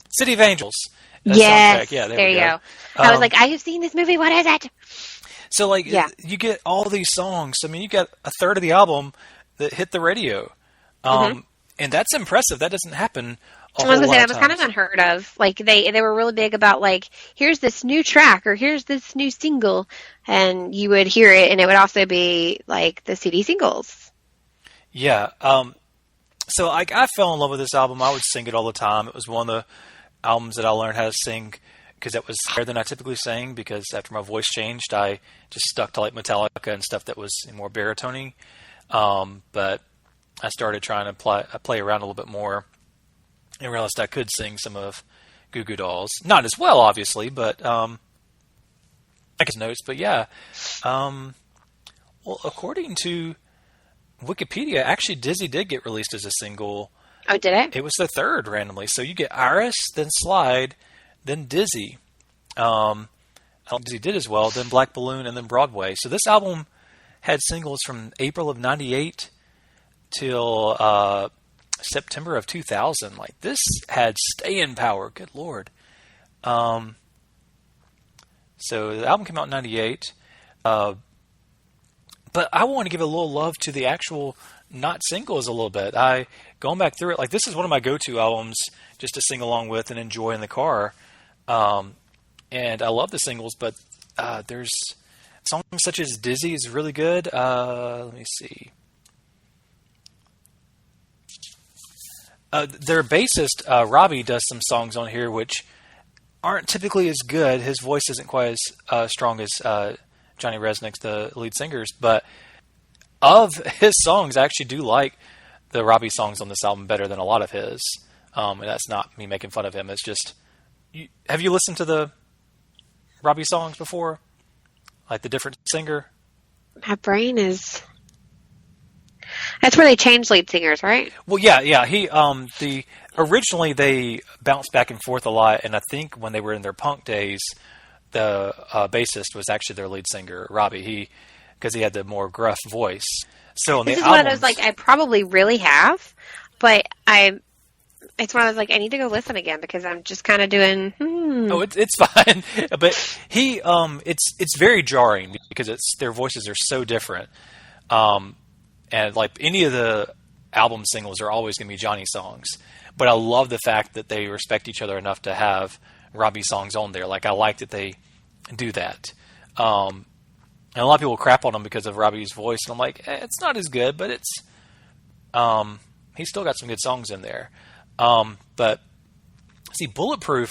City of Angels. Yes. Yeah, there you go. I was like, I have seen this movie. What is it? So, like, you get all these songs. I mean, you got a third of the album that hit the radio. And that's impressive. That doesn't happen a whole lot of times. That was kind of unheard of. Like, they were really big about, like, here's this new track or here's this new single. And you would hear it, and it would also be, like, the CD singles. Yeah. So I fell in love with this album. I would sing it all the time. It was one of the albums that I learned how to sing because it was higher than I typically sang because after my voice changed, I just stuck to like Metallica and stuff that was more baritone. But I started trying to play around a little bit more and realized I could sing some of Goo Goo Dolls. Not as well, obviously, but I guess notes. But yeah. Well, according to Wikipedia, actually, Dizzy did get released as a single. Oh, did it? It was the third randomly. So you get Iris, then Slide, then Dizzy. Dizzy did as well, then Black Balloon, and then Broadway. So this album had singles from April of 98 till September of 2000. Like, this had staying power. Good Lord. So the album came out in 98. But I want to give a little love to the actual not singles a little bit. Going back through it, like this is one of my go-to albums just to sing along with and enjoy in the car. And I love the singles, but there's songs such as Dizzy is really good. Let me see. Their bassist, Robbie, does some songs on here which aren't typically as good. His voice isn't quite as strong as Johnny Resnick's, the lead singers, but of his songs, I actually do like the Robbie songs on this album better than a lot of his. And that's not me making fun of him. It's just, have you listened to the Robbie songs before? Like the different singer? My brain is... That's where they changed lead singers, right? Well, yeah. He, originally they bounced back and forth a lot, and I think when they were in their punk days, the bassist was actually their lead singer, Robbie. Because he had the more gruff voice. So this is one of those like I probably really have, but it's one of those like I need to go listen again because I'm just kind of doing. Oh, it's fine, but he it's very jarring because their voices are so different, and like any of the album singles are always going to be Johnny songs. But I love the fact that they respect each other enough to have Robbie songs on there. Like I like that they do that. And a lot of people crap on him because of Robbie's voice, and I'm like, it's not as good, but it's he's still got some good songs in there. But see, Bulletproof,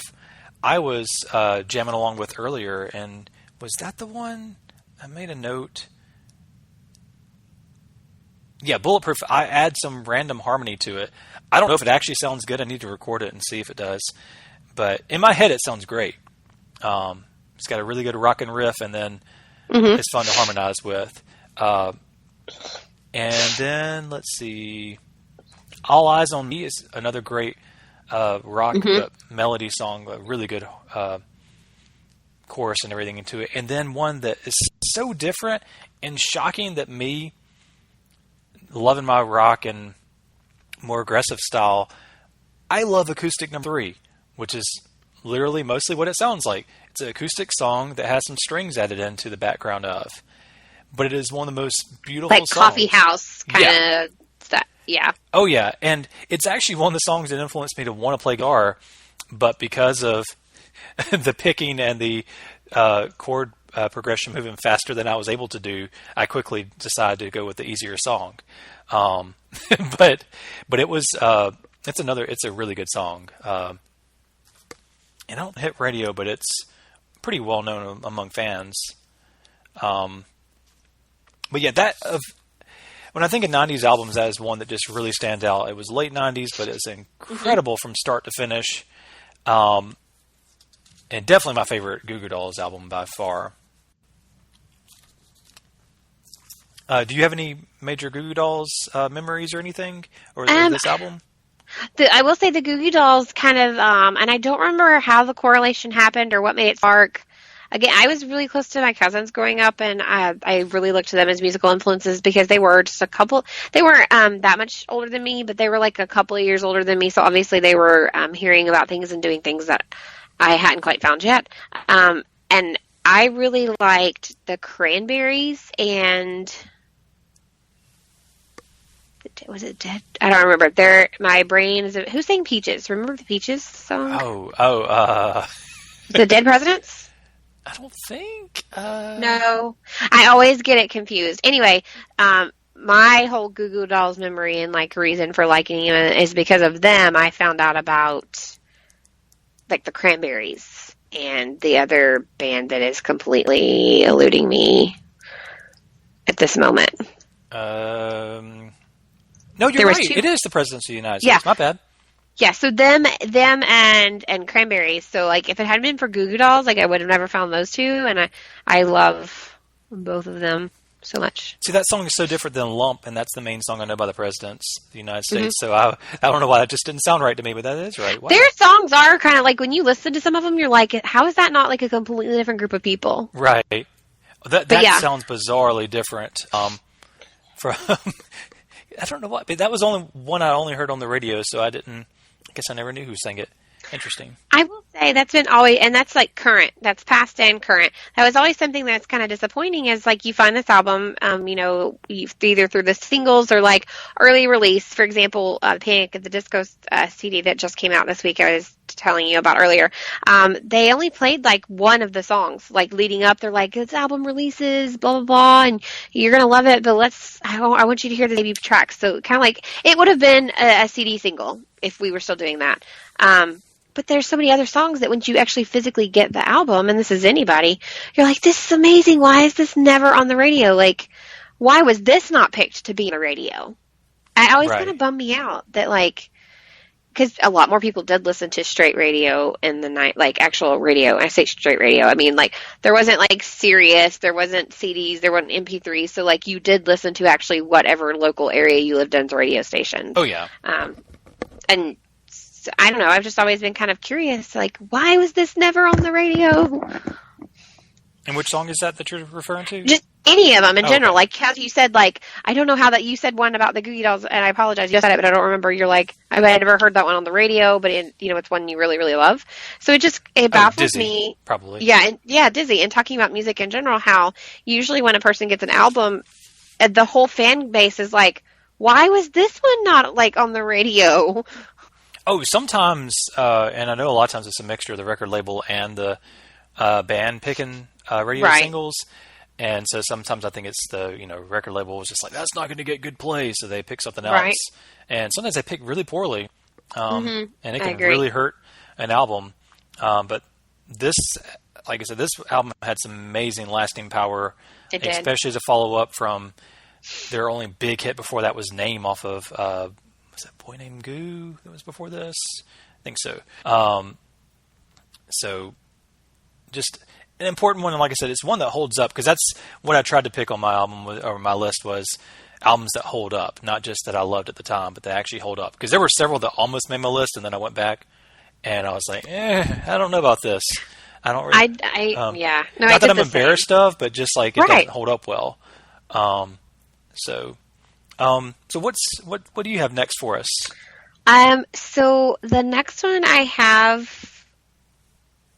I was jamming along with earlier, and was that the one? I made a note. Yeah, Bulletproof, I add some random harmony to it. I don't know if it actually sounds good. I need to record it and see if it does. But in my head, it sounds great. It's got a really good rockin' riff, and then it's fun to harmonize with. And then, let's see, All Eyes on Me is another great rock melody song, a really good chorus and everything into it. And then one that is so different and shocking that me, loving my rock and more aggressive style, I love Acoustic Number 3, which is literally mostly what it sounds like. It's an acoustic song that has some strings added into the background of. But it is one of the most beautiful songs. Like coffee house kind of stuff. Yeah. Oh, yeah. And it's actually one of the songs that influenced me to want to play guitar. But because of the picking and the chord progression moving faster than I was able to do, I quickly decided to go with the easier song. But it was it's a really good song. And I don't hit radio, but it's pretty well known among fans. But yeah, when I think of 90s albums, that is one that just really stands out. It was late 90s, but it's incredible from start to finish. And definitely my favorite Goo Goo Dolls album by far. Do you have any major Goo Goo Dolls memories or anything? Or this album? I will say the Goo Goo Dolls kind of, and I don't remember how the correlation happened or what made it spark. Again, I was really close to my cousins growing up, and I really looked to them as musical influences because they were just they weren't that much older than me, but they were like a couple of years older than me, so obviously they were hearing about things and doing things that I hadn't quite found yet. And I really liked the Cranberries and... Was it Dead? I don't remember. My brain is... Who sang Peaches? Remember the Peaches song? The Dead Presidents? I don't think. No. I always get it confused. Anyway, my whole Goo Goo Dolls memory and like reason for liking them is because of them. I found out about like the Cranberries and the other band that is completely eluding me at this moment. No, you're right. It is the Presidents of the United States. My bad. Yeah, so them and Cranberries. So, like, if it hadn't been for Goo Goo Dolls, like, I would have never found those two, and I love both of them so much. See, that song is so different than Lump, and that's the main song I know by the Presidents of the United States. So I don't know why that just didn't sound right to me, but that is right. Wow. Their songs are kind of like, when you listen to some of them, you're like, how is that not like a completely different group of people? Right. That sounds bizarrely different from... I don't know why, but that was only one I only heard on the radio, so I guess I never knew who sang it. Interesting. I will say that's been always, and that's like current, that's past and current. That was always something that's kind of disappointing is like you find this album, either through the singles or like early release. For example, Panic at the Disco CD that just came out this week, I was telling you about earlier. They only played like one of the songs, like leading up. They're like, this album releases, blah, blah, blah, and you're going to love it, but I want you to hear the debut tracks. So kind of like, it would have been a CD single if we were still doing that. But there's so many other songs that once you actually physically get the album, and this is anybody, you're like, this is amazing. Why is this never on the radio? Like, why was this not picked to be on the radio? I always kind of bummed me out that, like, because a lot more people did listen to straight radio in the night, like actual radio. I say straight radio. I mean, like, there wasn't like Sirius, there wasn't CDs, there wasn't MP3. So, like, you did listen to actually whatever local area you lived in's radio station. Oh, yeah. And I don't know. I've just always been kind of curious, like, why was this never on the radio? And which song is that you're referring to? Just any of them in general. Okay. Like, how you said, like, I don't know how that you said one about the Goo Goo Dolls, and I apologize, you said it, but I don't remember. You're like, I never heard that one on the radio, but it's one you really, really love. So it baffles Dizzy, me. Probably. Yeah, Dizzy. And talking about music in general, how usually when a person gets an album, the whole fan base is like, why was this one not, like, on the radio? Oh, sometimes, and I know a lot of times it's a mixture of the record label and the band picking radio singles. And so sometimes I think it's the record label was just like, that's not going to get good plays, so they pick something else. Right. And sometimes they pick really poorly, and it I can agree. really hurt an album. But this, like I said, this album had some amazing lasting power, It did. especially as a follow up from their only big hit before that was Name off of was that Boy Named Goo that was before this? I think so. So just an important one, and like I said, it's one that holds up, because that's what I tried to pick on my album or my list was albums that hold up, not just that I loved at the time, but that actually hold up. Because there were several that almost made my list, and then I went back and I was like, I don't know about this. I don't really. Yeah. No, not I that did I'm the embarrassed same. of, but just like it Right. doesn't hold up well. So what do you have next for us? So the next one I have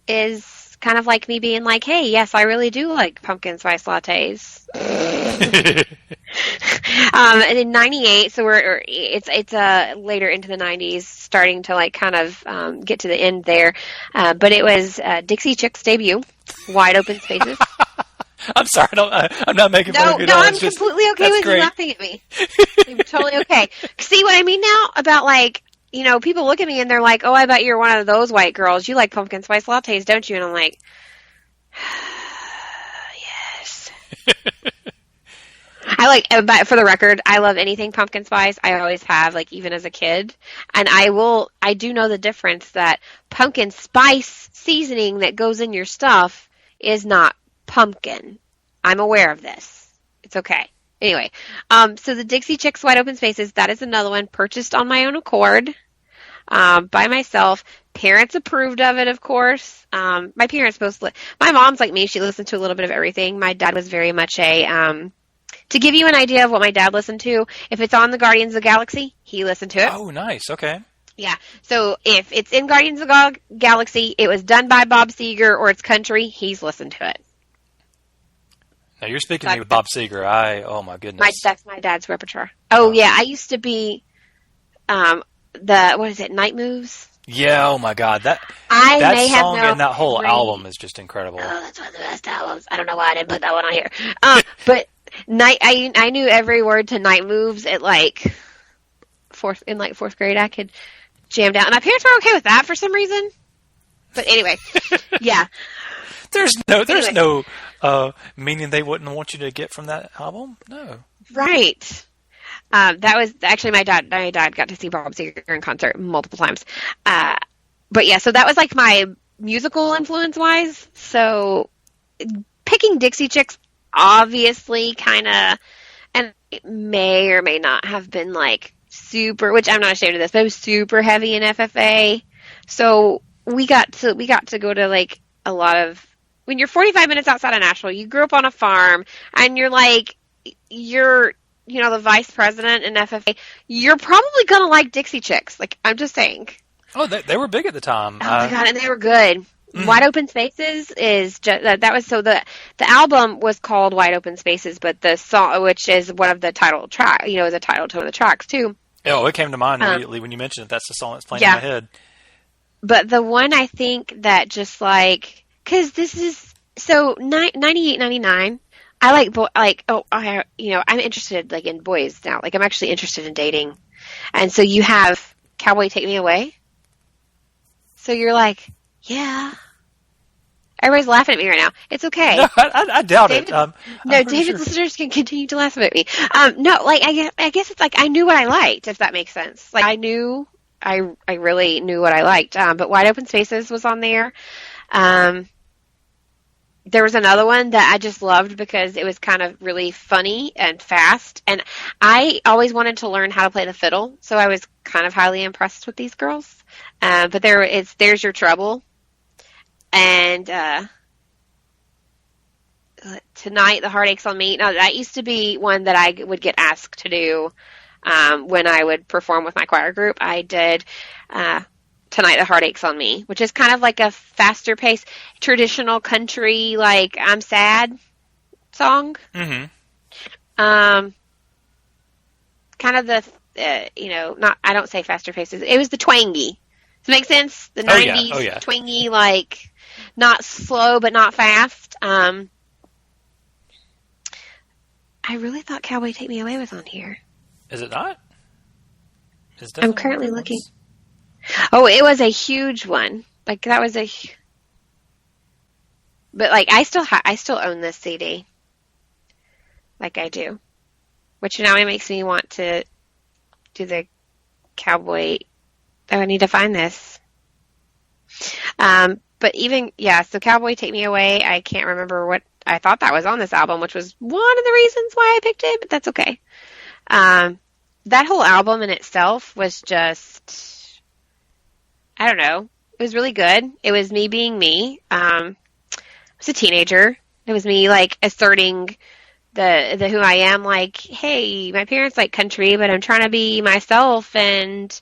is kind of like me being like, hey, yes, I really do like pumpkin spice lattes. And in '98, so it's later into the '90s, starting to like kind of get to the end there. But it was Dixie Chicks' debut, Wide Open Spaces. I'm sorry, I'm not making fun of you. No, I'm it's just- completely okay that's with great. you laughing at me. I'm totally okay. See what I mean now about like, people look at me and they're like, oh, I bet you're one of those white girls. You like pumpkin spice lattes, don't you? And I'm like, yes. But for the record, I love anything pumpkin spice. I always have, like, even as a kid. And I do know the difference that pumpkin spice seasoning that goes in your stuff is not pumpkin. I'm aware of this. It's okay. Anyway, so the Dixie Chicks Wide Open Spaces, that is another one purchased on my own accord, by myself. Parents approved of it, of course. My parents my mom's like me. She listened to a little bit of everything. My dad was very much to give you an idea of what my dad listened to, if it's on the Guardians of the Galaxy, he listened to it. Oh, nice. Okay. Yeah. So if it's in Guardians of the Galaxy, it was done by Bob Seger, or it's country, he's listened to it. Now you're speaking to me with Bob Seger. Oh my goodness. That's my dad's repertoire. Oh yeah, I used to be, what is it, Night Moves? Yeah. Oh my God. That may have song no and that whole great- album is just incredible. Oh, that's one of the best albums. I don't know why I didn't put that one on here. But I knew every word to Night Moves at like fourth grade. I could jam down, and my parents were okay with that for some reason. But anyway, yeah. There's no meaning they wouldn't want you to get from that album. No. Right. That was actually my dad. My dad got to see Bob Seger in concert multiple times. But yeah, so that was like my musical influence wise. So picking Dixie Chicks, obviously, kind of, and it may or may not have been like super, which I'm not ashamed of this, but it was super heavy in FFA. So we got to go to like a lot of, when you're 45 minutes outside of Nashville, you grew up on a farm, and you're the vice president in FFA, you're probably going to like Dixie Chicks. Like, I'm just saying. Oh, they were big at the time. Oh my God, and they were good. Wide Open Spaces is just, that was, so the album was called Wide Open Spaces, but the song, which is one of the title track, is a title to one of the tracks too. Oh, it came to mind immediately when you mentioned it. That's the song that's playing in my head. But the one I think that just like, because this is, so 98, 99, I I'm interested like in boys now. Like, I'm actually interested in dating. And so you have Cowboy Take Me Away. So you're like, yeah. Everybody's laughing at me right now. It's okay. No, I doubt it. David's listeners can continue to laugh at me. No, like, I guess it's like I knew what I liked, if that makes sense. Like, I really knew what I liked. But Wide Open Spaces was on there. There was another one that I just loved because it was kind of really funny and fast. And I always wanted to learn how to play the fiddle, so I was kind of highly impressed with these girls. But There's Your Trouble. And Tonight, The Heartaches on Me. Now, that used to be one that I would get asked to do when I would perform with my choir group. I did Tonight, The Heartaches on Me, which is kind of like a faster pace, traditional country, like, I'm sad song. Mm-hmm. Kind of the, I don't say faster paces. It was the twangy. Does it make sense? The 90s twangy, like, not slow but not fast. I really thought Cowboy Take Me Away was on here. Is it not? I'm currently looking. Oh, it was a huge one. Like, that was a... But, like, I still own this CD. Like, I do. Which now it makes me want to do the Cowboy... Oh, I need to find this. But even... Yeah, so Cowboy Take Me Away, I can't remember what... I thought that was on this album, which was one of the reasons why I picked it, but that's okay. That whole album in itself was just... I don't know. It was really good. It was me being me. I was a teenager. It was me, like, asserting the who I am, like, hey, my parents like country, but I'm trying to be myself. And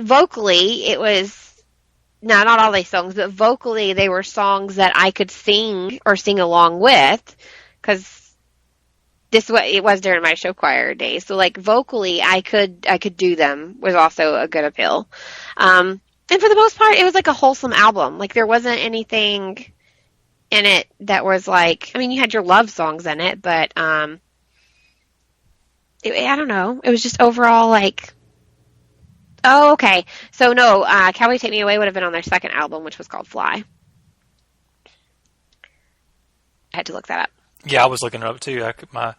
vocally, it was, no, not all these songs, but vocally, they were songs that I could sing or sing along with, because this what it was during my show choir days. So, like, vocally, I could do them, was also a good appeal. And for the most part, it was like a wholesome album. Like, there wasn't anything in it that was like, I mean, you had your love songs in it, but I don't know. It was just overall like, oh, okay. So no, Cowboy Take Me Away would have been on their second album, which was called Fly. I had to look that up. Yeah, I was looking it up too. My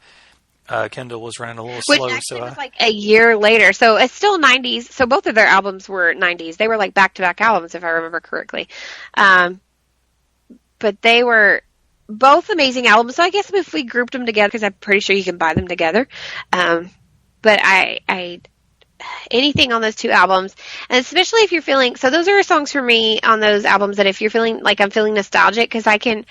Kindle was running a little slow, so it was like a year later. So it's still 90s. So both of their albums were 90s. They were like back-to-back albums, if I remember correctly. But they were both amazing albums. So I guess if we grouped them together, because I'm pretty sure you can buy them together. But I anything on those two albums, and especially if you're feeling, so those are songs for me on those albums that if you're feeling like I'm feeling nostalgic, because I can,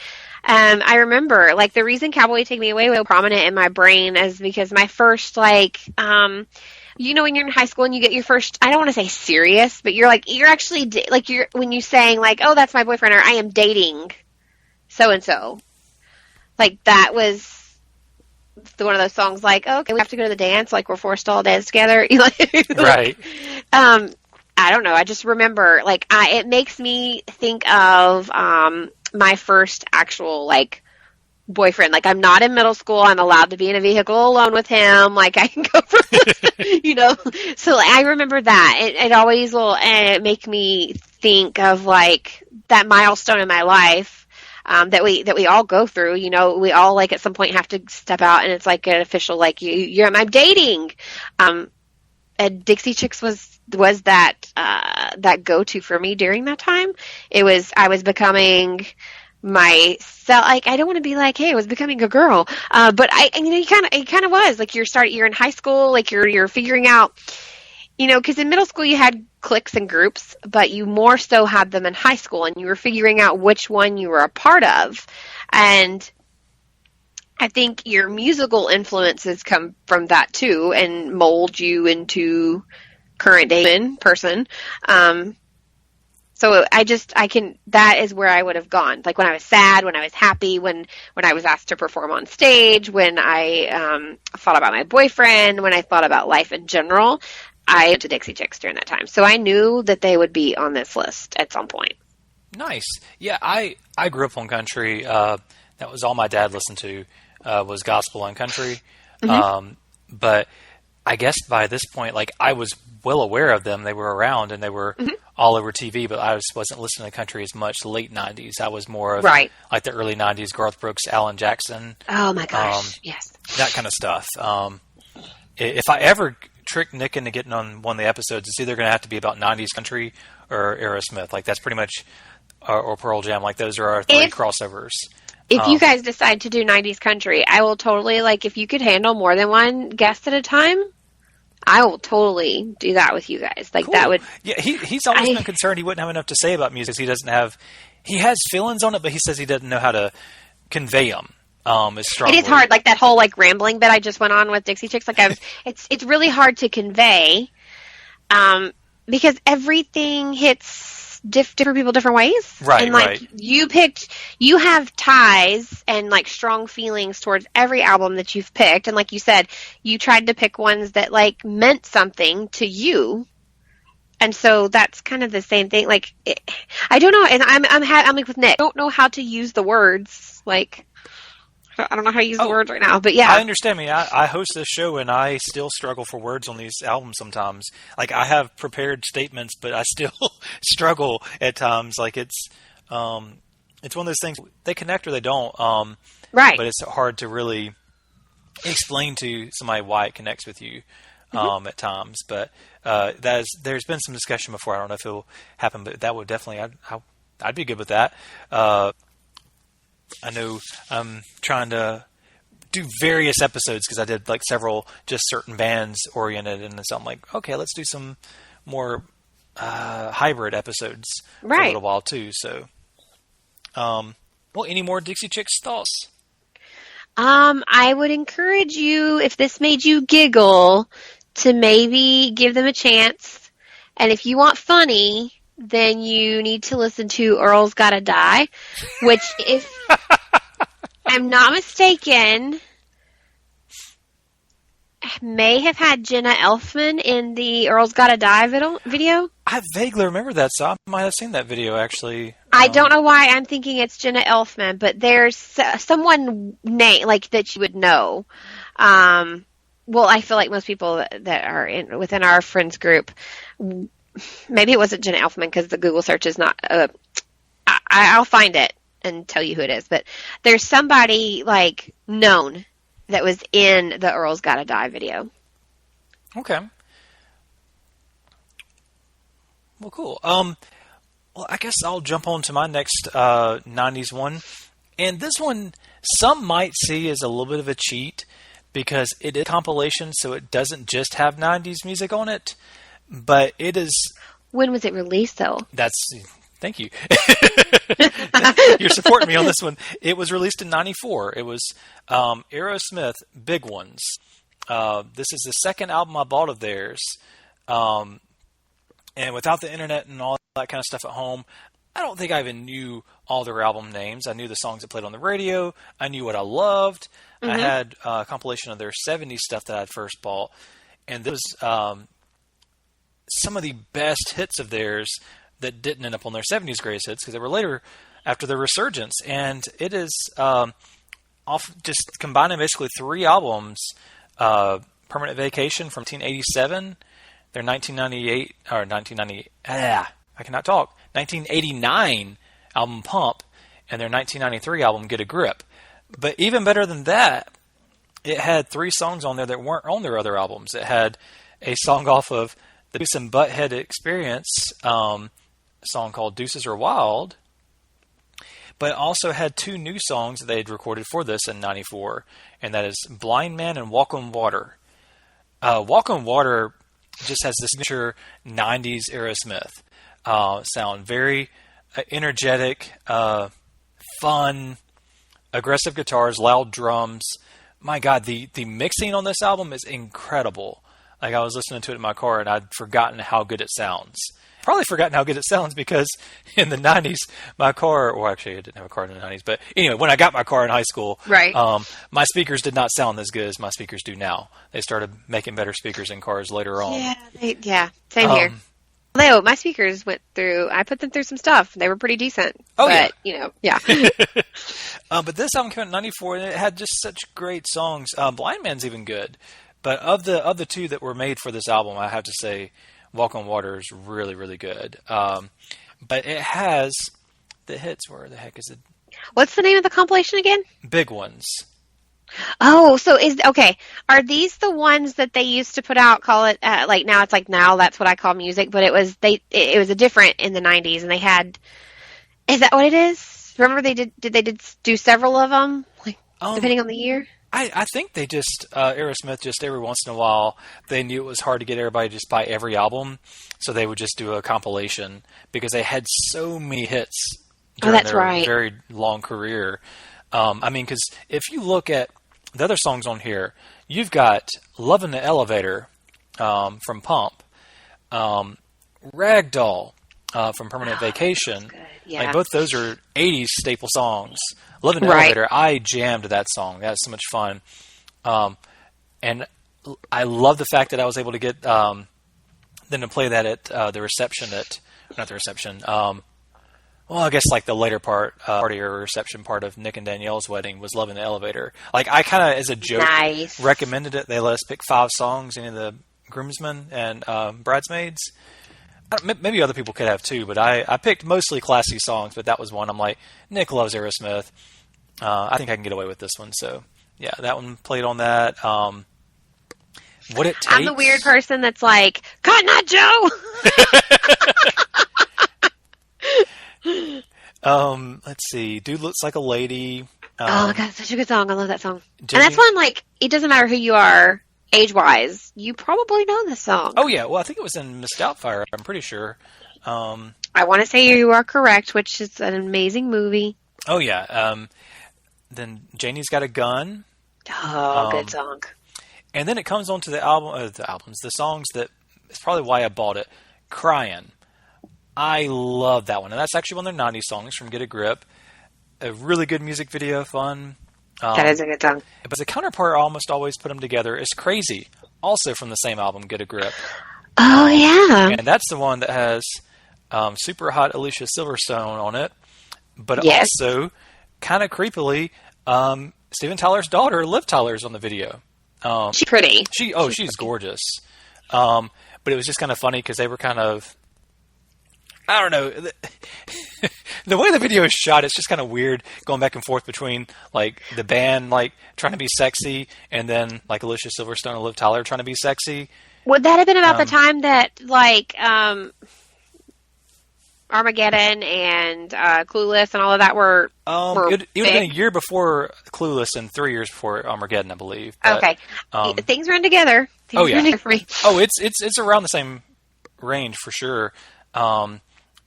I remember, like, the reason Cowboy Take Me Away was so prominent in my brain is because my first, like, you know, when you're in high school and you get your first, I don't want to say serious, but you're actually, like, when you saying, like, oh, that's my boyfriend, or I am dating so-and-so. Like, that was one of those songs, like, oh, okay, we have to go to the dance, like, we're forced to all dance together. Right. I don't know, I just remember, like, it makes me think of my first actual, like, boyfriend. Like, I'm not in middle school, I'm allowed to be in a vehicle alone with him, like, I can go for, you know, so like, I remember that. It always will make me think of, like, that milestone in my life that we all go through. You know, we all, like, at some point have to step out, and it's like an official, like, I'm dating. And Dixie Chicks was that go-to for me during that time. I was becoming myself. Like, I don't want to be like, hey, I was becoming a girl. But it kind of was like you're in high school, like you're figuring out, you know, because in middle school you had cliques and groups, but you more so had them in high school, and you were figuring out which one you were a part of. And I think your musical influences come from that too, and mold you into current day person. So that is where I would have gone. Like, when I was sad, when I was happy, when I was asked to perform on stage, when I thought about my boyfriend, when I thought about life in general, I went to Dixie Chicks during that time. So I knew that they would be on this list at some point. Nice. Yeah, I grew up on country. That was all my dad listened to, was gospel and country. Mm-hmm. But I guess by this point, like, I was well aware of them. They were around, and they were all over TV, but I wasn't listening to country as much late 90s. I was more of, like, the early 90s, Garth Brooks, Alan Jackson. Oh, my gosh, yes. That kind of stuff. If I ever trick Nick into getting on one of the episodes, it's either going to have to be about 90s country or Aerosmith. Like, that's pretty much, or Pearl Jam. Like, those are our three crossovers. If you guys decide to do 90s country, I will totally, like, if you could handle more than one guest at a time, I will totally do that with you guys. Like, cool. That would... Yeah, he's always been concerned he wouldn't have enough to say about music. He has feelings on it, but he says he doesn't know how to convey them. It is hard, like that whole, like, rambling bit I just went on with Dixie Chicks. Like, it's really hard to convey, because everything hits different people different ways. Right. And, like, you have ties and, like, strong feelings towards every album that you've picked. And like you said, you tried to pick ones that, like, meant something to you. And so that's kind of the same thing. Like, I don't know. And I'm like with Nick. I don't know how to use the words. Like, I don't know how to use the words right now, but yeah. I understand me. I host this show, and I still struggle for words on these albums sometimes. Like, I have prepared statements, but I still struggle at times. Like, it's one of those things, they connect or they don't. Right. But it's hard to really explain to somebody why it connects with you at times. But there's been some discussion before. I don't know if it'll happen, but that would definitely, I'd be good with that. I know I'm trying to do various episodes because I did like several just certain bands oriented, and so I'm like, okay, let's do some more hybrid episodes for a little while too. So, well, any more Dixie Chicks thoughts? I would encourage you, if this made you giggle, to maybe give them a chance. And if you want funny, then you need to listen to Earl's Gotta Die, which, if I'm not mistaken, may have had Jenna Elfman in the Earl's Gotta Die video. I vaguely remember that, so I might have seen that video, actually. I don't know why I'm thinking it's Jenna Elfman, but there's someone like that you would know. Well, I feel like most people that are within our friends group, maybe it wasn't Jenna Elfman because the Google search is not. I'll find it and tell you who it is. But there's somebody like known that was in the Earl's Gotta Die video. Okay. Well, cool. Well, I guess I'll jump on to my next 90s one. And this one, some might see as a little bit of a cheat because it is a compilation, so it doesn't just have 90s music on it, but it is... When was it released, though? Thank you. You're supporting me on this one. It was released in 94. It was Aerosmith, Big Ones. This is the second album I bought of theirs. And without the internet and all that kind of stuff at home, I don't think I even knew all their album names. I knew the songs that played on the radio. I knew what I loved. Mm-hmm. I had a compilation of their 70s stuff that I had first bought. And this was some of the best hits of theirs that didn't end up on their 70s greatest hits because they were later after their resurgence. And it is just combining basically three albums. Permanent Vacation from 1987, their 1989 album Pump, and their 1993 album Get a Grip. But even better than that, it had three songs on there that weren't on their other albums. It had a song off of the Beavis and Butthead Experience, a song called Deuces Are Wild, but it also had two new songs that they had recorded for this in 94, and that is Blind Man and Walk on Water. Walk on Water just has this signature 90s Aerosmith sound. Very energetic, fun, aggressive guitars, loud drums. My God, the mixing on this album is incredible. Like, I was listening to it in my car, and I'd forgotten how good it sounds. Probably forgotten how good it sounds because in the 90s, my car... Well, actually, I didn't have a car in the 90s. But anyway, when I got my car in high school, right. My speakers did not sound as good as my speakers do now. They started making better speakers in cars later on. Yeah, same here. Although, my speakers I put them through some stuff. They were pretty decent. But, yeah. But this album came out in 94, and it had just such great songs. Blind Man's even good. But of the two that were made for this album, I have to say Walk on Water is really, really good. But it has the hits. Where the heck is it? What's the name of the compilation again? Big Ones. Oh, so are these the ones that they used to put out, call it, like now it's like Now That's What I Call Music, but it was a different in the 90s, and they had, is that what it is? Remember they did do several of them, like, depending on the year? I think they just, Aerosmith, just every once in a while, they knew it was hard to get everybody to just buy every album, so they would just do a compilation, because they had so many hits during their very long career. Because if you look at the other songs on here, you've got Love in the Elevator from Pump, Ragdoll from Permanent Vacation. Yeah. Like, both those are 80s staple songs. Love in the Elevator, I jammed that song. That was so much fun. And I love the fact that I was able to get them to play that at the reception at, not the reception, Well, I guess like the later party or reception part of Nick and Danielle's wedding was Love in the Elevator. Like I kind of, as a joke, recommended it. They let us pick 5 songs, any of the groomsmen and bridesmaids. Maybe other people could have too, but I picked mostly classy songs, but that was one. I'm like, Nick loves Aerosmith. I think I can get away with this one. So yeah, that one played on that. What it takes. I'm the weird person that's like, Cotton Eye Joe! Let's see. Dude Looks Like a Lady. Oh, God, such a good song. I love that song. And that's one, like, it doesn't matter who you are, age-wise. You probably know this song. Oh, yeah. Well, I think it was in Miss Doubtfire, I'm pretty sure. I want to say you are correct, which is an amazing movie. Oh, yeah. Then Janie's Got a Gun. Oh, good song. And then it comes on to the songs that is probably why I bought it. Crying. I love that one. And that's actually one of their 90s songs from Get a Grip. A really good music video, fun. That is a good song. But the counterpart, I almost always put them together, is Crazy. Also from the same album, Get a Grip. Oh, yeah. And that's the one that has super hot Alicia Silverstone on it. But also, kind of creepily, Steven Tyler's daughter, Liv Tyler's on the video. She's pretty. She's gorgeous. But it was just kind of funny because they were kind of, I don't know, the way the video is shot, it's just kind of weird going back and forth between like the band like trying to be sexy and then like Alicia Silverstone and Liv Tyler trying to be sexy. Would that have been about the time that like Armageddon and Clueless and all of that were it would have been a year before Clueless and 3 years before Armageddon, I believe. But, okay. Things run together. Run together for me. Oh, it's around the same range for sure.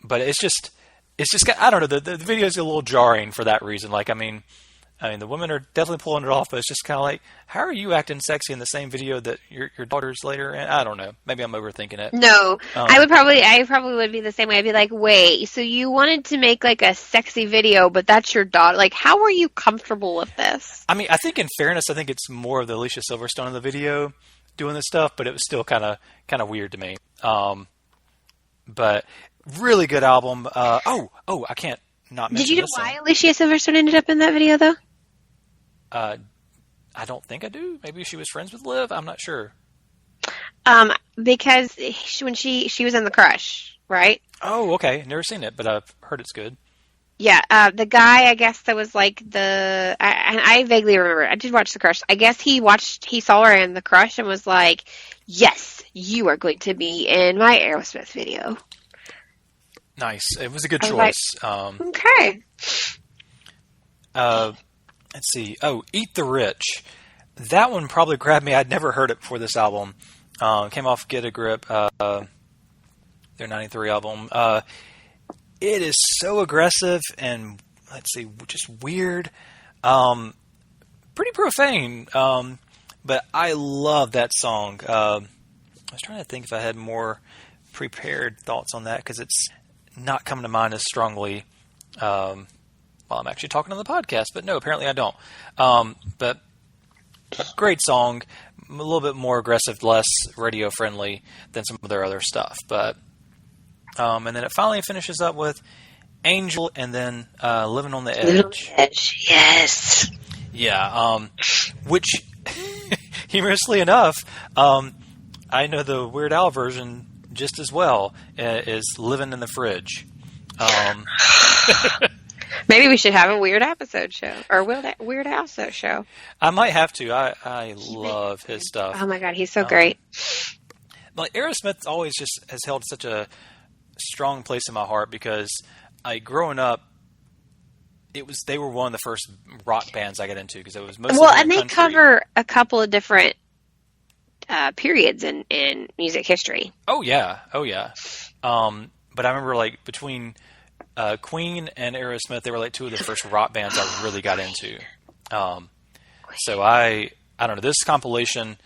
But it's just I don't know, the video is a little jarring for that reason. Like, I mean, the women are definitely pulling it off, but it's just kind of like, how are you acting sexy in the same video that your daughter's later? And I don't know. Maybe I'm overthinking it. No, I probably would be the same way. I'd be like, wait, so you wanted to make like a sexy video, but that's your daughter. Like, how are you comfortable with this? I mean, I think in fairness, I think it's more of the Alicia Silverstone in the video doing this stuff, but it was still kind of weird to me. But really good album. I can't not mention. Did you know this why song. Alicia Silverstone ended up in that video though? I don't think I do. Maybe she was friends with Liv. I'm not sure. Because when she was in The Crush, right? Oh, okay. Never seen it, but I've heard it's good. Yeah, the guy, I guess, that was like I vaguely remember. I did watch The Crush. I guess he saw her in The Crush and was like, yes, you are going to be in my Aerosmith video. Nice. It was a good choice. Okay. Let's see. Oh, Eat the Rich. That one probably grabbed me. I'd never heard it before this album. Came off Get a Grip, their 93 album. It is so aggressive and, let's see, just weird. Pretty profane. But I love that song. I was trying to think if I had more prepared thoughts on that because it's not coming to mind as strongly while I'm actually talking on the podcast. But no, apparently I don't. But great song. A little bit more aggressive, less radio friendly than some of their other stuff. But and then it finally finishes up with Angel and then Living on the Edge. Living on the Edge, yes. Yeah, which, humorously enough, I know the Weird Al version just as well, is Living in the Fridge. Maybe we should have a Weird episode show, or Weird Al show. I might have to. I love his stuff. Oh my God, he's so great. Like Aerosmith always just has held such a strong place in my heart because growing up, they were one of the first rock bands I got into because it was mostly and they cover a couple of different periods in music history. Oh yeah. But I remember like between Queen and Aerosmith, they were like two of the first rock bands I really got into. So I don't know. This compilation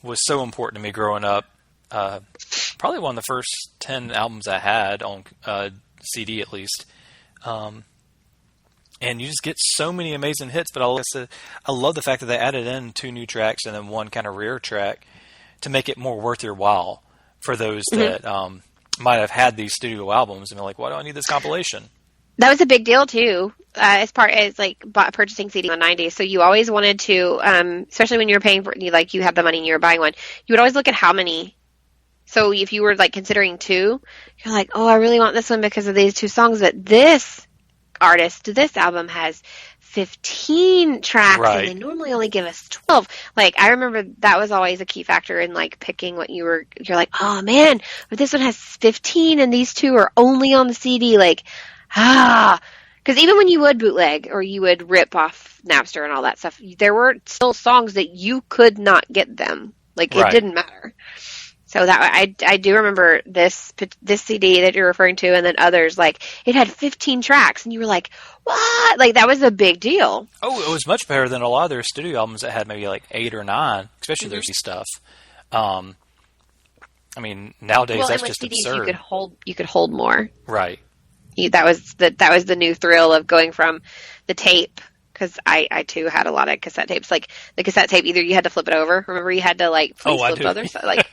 was so important to me growing up. Probably one of the first 10 albums I had on CD at least. And you just get so many amazing hits. But I love the fact that they added in 2 new tracks and then one kind of rare track to make it more worth your while for those that might have had these studio albums and be like, why do I need this compilation? That was a big deal too, as like purchasing CD in the 90s. So you always wanted to, especially when you were paying for, you had the money and you were buying one, you would always look at how many. So if you were like considering two, you're like, oh, I really want this one because of these two songs, but this album has 15 tracks and they normally only give us 12. Like, I remember that was always a key factor in like picking what you're like, oh man, but this one has 15 and these two are only on the CD. Like, because even when you would bootleg or you would rip off Napster and all that stuff, there were still songs that you could not get them. Like, it didn't matter. So that I do remember this CD that you're referring to, and then others, like, it had 15 tracks, and you were like, what? Like, that was a big deal. Oh, it was much better than a lot of their studio albums that had maybe like 8 or 9, especially their stuff. I mean, nowadays that's just CDs, absurd. You could hold more. Right. That was the new thrill of going from the tape. Because I too had a lot of cassette tapes. Like the cassette tape, either you had to flip it over. Remember, you had to like please flip to other side, like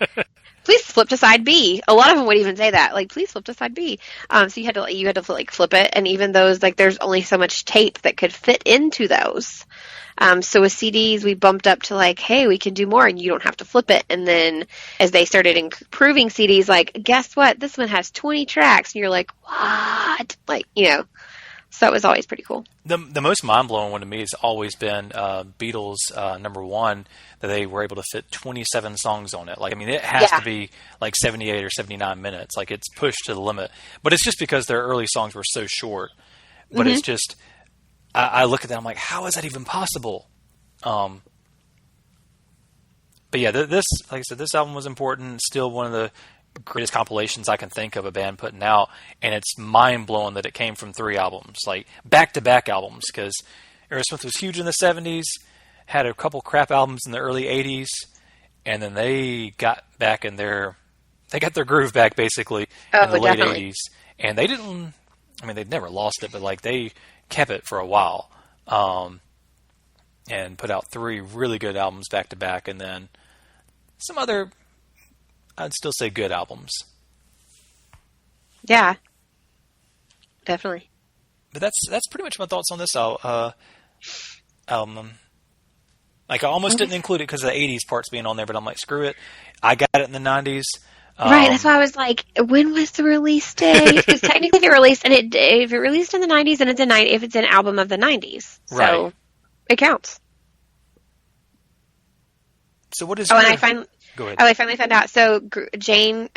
please flip to side B. A lot of them would even say that, like, please flip to side B. So you had to like flip it, and even those, like, there's only so much tape that could fit into those. So with CDs, we bumped up to like, hey, we can do more, and you don't have to flip it. And then as they started improving CDs, like, guess what? This one has 20 tracks, and you're like, what? Like, So it was always pretty cool. The most mind-blowing one to me has always been Beatles number 1, that they were able to fit 27 songs on it. Like, I mean, it has to be like 78 or 79 minutes. Like, it's pushed to the limit. But it's just because their early songs were so short. But it's just, I look at that, I'm like, how is that even possible? But yeah, this, like I said, this album was important. Still one of the greatest compilations I can think of a band putting out, and it's mind-blowing that it came from 3 albums, like back-to-back albums, because Aerosmith was huge in the 70s, had a couple crap albums in the early 80s, and then they got back in they got their groove back, basically, in the late 80s, and they didn't, I mean, they'd never lost it, but like they kept it for a while, and put out 3 really good albums back-to-back, and then some other, I'd still say, good albums. Yeah, definitely. But that's pretty much my thoughts on this album. Like, I almost didn't include it because of the 80s parts being on there, but I'm like, screw it. I got it in the 90s. Right, that's why I was like, when was the release date? Because technically if it released, and if it released in the 90s, then it's if it's an album of the 90s. So it counts. So what is Go ahead. I finally found out. So Jane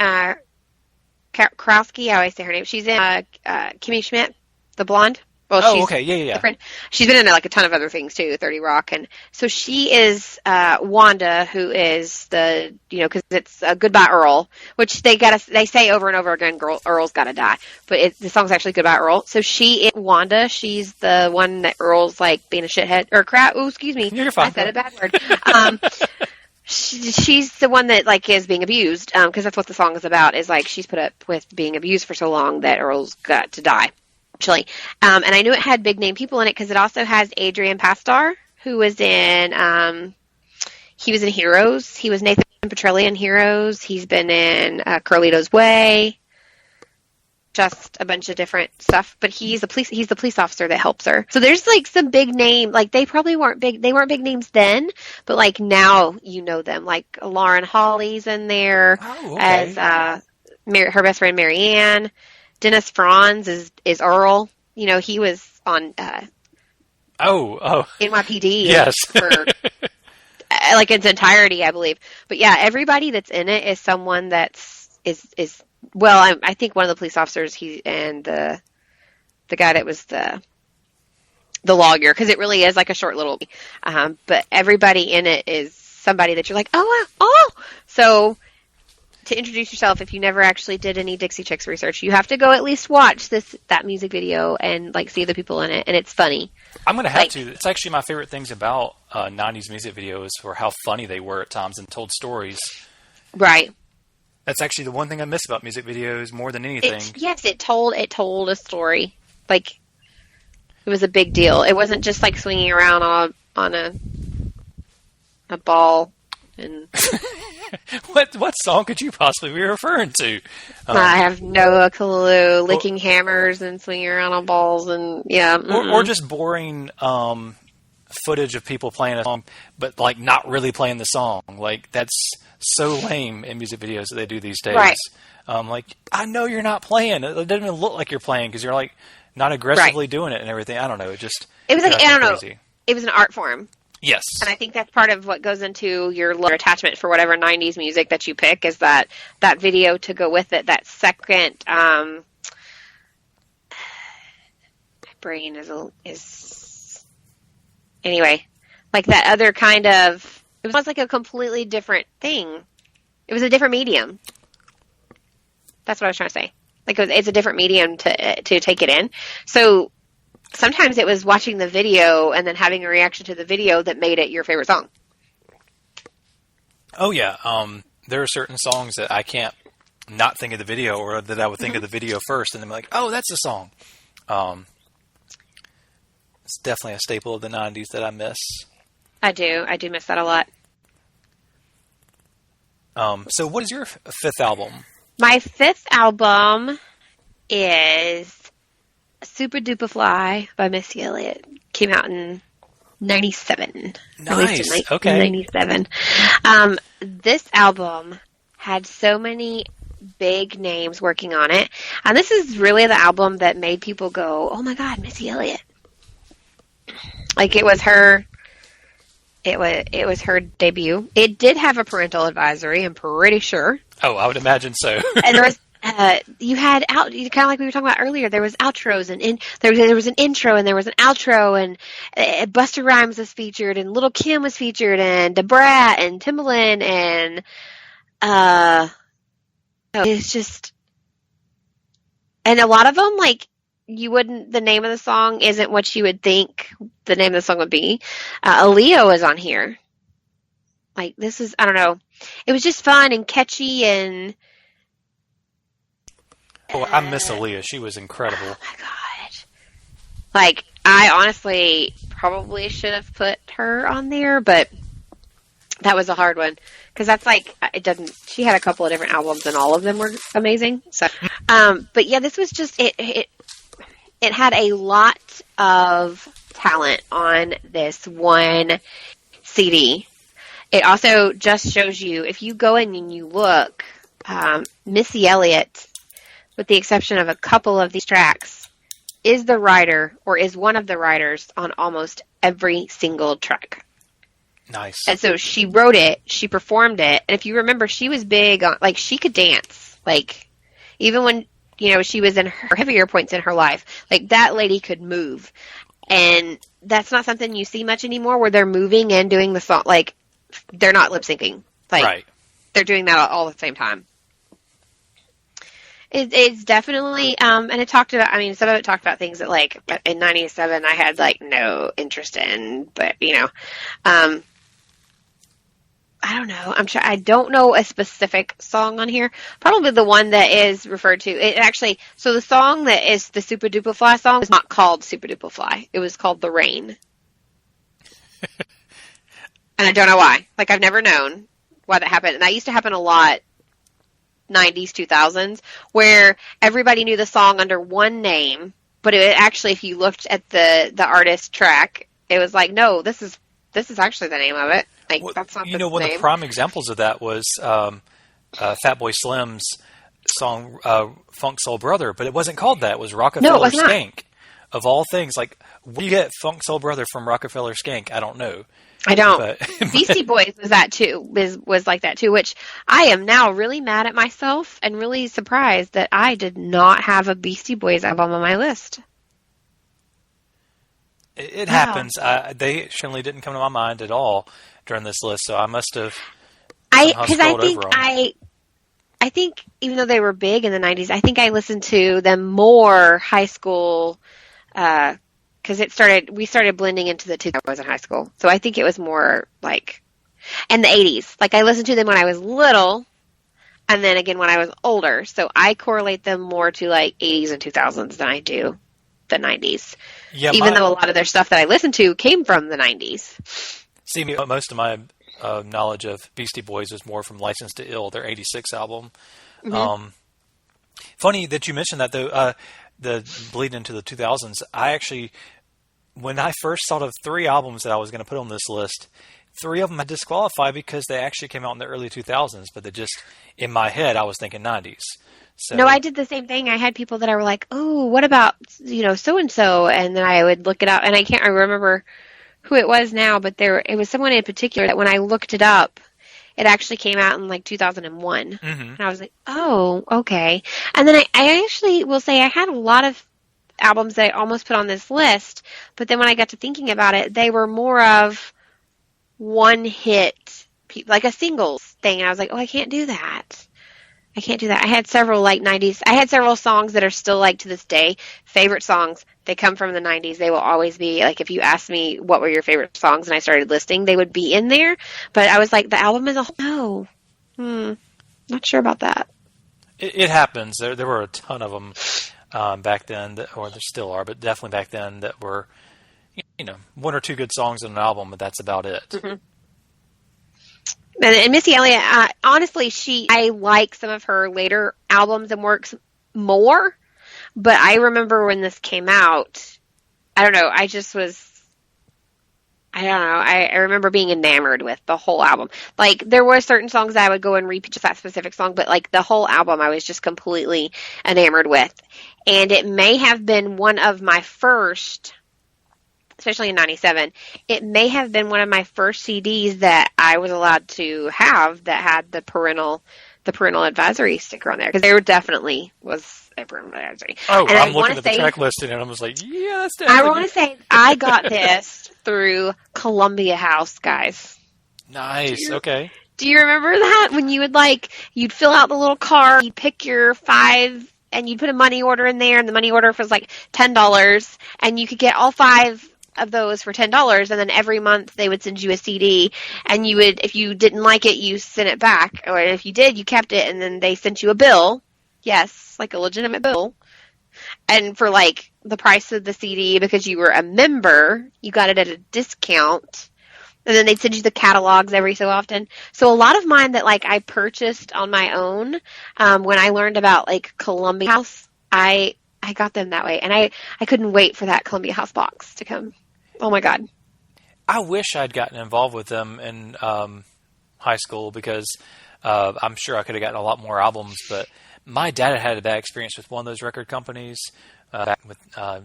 Krowski, I always say her name. She's in Kimmy Schmidt, the blonde. Well, she's okay, yeah. Different. She's been in like a ton of other things too, 30 Rock, and so she is Wanda, who is the because it's Goodbye Earl, which they say over and over again, Earl's gotta die, but the song's actually Goodbye Earl. So she is Wanda. She's the one that Earl's like being a shithead or crap. Oh, excuse me, you're fine. I said a bad word. She's the one that like is being abused, because that's what the song is about. Is like she's put up with being abused for so long that Earl's got to die. Actually, and I knew it had big name people in it because it also has Adrian Pastar, who was in he was in Heroes. He was Nathan Petrelli in Heroes. He's been in Carlito's Way. Just a bunch of different stuff, but he's the police officer that helps her. So there's like some big name, like they probably weren't big names then, but like now you know them. Like Lauren Holly's in there as her best friend Marianne. Dennis Franz is Earl. He was on NYPD yes. for like its entirety, I believe. But yeah, everybody that's in it is someone that's well, I think one of the police officers, and the guy that was the lawyer, because it really is like a short little. But everybody in it is somebody that you're like, oh. So to introduce yourself, if you never actually did any Dixie Chicks research, you have to go at least watch that music video and like see the people in it, and it's funny. I'm gonna have to. It's actually my favorite things about 90s music videos were how funny they were at times and told stories. Right. That's actually the one thing I miss about music videos more than anything. It told a story. Like, it was a big deal. It wasn't just like swinging around on a ball and What song could you possibly be referring to? I have no clue. Licking hammers and swinging around on balls and yeah. Or just boring footage of people playing a song, but like not really playing the song. Like that's so lame in music videos that they do these days. Right. Like I know you're not playing. It doesn't even look like you're playing because you're like not aggressively doing it and everything. I don't know. It was like, I don't know. Crazy. It was an art form. Yes. And I think that's part of what goes into your attachment for whatever 90s music that you pick is that video to go with it, that second, my brain is, anyway, like that other kind of, it was like a completely different thing. It was a different medium. That's what I was trying to say. Like it's a different medium to take it in. So sometimes it was watching the video and then having a reaction to the video that made it your favorite song. Oh, yeah. There are certain songs that I can't not think of the video or that I would think of the video first and then be like, oh, that's a song. It's definitely a staple of the 90s that I miss. I do miss that a lot. So what is your fifth album? My fifth album is Super Duper Fly by Missy Elliott. Came out in 97. Nice. Okay. 97. This album had so many big names working on it. And this is really the album that made people go, oh my God, Missy Elliott. Like it was her debut. It did have a parental advisory, I'm pretty sure. Oh, I would imagine so. And there was you had kind of like we were talking about earlier. There was outros and there was an intro and there was an outro and Busta Rhymes was featured and Lil' Kim was featured and Da Brat and Timbaland and it's just, and a lot of them like the name of the song isn't what you would think the name of the song would be. Aaliyah is on here. Like this is, I don't know. It was just fun and catchy and. Oh, I miss Aaliyah. She was incredible. Oh my God. Like, I honestly probably should have put her on there, but that was a hard one. Because that's like, she had a couple of different albums and all of them were amazing. So, but yeah, this was just, it had a lot of talent on this one CD. It also just shows you, if you go in and you look, Missy Elliott, with the exception of a couple of these tracks, is the writer or is one of the writers on almost every single track. Nice. And so she wrote it, she performed it, and if you remember, she was big on, like, she could dance. Like, even when, she was in her heavier points in her life, like, that lady could move. And that's not something you see much anymore, where they're moving and doing the song, like, they're not lip syncing. Like, right. They're doing that all at the same time. It's definitely, and it talked about, some of it talked about things that, like, in 97 I had, like, no interest in, but, I don't know. I don't know a specific song on here. Probably the one that is referred to, so the song that is the Super Duper Fly song is not called Super Duper Fly. It was called The Rain. And I don't know why. Like, I've never known why that happened. And that used to happen a lot 90s, 2000s, where everybody knew the song under one name, but it actually, if you looked at the artist track, it was like, no, this is actually the name of it. Like, that's not the name. One of the prime examples of that was Fatboy Slim's song Funk Soul Brother, but it wasn't called that. It was Rockefeller Skank. Of all things, like, where do you get Funk Soul Brother from Rockefeller Skank? I don't know. I don't. Beastie Boys was that too. Was like that too. Which I am now really mad at myself and really surprised that I did not have a Beastie Boys album on my list. It happens. They certainly didn't come to my mind at all during this list, so I must have. I think even though they were big in the 90s, I think I listened to them more high school. Because we started blending into the 2000s. I was in high school. So I think it was more like, and the 80s. Like, I listened to them when I was little, and then again when I was older. So I correlate them more to, like, 80s and 2000s than I do the 90s. Yeah, even though a lot of their stuff that I listened to came from the 90s. See, most of my knowledge of Beastie Boys was more from License to Ill, their '86 album. Mm-hmm. Funny that you mentioned that, though. The bleeding into the 2000s. I actually, when I first thought of 3 albums that I was going to put on this list, 3 of them I disqualified because they actually came out in the early 2000s. But they just, in my head, I was thinking 90s. So, no, I did the same thing. I had people that I were like, oh, what about, so and so, and then I would look it up, and I remember who it was now, but it was someone in particular that when I looked it up, it actually came out in like 2001. Mm-hmm. And I was like, oh, okay. And then I actually will say I had a lot of albums that I almost put on this list, but then when I got to thinking about it, they were more of one hit, like a singles thing. And I was like, oh, I can't do that. I had several 90s. I had several songs that are still to this day favorite songs. They come from the 90s. They will always be if you asked me what were your favorite songs and I started listing, they would be in there. But I was like, the album as a whole, no, not sure about that. It happens. There were a ton of them back then, or there still are, but definitely back then that were, 1 or 2 good songs in an album, but that's about it. Mm-hmm. And Missy Elliott, honestly, I like some of her later albums and works more, but I remember when this came out, I don't know, I remember being enamored with the whole album. There were certain songs that I would go and repeat just that specific song, but the whole album I was just completely enamored with. And it may have been one of my first, especially in 97, it may have been one of my first CDs that I was allowed to have that had the parental advisory sticker on there, because there definitely was a parental advisory. Oh, and I'm looking at the track listing and I was like, yeah, that's definitely. I want to say I got this through Columbia House, guys. Nice. Okay. Do you remember that when you would you'd fill out the little card, you'd pick your 5, and you'd put a money order in there, and the money order was $10, and you could get all 5 of those for $10, and then every month they would send you a CD, and you would, if you didn't like it, you sent it back, or if you did, you kept it, and then they sent you a bill. Yes, a legitimate bill. And for the price of the CD, because you were a member, you got it at a discount. And then they'd send you the catalogs every so often. So a lot of mine that I purchased on my own, when I learned about Columbia House, I got them that way, and I couldn't wait for that Columbia House box to come. Oh my God. I wish I'd gotten involved with them in high school, because I'm sure I could have gotten a lot more albums, but my dad had a bad experience with one of those record companies back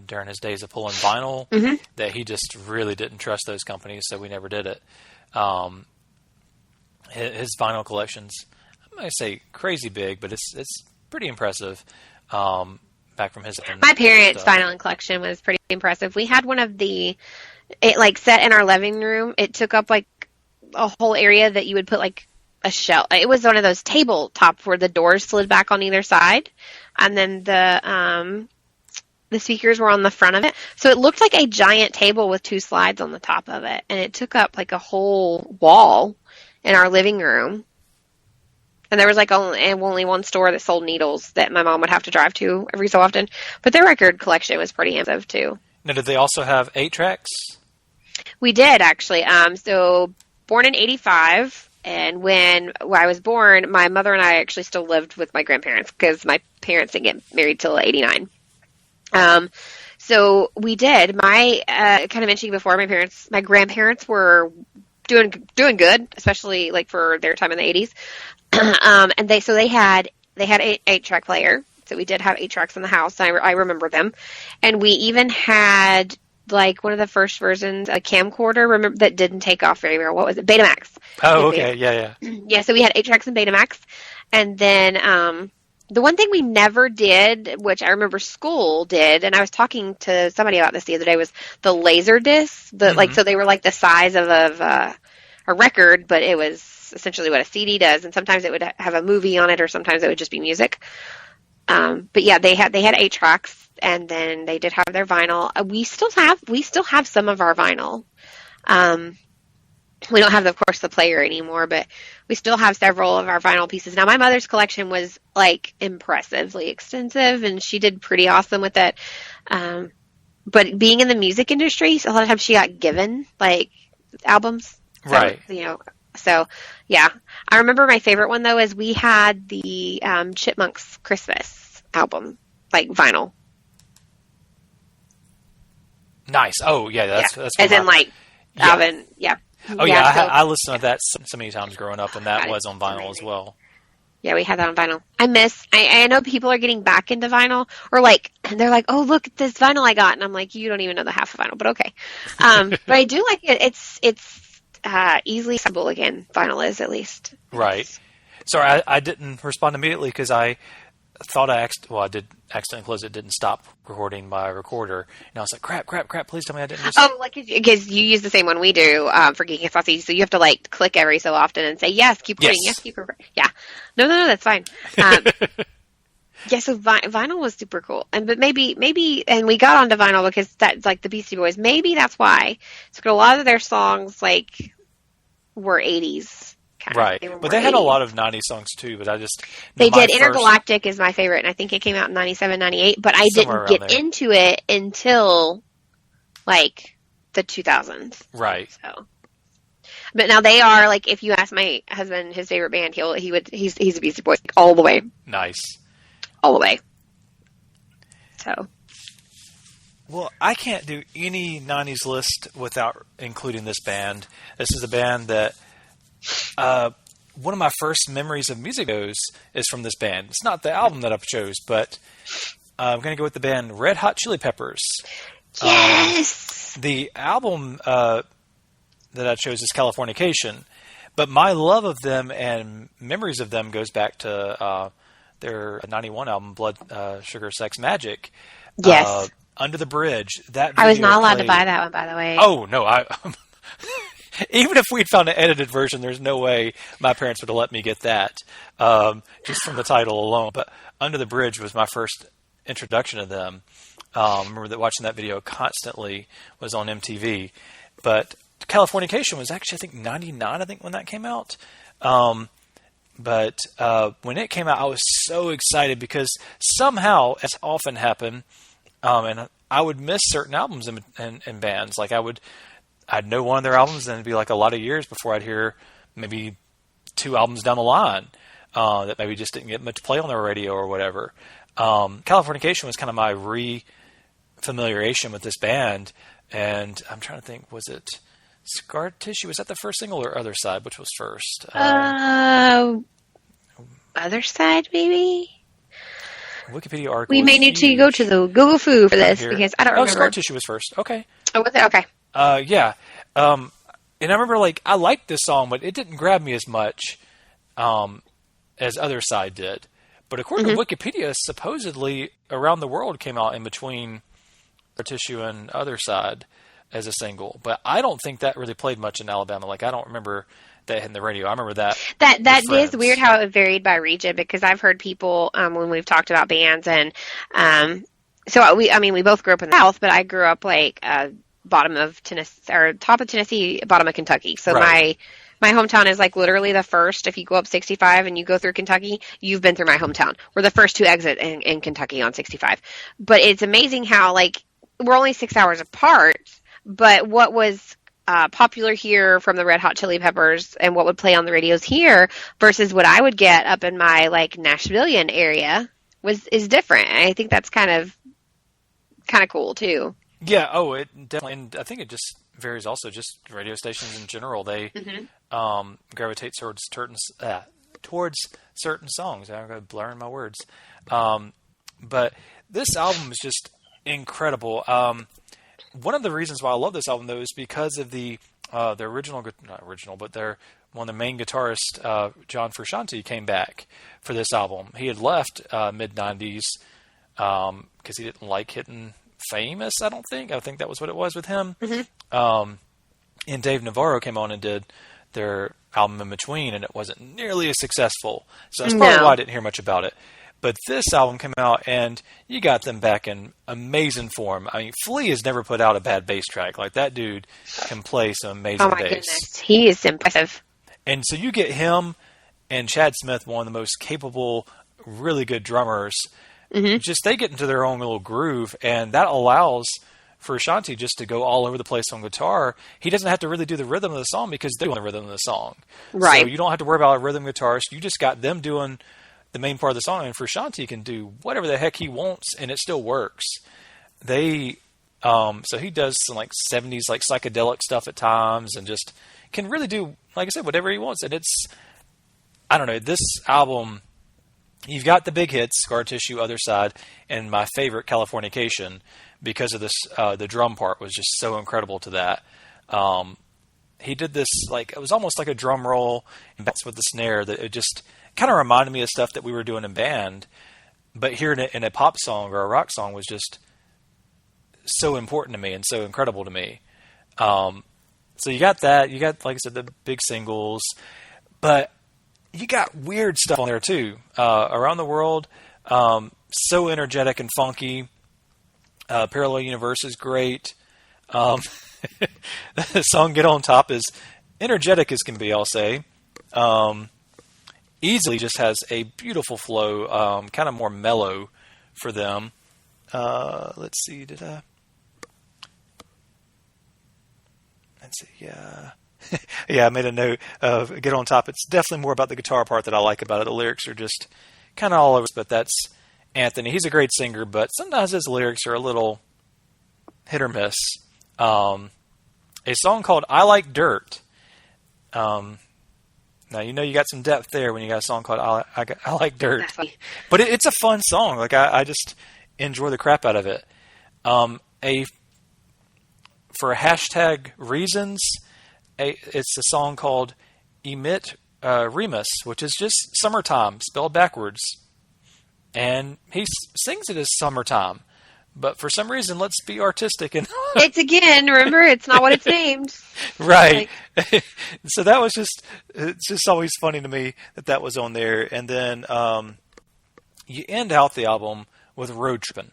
during his days of pulling vinyl, mm-hmm. that he just really didn't trust those companies, so we never did it. His vinyl collections, I'm going to say crazy big, but it's pretty impressive. Back from his my parents' vinyl collection was pretty impressive. We had one of it set in our living room. It took up a whole area that you would put a shelf. It was one of those tabletop where the doors slid back on either side, and then the speakers were on the front of it. So it looked like a giant table with 2 slides on the top of it, and it took up a whole wall in our living room. And there was only one store that sold needles that my mom would have to drive to every so often. But their record collection was pretty impressive too. Now, did they also have 8 tracks? We did, actually. So born in 85, and when I was born, my mother and I actually still lived with my grandparents, because my parents didn't get married till 89. So we did. My kind of mentioning before, my grandparents were doing good, especially for their time in the 80s. And they had 8-track player. So we did have 8 tracks in the house. I remember them. And we even had one of the first versions, a camcorder, that didn't take off very well. What was it? Betamax. Oh, okay. Yeah. Yeah. So we had 8 tracks in Betamax. And then, the one thing we never did, which I remember school did, and I was talking to somebody about this the other day, was the laser discs. Mm-hmm. So they were the size of a record, but it was essentially what a CD does, and sometimes it would have a movie on it, or sometimes it would just be music. But yeah, they had 8 tracks, and then they did have their vinyl. We still have some of our vinyl. We don't have, of course, the player anymore, but we still have several of our vinyl pieces. Now, my mother's collection was impressively extensive, and she did pretty awesome with it. But being in the music industry, a lot of times she got given albums. Right. So, So, yeah. I remember my favorite one, though, is we had the Chipmunks Christmas album, like vinyl. Nice. Oh, yeah, that's as in, like, Alvin, yeah. Oh, yeah, I listened to that so many times growing up, and that was on vinyl as well. Yeah, we had that on vinyl. I know people are getting back into vinyl, or like, and they're like, oh, look at this vinyl I got. And I'm like, you don't even know the half of vinyl, but okay. But I do like it. It's easily accessible again. Vinyl is, at least. Right. Sorry, I didn't respond immediately because I thought I did accidentally close it. Didn't stop recording my recorder, and I was like, crap! Please tell me I didn't. Like because you use the same one we do for Geek and Sassy, so you have to like click every so often and say yes, keep recording, yes, keep recording. Yeah, no, that's fine. Yeah, so vinyl was super cool, but maybe, and we got onto vinyl because that's like the Beastie Boys. Maybe that's why. So a lot of their songs like were 80s. Right, but they had a lot of 90s songs too, but They did. Intergalactic is my favorite, and I think it came out in 97, 98, but I didn't get into it until, like, the 2000s. Right. So, but now they are, like, if you ask my husband his favorite band, he's a Beastie Boys, like, all the way. Nice. All the way. So. Well, I can't do any 90s list without including this band. This is a band that one of my first memories of music videos is from this band. It's not the album that I chose, but I'm going to go with the band Red Hot Chili Peppers. Yes! The album that I chose is Californication, but my love of them and memories of them goes back to their 91 album, Blood, Sugar, Sex, Magic. Yes. Under the Bridge. That I was not allowed to buy that one, by the way. Oh, no. Even if we'd found an edited version, there's no way my parents would have let me get that, just from the title alone. But Under the Bridge was my first introduction to them. I remember that watching that video constantly was on MTV. But Californication was actually, I think, 99, when that came out. But when it came out, I was so excited because somehow, as often happened, and I would miss certain albums in bands. Like I'd know one of their albums, and it'd be like a lot of years before I'd hear maybe 2 albums down the line that maybe just didn't get much play on the radio or whatever. Californication was kind of my re-familiarization with this band, and I'm trying to think, was it Scar Tissue? Was that the first single or Other Side? Which was first? Other Side, maybe? Wikipedia article. We may need to go to the Google Foo for this because I don't remember. Scar Tissue was first. Okay. Oh, was it? Okay. Yeah. And I remember, like, I liked this song, but it didn't grab me as much as Other Side did. But according to Wikipedia, supposedly Around the World came out in between Tissue and Other Side as a single. But I don't think that really played much in Alabama. Like, I don't remember that hitting the radio. I remember that. That is weird how it varied by region, because I've heard people when we've talked about bands, and so we both grew up in the South, but I grew up like bottom of Tennessee, or top of Tennessee, bottom of Kentucky. So right. My hometown is like literally the first. If you go up 65 and you go through Kentucky, you've been through my hometown. We're the first to exit in Kentucky on 65. But it's amazing how, like, we're only 6 hours apart, but what was popular here from the Red Hot Chili Peppers and what would play on the radios here versus what I would get up in my, like, Nashvilleian area is different. And I think that's kind of cool too. Yeah. Oh, it definitely. And I think it just varies. Also, just radio stations in general, they gravitate towards certain songs. I'm going to blur in my words. But this album is just incredible. One of the reasons why I love this album, though, is because of the original, not original, but one of the main guitarists, John Frusciante, came back for this album. He had left mid-90s because he didn't like hitting famous, I don't think. I think that was what it was with him. And Dave Navarro came on and did their album in between, and it wasn't nearly as successful. So that's probably why I didn't hear much about it. But this album came out, and you got them back in amazing form. I mean, Flea has never put out a bad bass track. Like, that dude can play some amazing bass. Oh, my goodness. He is impressive. And so you get him and Chad Smith, one of the most capable, really good drummers. Just they get into their own little groove, and that allows for Ashanti just to go all over the place on guitar. He doesn't have to really do the rhythm of the song because they're doing the rhythm of the song. Right. So you don't have to worry about a rhythm guitarist. You just got them doing the main part of the song. And for Ashanti, he can do whatever the heck he wants, and it still works. So he does some like 70s like psychedelic stuff at times, and just can really do, like I said, whatever he wants. And it's, I don't know, this album, you've got the big hits, Scar Tissue, Other Side, and my favorite, Californication, because of this, the drum part was just so incredible to that. He did this, like, it was almost like a drum roll, and that's with the snare, that it just kind of reminded me of stuff that we were doing in band, but hearing it in a pop song or a rock song was just so important to me and so incredible to me. So you got that, you got, like I said, the big singles, but you got weird stuff on there too. Around the World, so energetic and funky. Parallel Universe is great. The song Get On Top is energetic as can be, I'll say. Easily just has a beautiful flow, kind of more mellow for them. Let's see, yeah. Yeah, I made a note of Get On Top. It's definitely more about the guitar part that I like about it. The lyrics are just kind of all over, but that's Anthony. He's a great singer, but sometimes his lyrics are a little hit or miss. A song called I Like Dirt. Now, you know you got some depth there when you got a song called I Like Dirt. But it's a fun song. Like, I just enjoy the crap out of it. For hashtag reasons, it's a song called Emit Remus, which is just summertime, spelled backwards. And he sings it as summertime. But for some reason, let's be artistic. And it's, again, remember, it's not what it's named. Right. So that was it's just always funny to me that was on there. And then you end out the album with Road Trippin'.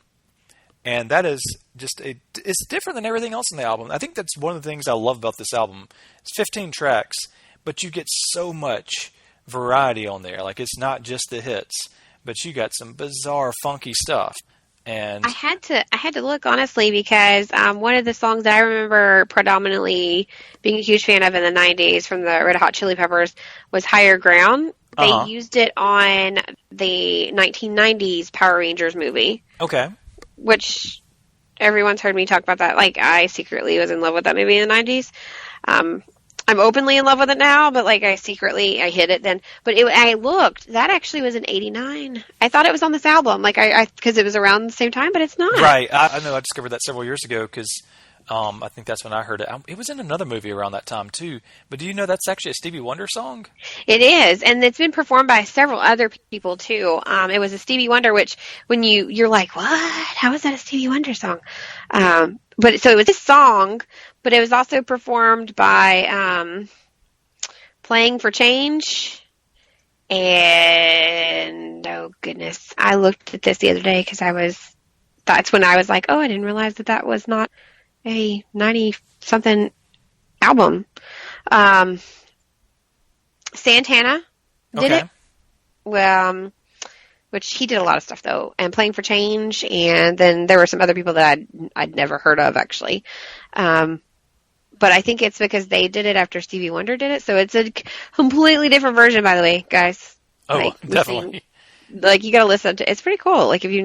And that is just, it's different than everything else in the album. I think that's one of the things I love about this album. It's 15 tracks, but you get so much variety on there. Like, it's not just the hits, but you got some bizarre, funky stuff. And I had to look, honestly, because one of the songs that I remember predominantly being a huge fan of in the 90s from the Red Hot Chili Peppers was Higher Ground. They used it on the 1990s Power Rangers movie. Okay. Which everyone's heard me talk about that. Like, I secretly was in love with that movie in the 90s. I'm openly in love with it now, but like I hid it then. But I looked, that actually was in 89. I thought it was on this album, like because it was around the same time, but it's not. Right. I know I discovered that several years ago because I think that's when I heard it. It was in another movie around that time too. But do you know that's actually a Stevie Wonder song? It is, and it's been performed by several other people too. It was a Stevie Wonder, which when you're like, what? How is that a Stevie Wonder song? But so it was this song, but it was also performed by Playing for Change. And oh goodness, I looked at this the other day because that's when I was like, oh, I didn't realize that was not a 90-something album. Santana did it. Well, which he did a lot of stuff though, and Playing for Change, and then there were some other people that I'd never heard of actually. But I think it's because they did it after Stevie Wonder did it, so it's a completely different version, by the way, guys. Oh, definitely. Like, you gotta listen to. It's pretty cool. Like, if you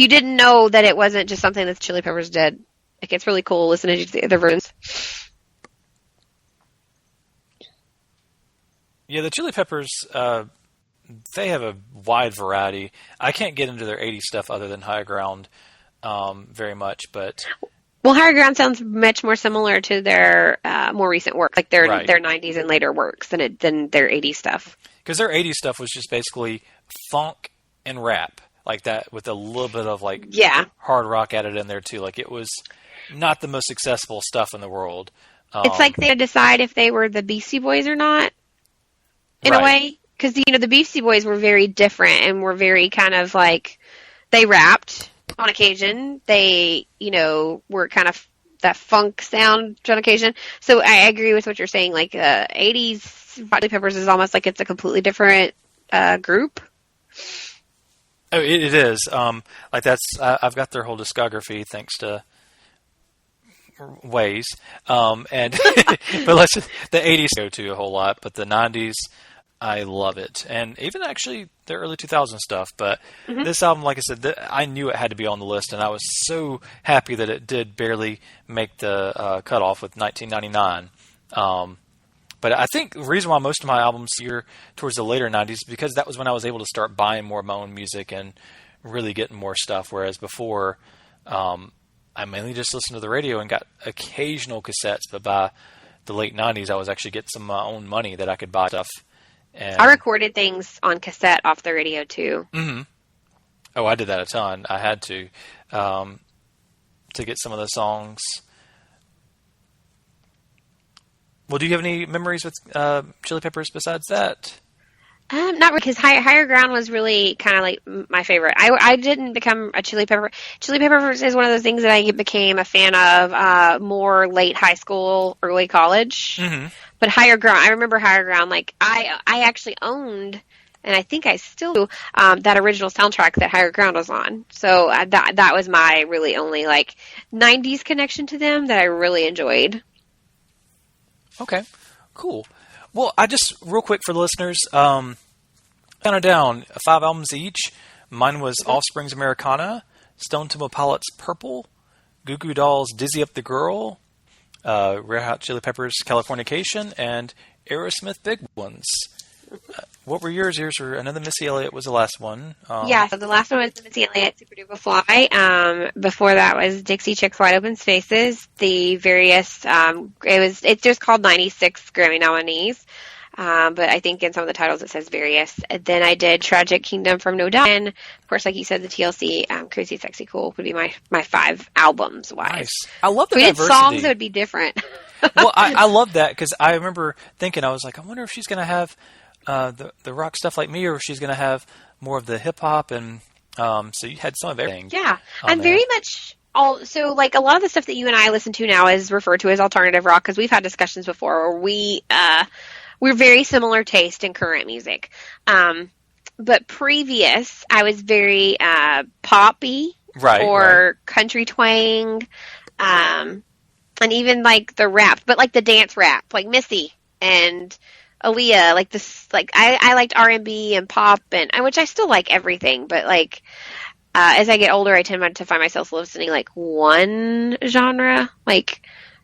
didn't know that it wasn't just something that Chili Peppers did, like, it's really cool listening to the other versions. Yeah, the Chili Peppers, they have a wide variety. I can't get into their 80s stuff other than High Ground very much, but... Well, Higher Ground sounds much more similar to their more recent work, like their 90s and later works than their 80s stuff. Because their 80s stuff was just basically funk and rap, like that, with a little bit of hard rock added in there too. Like, it was not the most accessible stuff in the world. It's like they decide if they were the Beastie Boys or not, in a way. Because, the Beastie Boys were very different and were very kind of like, they rapped on occasion. They, were kind of that funk sound on occasion. So I agree with what you're saying. Like, 80s Chili Peppers is almost like it's a completely different group. Oh, it is. Like, that's, I've got their whole discography thanks to ways. And but the 80s go to a whole lot, but the 90s, I love it. And even actually the early 2000 stuff. But this album, like I said, I knew it had to be on the list, and I was so happy that it did barely make the cutoff with 1999. But I think the reason why most of my albums here towards the later 90s is because that was when I was able to start buying more of my own music and really getting more stuff, whereas before I mainly just listened to the radio and got occasional cassettes, but by the late 90s I was actually getting some of my own money that I could buy stuff. And I recorded things on cassette off the radio too. Oh, I did that a ton. I had to get some of the songs. Well, do you have any memories with Chili Peppers besides that? Not really, because Higher Ground was really kind of like my favorite. I didn't become a Chili Pepper. Chili Peppers is one of those things that I became a fan of more late high school, early college. But Higher Ground, I remember Higher Ground. Like I actually owned, and I think I still do, that original soundtrack that Higher Ground was on. So that was my really only like 90s connection to them that I really enjoyed. Okay, cool. Well, I just, real quick for the listeners, counted down 5 albums each. Mine was Offspring's Americana, Stone Temple Pilots' Purple, Goo Goo Dolls' Dizzy Up the Girl, Red Hot Chili Peppers' Californication, and Aerosmith Big Ones. What were yours? Yours were, another Missy Elliott was the last one. Yeah, so the last one was the Missy Elliott Super Duper Fly. Before that was Dixie Chicks Wide Open Spaces. The various, it's just called 96 Grammy nominees. But I think in some of the titles it says various. And then I did Tragic Kingdom from No Doubt. And of course, like you said, the TLC, Crazy Sexy Cool would be my 5 albums wise. Nice. I love the if we diversity. did songs, it would be different. Well, I love that because I remember thinking, I was like, I wonder if she's going to have the rock stuff like me, or if she's going to have more of the hip hop, and so you had some of everything. Yeah, I'm very much so like a lot of the stuff that you and I listen to now is referred to as alternative rock because we've had discussions before where we're very similar taste in current music. But previous, I was very poppy, or country twang, and even like the rap, but like the dance rap, like Missy and Aaliyah, like this, like I liked R&B and pop, and which I still like everything, but like as I get older, I tend to find myself listening like one genre, like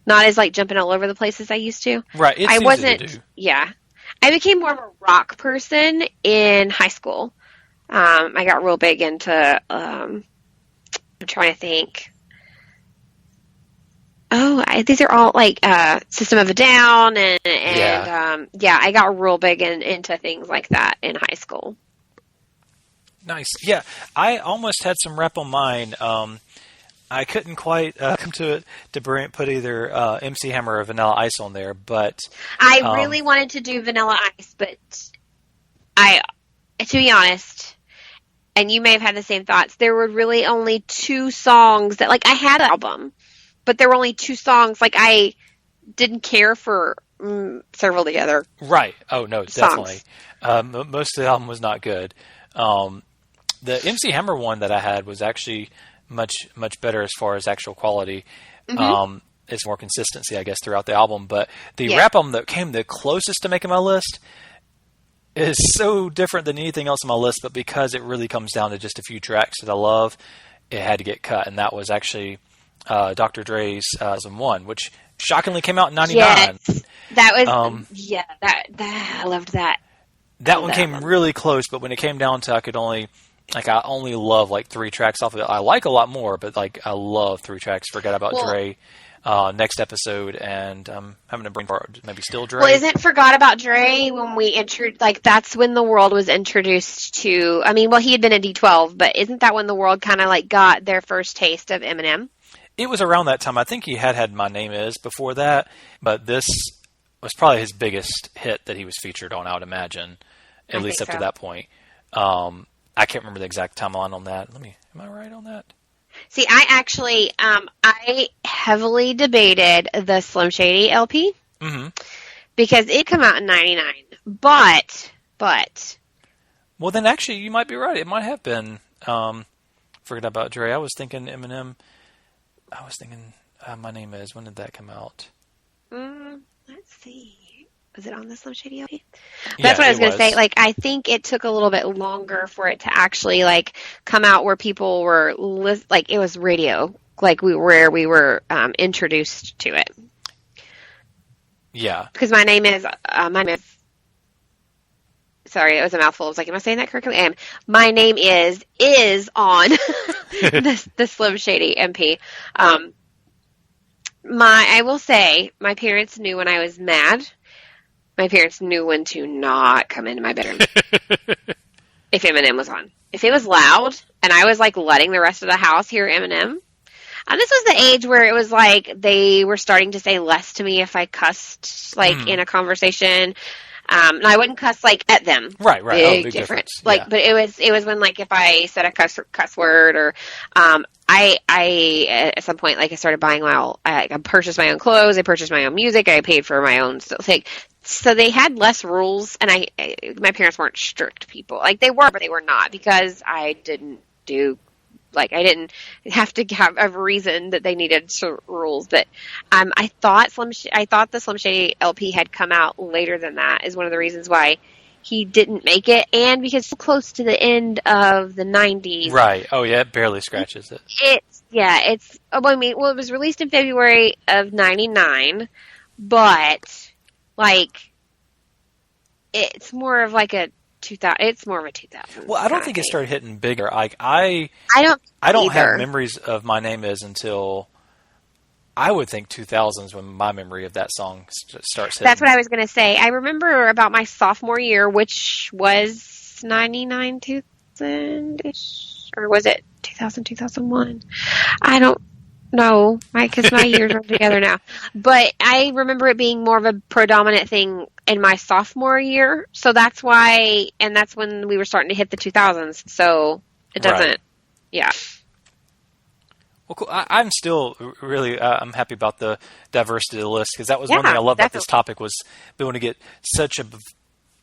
not as like jumping all over the place as I used to. Right, it's easy to do. Yeah, I became more of a rock person in high school. I got real big into. I'm trying to think. Oh, these are all like System of a Down and I got real big into things like that in high school. Nice. Yeah, I almost had some rap on mine. I couldn't quite come to it to put either MC Hammer or Vanilla Ice on there, but I really wanted to do Vanilla Ice, but to be honest, and you may have had the same thoughts, there were really only 2 songs that, like, I had an album, but there were only 2 songs. Like, I didn't care for several of the other Right. Oh, no, songs. definitely. Most of the album was not good. The MC Hammer one that I had was actually much better as far as actual quality. It's more consistency, I guess, throughout the album. But the rap album that came the closest to making my list is so different than anything else on my list, but because it really comes down to just a few tracks that I love, it had to get cut, and that was actually Dr. Dre's 2001, which shockingly came out in 99. Yes, that was, I loved that. That one came really close, but when it came down to I only love like 3 tracks off of it. I like a lot more, but like I love 3 tracks. Forget About Dre, Next Episode, and having a brain fart, maybe Still Dre. Well, isn't Forgot About Dre when we that's when the world was introduced to, he had been in D12, but isn't that when the world kind of like got their first taste of Eminem? It was around that time. I think he had My Name Is before that, but this was probably his biggest hit that he was featured on, I would imagine, at least up to that point. I can't remember the exact timeline on that. Am I right on that? See, I actually, I heavily debated the Slim Shady LP because it came out in 99, but. Well, then actually you might be right. It might have been Forget About Dre. I was thinking Eminem. I was thinking My Name Is. When did that come out? Let's see. Was it on the Slim Shady LP? Yeah, That's what I was it going to say. was. Like, I think it took a little bit longer for it to actually, like, come out where people were, like, it was radio, like, where we were introduced to it. Yeah. Because my name is, sorry, it was a mouthful. I was like, am I saying that correctly? My Name Is on the Slim Shady MP. I will say, my parents knew when I was mad. My parents knew when to not come into my bedroom if Eminem was on. If it was loud and I was like letting the rest of the house hear Eminem, and this was the age where it was like they were starting to say less to me if I cussed like in a conversation. And I wouldn't cuss like at them. Right. Big difference. Like, yeah. but it was when like if I said a cuss word or I at some point like I started buying I purchased my own clothes, I purchased my own music, I paid for my own stuff. Like, so they had less rules, and my parents weren't strict people. Like they were, but they were not because I didn't have to have a reason that they needed rules. But I thought the Slim Shady LP had come out later than that is one of the reasons why he didn't make it, and because so close to the end of the 90s. Right. Oh yeah, it barely scratches it. It was released in February of 99, but like it's more of like a 2000. It's more of a 2000. Well, I don't think it started hitting bigger. Like I don't either. have memories of My Name Is until I would think 2000s when my memory of that song starts hitting. That's what I was going to say. I remember about my sophomore year, which was 99, 2000-ish, or was it 2000, 2001? I don't know, because my years are together now. But I remember it being more of a predominant thing in my sophomore year, so that's why, and that's when we were starting to hit the 2000s, so it doesn't, yeah. Well, cool. I'm still really I'm happy about the diversity of the list, because that was one thing I loved about this topic was being able to get such a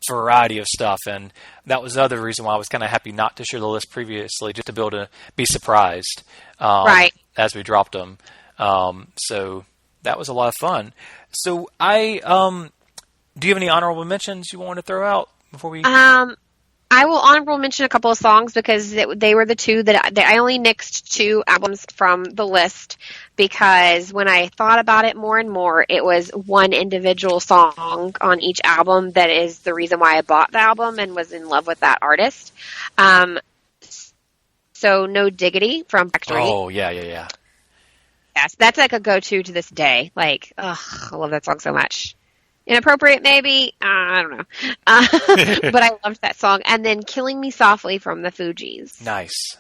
variety of stuff, and that was the other reason why I was kind of happy not to share the list previously, just to be able to be surprised as we dropped them. So that was a lot of fun. So do you have any honorable mentions you want to throw out before we? I will honorable mention a couple of songs because they were the two that I only nixed 2 albums from the list, because when I thought about it more and more, it was one individual song on each album that is the reason why I bought the album and was in love with that artist. So No Diggity from Factory. Oh, yeah. Yes, that's like a go-to to this day. Like, I love that song so much. Inappropriate, maybe. I don't know. But I loved that song. And then Killing Me Softly from the Fugees. Nice.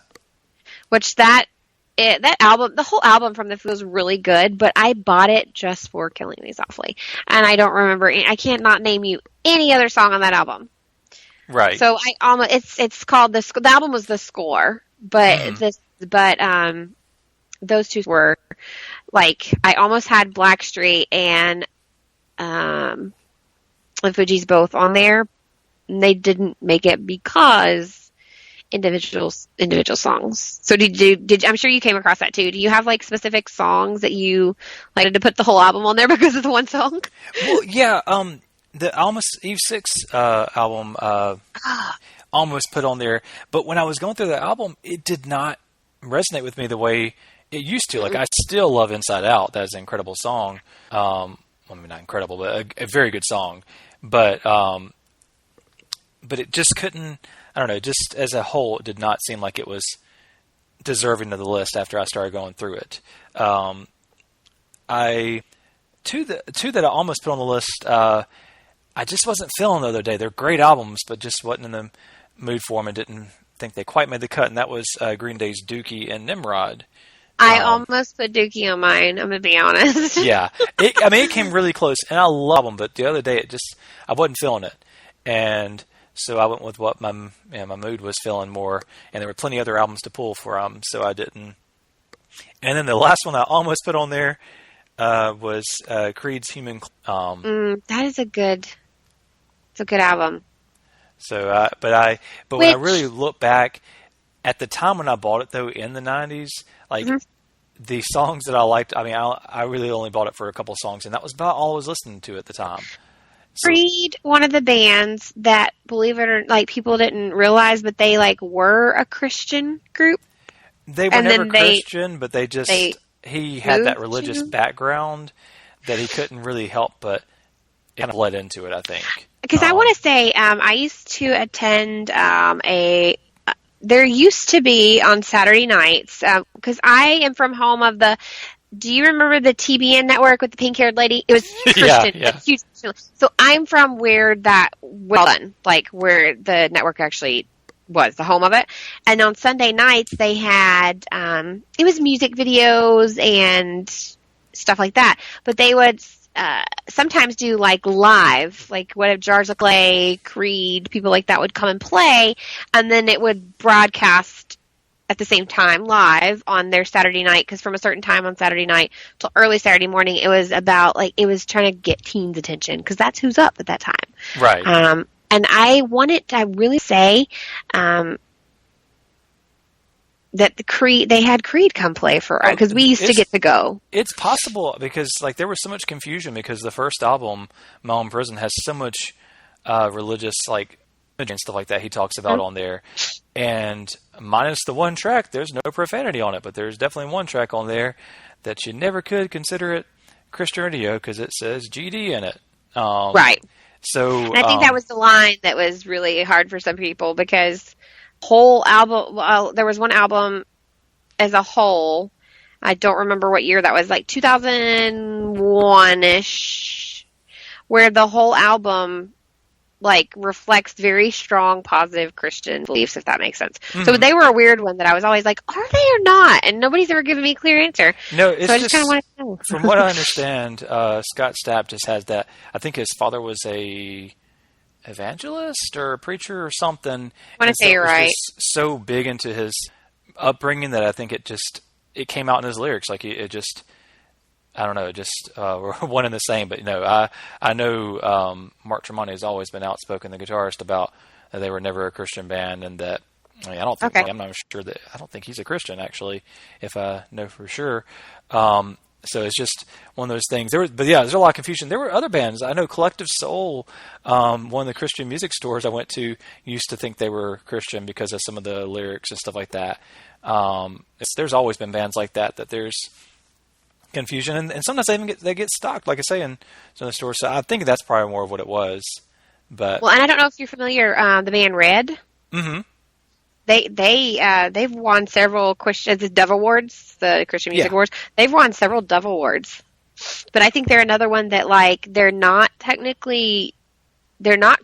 Which that album, the whole album from the Fugees was really good, but I bought it just for Killing Me Softly. And I don't remember, I can't not name you any other song on that album. Right. So it's called, the album was The Score, but those two were, like, I almost had Blackstreet and the Fugees both on there, and they didn't make it because individual songs. So did I'm sure you came across that too. Do you have like specific songs that you like to put the whole album on there because of the one song? Well, yeah. The Almost Eve 6 album almost put on there, but when I was going through the album, it did not resonate with me the way it used to. Like, I still love Inside Out. That is an incredible song. I mean, not incredible, but a very good song. But it just couldn't, I don't know, just as a whole, it did not seem like it was deserving of the list after I started going through it. Two that I almost put on the list, I just wasn't feeling the other day. They're great albums, but just wasn't in the mood for them and didn't think they quite made the cut, and that was Green Day's Dookie and Nimrod. I almost put Dookie on mine, I'm going to be honest. Yeah. It came really close, and I love them, but the other day I wasn't feeling it. And so I went with what my mood was feeling more, and there were plenty of other albums to pull from, so I didn't. And then the last one I almost put on there was Creed's Human. That is a good album. So, but when I really look back at the time when I bought it, though, in the 90s, like the songs that I liked, I mean, I really only bought it for a couple songs, and that was about all I was listening to at the time. So, Creed, one of the bands that, believe it or not, like people didn't realize, but they like were a Christian group. They were never Christian, but he had that religious background that he couldn't really help but it kind of led into it, I think. Because I want to say, I used to attend there used to be on Saturday nights, because I am from home of do you remember the TBN network with the pink-haired lady? It was Christian. Yeah. Huge. So I'm from where that was done, like where the network actually was the home of it. And on Sunday nights, they had, it was music videos and stuff like that. But they would sometimes do like live, like what if Jars of Clay, Creed, people like that would come and play, and then it would broadcast at the same time live on their Saturday night, because from a certain time on Saturday night till early Saturday morning, it was about like it was trying to get teens' attention because that's who's up at that time. Right. And I really say that they had Creed come play for us because we used to get to go. It's possible because like there was so much confusion because the first album, My Own Prison, has so much religious like and stuff like that he talks about on there, and minus the one track, there's no profanity on it, but there's definitely one track on there that you never could consider it Christian radio because it says GD in it. Right. So and I think that was the line that was really hard for some people because whole album. Well, there was one album as a whole. I don't remember what year that was, like 2001-ish, where the whole album like reflects very strong positive Christian beliefs, if that makes sense. Mm-hmm. So they were a weird one that I was always like, are they or not? And nobody's ever given me a clear answer. No, it's so I just kind of wanted to know. From what I understand, Scott Stapp just has that. I think his father was a evangelist or a preacher or something. I want to say you're right. So big into his upbringing that I think it came out in his lyrics. Like it just, I don't know, it just were one and the same. But I know Mark Tremonti has always been outspoken, the guitarist, about that they were never a Christian band, and that I don't think I'm not sure that I don't think he's a Christian actually, if I know for sure. So it's just one of those things. But there's a lot of confusion. There were other bands. I know Collective Soul, one of the Christian music stores I went to, used to think they were Christian because of some of the lyrics and stuff like that. There's always been bands like that there's confusion, and sometimes they get stocked, like I say, in some of the stores. So I think that's probably more of what it was. But well, and I don't know if you're familiar, the band Red. Mm-hmm. They've won several the Dove Awards, the Christian Music Awards. They've won several Dove Awards, but I think they're another one that like they're not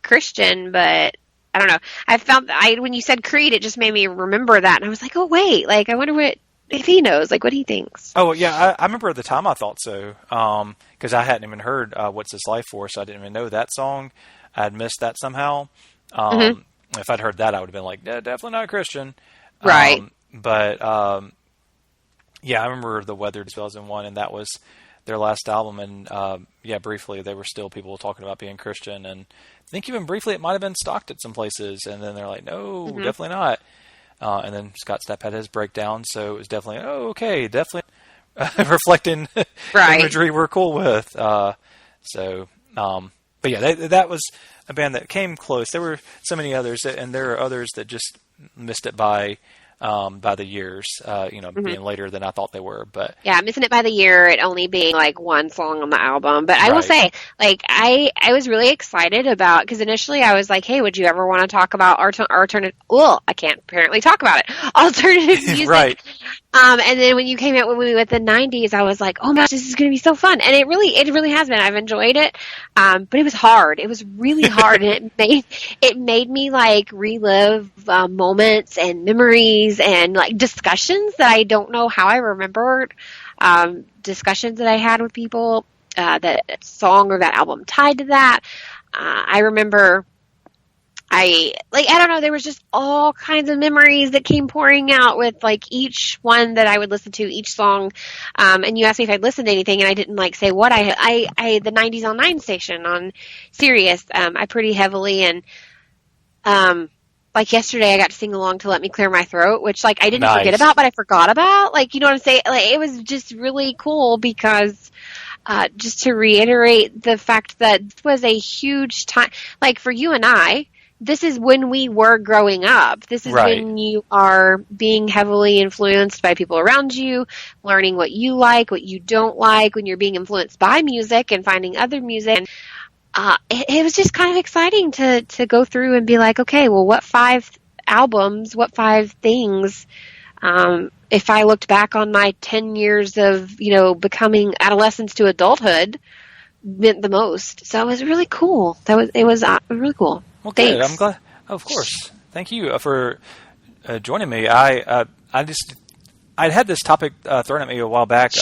Christian, but I don't know. I found when you said Creed, it just made me remember that, and I was like, oh wait, like I wonder if he knows, like what he thinks. Oh yeah, I remember at the time I thought so, because I hadn't even heard "What's This Life For," so I didn't even know that song. I had missed that somehow. Mm-hmm. If I'd heard that, I would have been like, definitely not a Christian. Right. But I remember The Weather 2001, and that was their last album. And briefly, they were still people talking about being Christian. And I think even briefly it might have been stocked at some places. And then they're like, no, definitely not. And then Scott Stapp had his breakdown. So it was definitely, definitely reflecting imagery we're cool with. But yeah, that was a band that came close. There were so many others, and there are others that just missed it by the years, being later than I thought they were. But yeah, missing it by the year, it only being like one song on the album. But I will say, like, I was really excited about, because initially I was like, hey, would you ever want to talk about alternative? Well, I can't apparently talk about it. Alternative music. Right. And then when you came out with the 90s, I was like, oh my gosh, this is going to be so fun. And it really has been. I've enjoyed it. But it was hard. It was really hard. And it made me like relive moments and memories and like discussions that I don't know how I remembered. Discussions that I had with people, that song or that album tied to that. I remember I don't know, there was just all kinds of memories that came pouring out with like each one that I would listen to, each song. And you asked me if I'd listened to anything, and I didn't like say what I the 90s on 9 station on Sirius, I pretty heavily, and like yesterday I got to sing along to Let Me Clear My Throat, which like I didn't Nice. forget about, but I forgot about. Like, you know what I'm saying? Like, it was just really cool because just to reiterate the fact that this was a huge time, like for you and I, this is when we were growing up. This is Right. when you are being heavily influenced by people around you, learning what you like, what you don't like, when you're being influenced by music and finding other music. And, it was just kind of exciting to go through and be like, okay, well, what 5 albums, what 5 things, if I looked back on my 10 years of, you know, becoming adolescence to adulthood, meant the most. So it was really cool. It was really cool. Well, good. Thanks. I'm glad. Of course. Thank you for joining me. I'd had this topic thrown at me a while back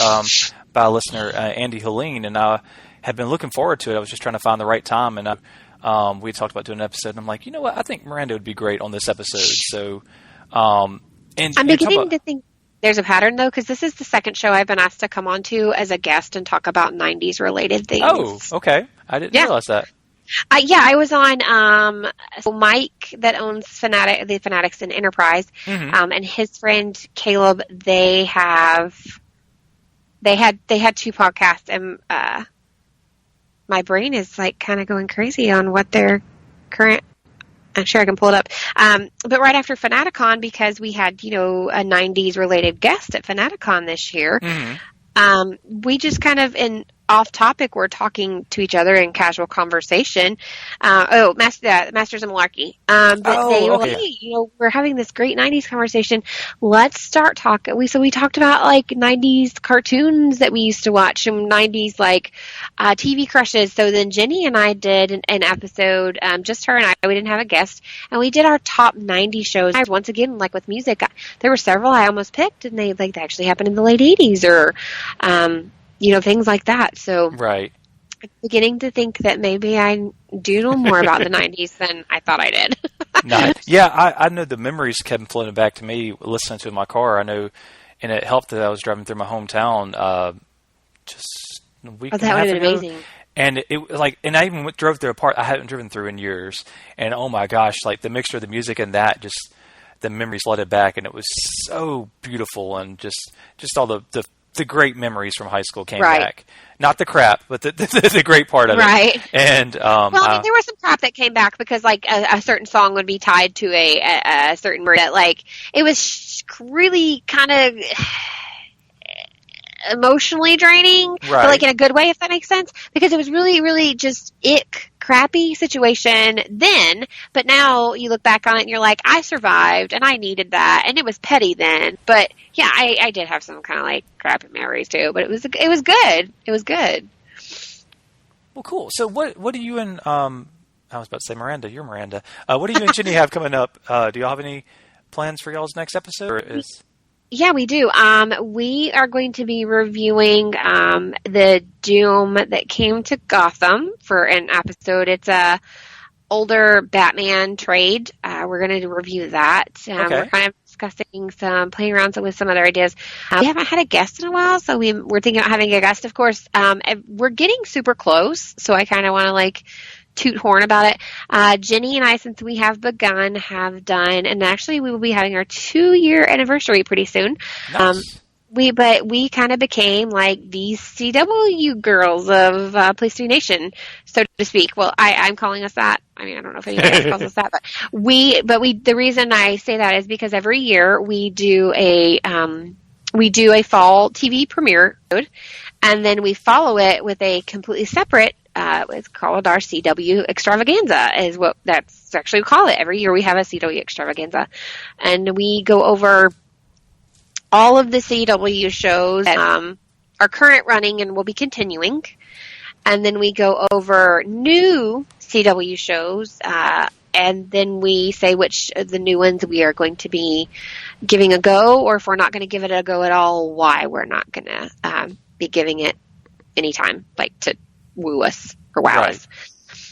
by a listener, Andy Helene, and I had been looking forward to it. I was just trying to find the right time, and we had talked about doing an episode, and I'm like, you know what? I think Mirandia would be great on this episode. So, and I'm beginning to think there's a pattern, though, because this is the second show I've been asked to come on to as a guest and talk about 90s related things. Oh, okay. I didn't realize that. I was on Mike that owns the Fanatics in Enterprise, and his friend Caleb. They had 2 podcasts, and my brain is like kind of going crazy on what their current. I'm sure I can pull it up. But right after Fanaticon, because we had, you know, a 90s related guest at Fanaticon this year, we just kind of off topic, we're talking to each other in casual conversation. Masters of Malarkey. But they were like, hey, you know, we're having this great 90s conversation. Let's start talking. So we talked about like 90s cartoons that we used to watch and 90s like TV crushes. So then Jenny and I did an episode, just her and I. We didn't have a guest, and we did our top 90s shows. Once again, like with music, there were several I almost picked, and they actually happened in the late 80s or you know, things like that. So right. I'm beginning to think that maybe I do know more about the 90s than I thought I did. Nice. Yeah, I know the memories kept floating back to me listening to it in my car. I know, and it helped that I was driving through my hometown just a week and a half ago. That would have been amazing. And it like, and I even drove through a part I hadn't driven through in years. And oh my gosh, like the mixture of the music and that, just the memories flooded back, and it was so beautiful, and just all the great memories from high school came back. Not the crap, but the great part of it. Right. And well, I mean, there was some crap that came back because, like, a certain song would be tied to a certain word that, like, it was really kind of emotionally draining, but like in a good way, if that makes sense, because it was really, really just crappy situation then, but now you look back on it and you're like, I survived and I needed that, and it was petty then, but yeah, I did have some kind of like crappy memories too, but it was good. It was good. Well, cool. So what do you and I was about to say Miranda, you're Miranda. What do you and Jenny have coming up? Do y'all have any plans for y'all's next episode? Or Yeah, we do. We are going to be reviewing the Doom that came to Gotham for an episode. It's a older Batman trade. We're going to review that. We're kind of discussing playing around with some other ideas. We haven't had a guest in a while, so we're thinking about having a guest, of course. We're getting super close, so I kind of want to like toot horn about it. Jenny and I, since we have begun, have done, and actually we will be having our 2-year anniversary pretty soon. Nice. We kind of became like the CW girls of Place to Be Nation, so to speak. Well, I'm calling us that. I mean, I don't know if anyone else calls us that, but the reason I say that is because every year we do a fall TV premiere, and then we follow it with a completely separate. It's called our CW extravaganza, is what that's actually we call it. Every year we have a CW extravaganza, and we go over all of the CW shows that are current running and will be continuing, and then we go over new CW shows, and then we say which of the new ones we are going to be giving a go, or if we're not going to give it a go at all, why we're not going to be giving it any time, like to woo us or wow us.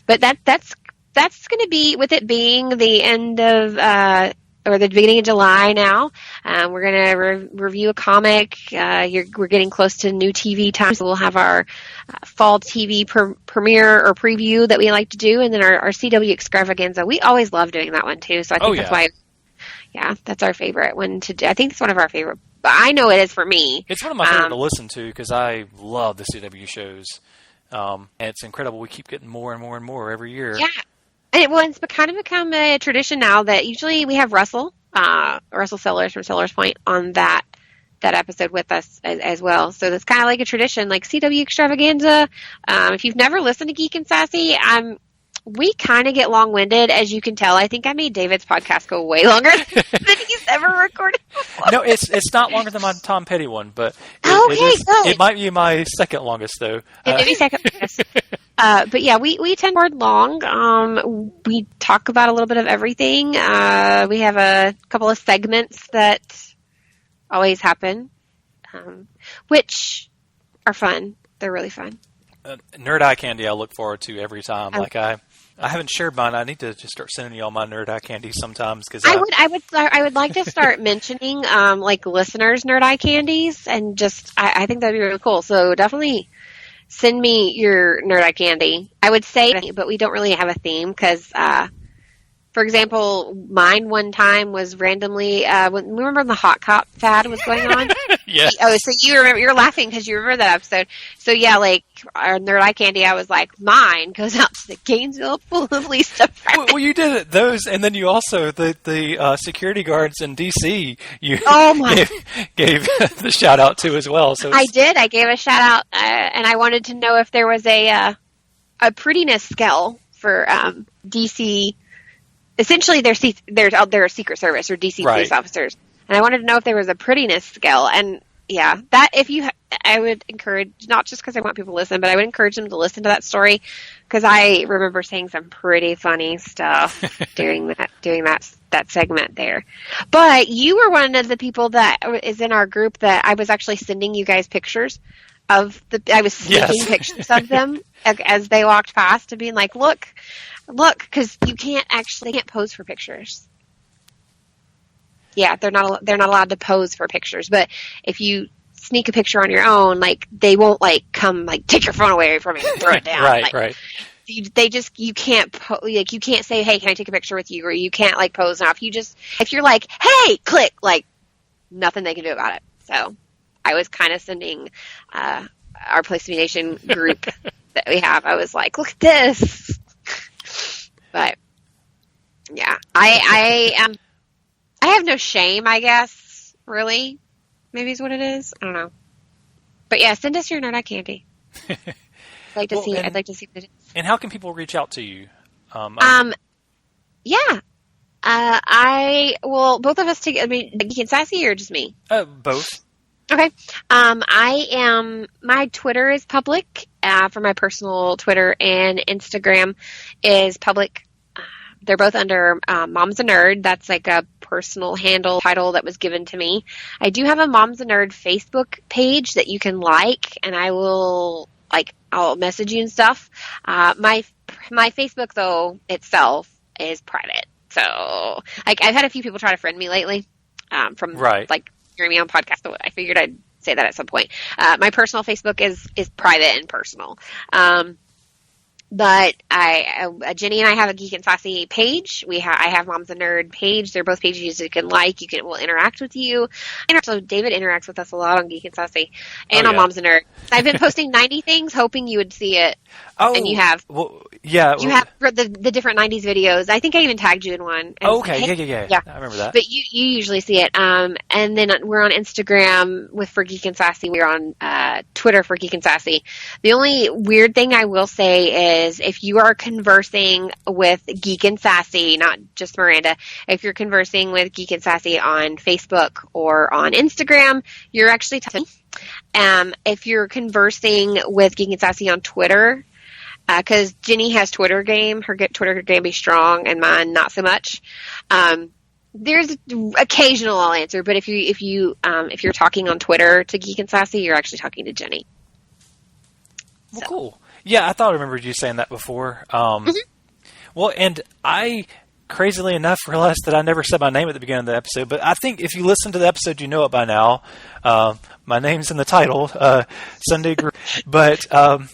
But that's going to be, with it being the end of or the beginning of July now. We're going to review a comic. We're getting close to new TV time, so we'll have our fall TV premiere or preview that we like to do, and then our CW extravaganza. We always love doing that one too, so I think that's why. Yeah, that's our favorite one to do. I think it's one of our favorite. But I know it is for me. It's one of my favorite to listen to because I love the CW shows. And it's incredible. We keep getting more and more and more every year. Yeah. And it's kind of become a tradition now that usually we have Russell Sellers from Sellers Point on that episode with us as well. So that's kind of like a tradition, like CW extravaganza. If you've never listened to Geek and Sassy, we kind of get long-winded, as you can tell. I think I made David's podcast go way longer than he's ever recorded before. No, it's not longer than my Tom Petty one, but it might be my second longest, though. It may be second longest. But yeah, we tend toward long. We talk about a little bit of everything. We have a couple of segments that always happen, which are fun. They're really fun. Nerd Eye Candy I look forward to every time. Like I haven't shared mine. I need to just start sending you all my Nerd Eye Candy sometimes. Cause I would like to start mentioning like listeners' Nerd Eye Candies, and just I think that'd be really cool. So definitely send me your Nerd Eye Candy. I would say, but we don't really have a theme because, for example, mine one time was randomly. Remember the Hot Cop fad was going on? Yes. Oh, so you remember? You're laughing because you remember that episode. So yeah, like our Nerd Eye Candy, I was like, mine goes out to the Gainesville Police Department. Well, you did those, and then you also the security guards in DC. You gave the shout out to as well. So I did. I gave a shout out, and I wanted to know if there was a prettiness scale for DC. Essentially, they're Secret Service or DC police officers, and I wanted to know if there was a prettiness scale. And yeah, I would encourage, not just because I want people to listen, but I would encourage them to listen to that story because I remember saying some pretty funny stuff during that segment there. But you were one of the people that is in our group that I was actually sending you guys pictures of I was sneaking pictures of them as they walked past and being like, look, because they can't pose for pictures. Yeah, they're not allowed to pose for pictures. But if you sneak a picture on your own, like they won't like come like take your phone away from you and throw it down. Right. You can't you can't say, hey, can I take a picture with you? Or you can't like pose now. If you're like, hey, click, like nothing they can do about it. So I was kind of sending our Place to Be Nation group that we have. I was like, look at this. But yeah, I have no shame, I guess. Really, maybe is what it is. I don't know. But yeah, send us your Nerd Eye Candy. I'd like to see. I'd like to see what it is. And how can people reach out to you? Yeah. Both of us together. I mean, Geek and Sassy, or just me? Both. Okay. My Twitter is public, for my personal Twitter, and Instagram is public. They're both under Mom's a Nerd. That's like a personal title that was given to me. I do have a Mom's a Nerd Facebook page that you can like, and I'll message you and stuff. My Facebook though itself is private. So like I've had a few people try to friend me lately, from like hearing me on podcasts. So I figured I'd say that at some point. My personal Facebook is private and personal. But Jenny and I have a Geek and Sassy page. I have Mom's a Nerd page. They're both pages you can like. We'll interact with you. And so David interacts with us a lot on Geek and Sassy and on Mom's a Nerd. I've been posting 90 things, hoping you would see it. Oh, and you have. Well, yeah. You have the different 90s videos. I think I even tagged you in one. Okay. Yeah. I remember that. But you usually see it. And then we're on Instagram for Geek and Sassy. We're on Twitter for Geek and Sassy. The only weird thing I will say is if you are conversing with Geek and Sassy, not just Miranda, if you're conversing with Geek and Sassy on Facebook or on Instagram, you're actually talking. If you're conversing with Geek and Sassy on Twitter, because Jenny has Twitter game, her Twitter game be strong, and mine not so much. There's occasional I'll answer, but if you're talking on Twitter to Geek and Sassy, you're actually talking to Jenny. Well, cool. Yeah, I thought I remembered you saying that before. Well, and I crazily enough, realized that I never said my name at the beginning of the episode. But I think if you listen to the episode, you know it by now. My name's in the title, Sunday Groove. But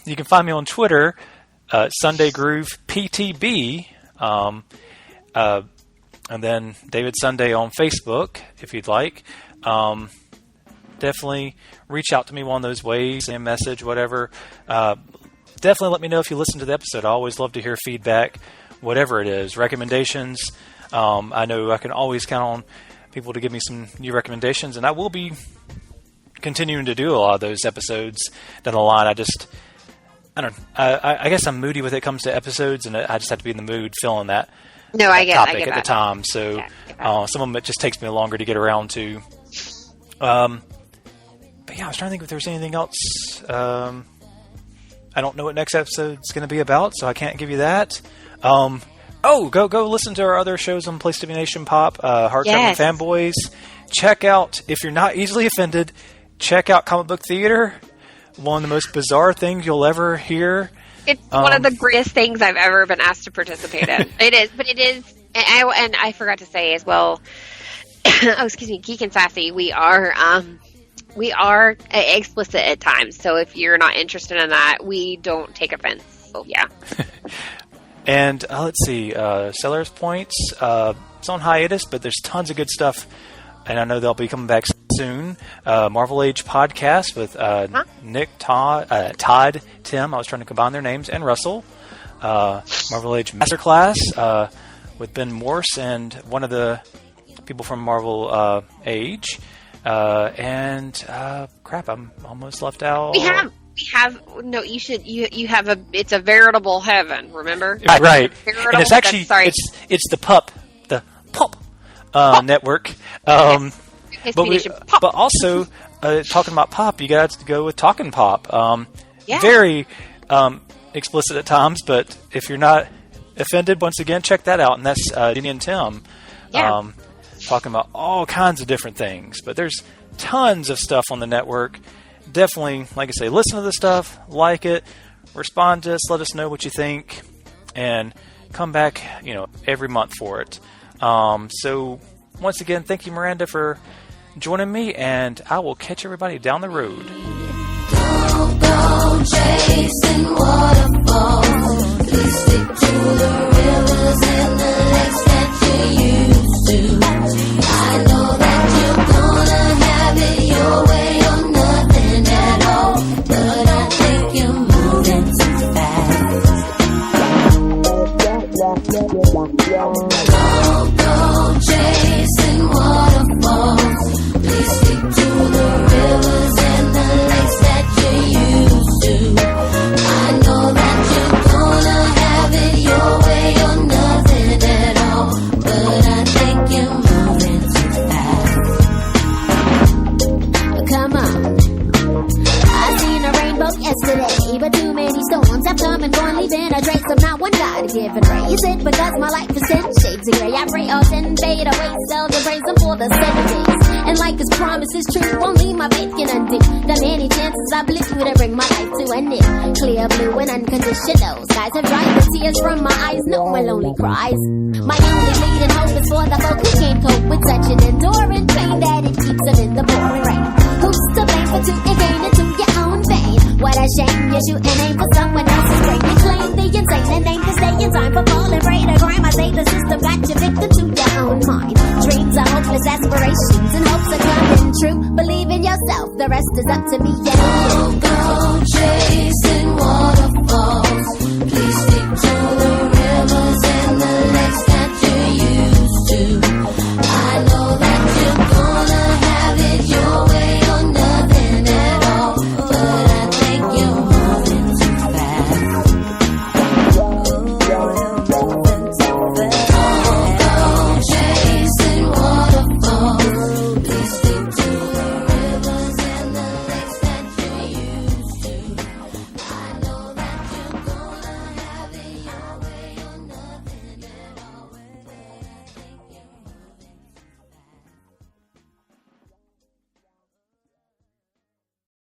you can find me on Twitter, Sunday Groove PTB, and then David Sunday on Facebook, if you'd like. Definitely reach out to me one of those ways, send a message, whatever. Definitely let me know if you listen to the episode. I always love to hear feedback, whatever it is. Recommendations. I know I can always count on people to give me some new recommendations, and I will be continuing to do a lot of those episodes down the line. I guess I'm moody when it comes to episodes, and I just have to be in the mood feeling that topic at the time. So some of them, it just takes me longer to get around to. But yeah, I was trying to think if there's anything else. I don't know what next episode's going to be about, so I can't give you that. Go listen to our other shows on Place to Be Nation Pop, Heart Trapping Fanboys. Check out, if you're not easily offended, check out Comic Book Theater. One of the most bizarre things you'll ever hear. It's one of the greatest things I've ever been asked to participate in. It is, but it is, and I forgot to say as well, Geek and Sassy, we are explicit at times, so if you're not interested in that, we don't take offense. So yeah. And let's see, Seller's Points. It's on hiatus, but there's tons of good stuff, and I know they'll be coming back soon. Marvel Age podcast with Nick, Todd, Tim. I was trying to combine their names, and Russell. Marvel Age Masterclass with Ben Morse and one of the people from Marvel Age. Crap, I'm almost left out. We have no. You should. You have a. It's a veritable heaven. Remember? Right. And it's actually it's the pup network. But also talking about pop, you got to go with Talking Pop. Very explicit at times, but if you're not offended, once again, check that out. And that's Denny and Tim. Yeah. Talking about all kinds of different things, but there's tons of stuff on the network. Definitely, like I say, listen to the stuff, like it, respond to us, let us know what you think, and come back, every month for it. So once again, thank you, Miranda, for joining me, and I will catch everybody down the road. Don't go chasing waterfalls. Please stick to the rivers and the lakes that you used to. I know that you're gonna have it your way or nothing at all, but I think you're moving too fast. Don't go chasing waterfalls. Please stick to the rivers and the lakes that you used to. I know that you're gonna have it your way or nothing at all, but I think you're moving too fast. Come on. I seen a rainbow yesterday, but too many storms have come and gone, leaving a trace of not one God-given ray. Is it because my life is 10 shades of gray? I pray all 10 fade away, seldom praise him for the 7 days. And like his promise is true, won't leave my faith can undo the many chances I blew to bring my life to an end. Clear blue and unconditional skies have dried the tears from my eyes, no more lonely cries. My only leading hope is for the folk who can't cope with such an enduring pain that it keeps them in the pouring rain. Who's to blame for to gain into your own vein? What a shame you shoot and aim for someone else's brain. You claim the insane and aim to stay in time for falling prey to crime. I say the system got you victim to your own mind. Dreams are hopeless aspirations and hopes are coming true. Believe in yourself, the rest is up to me and you.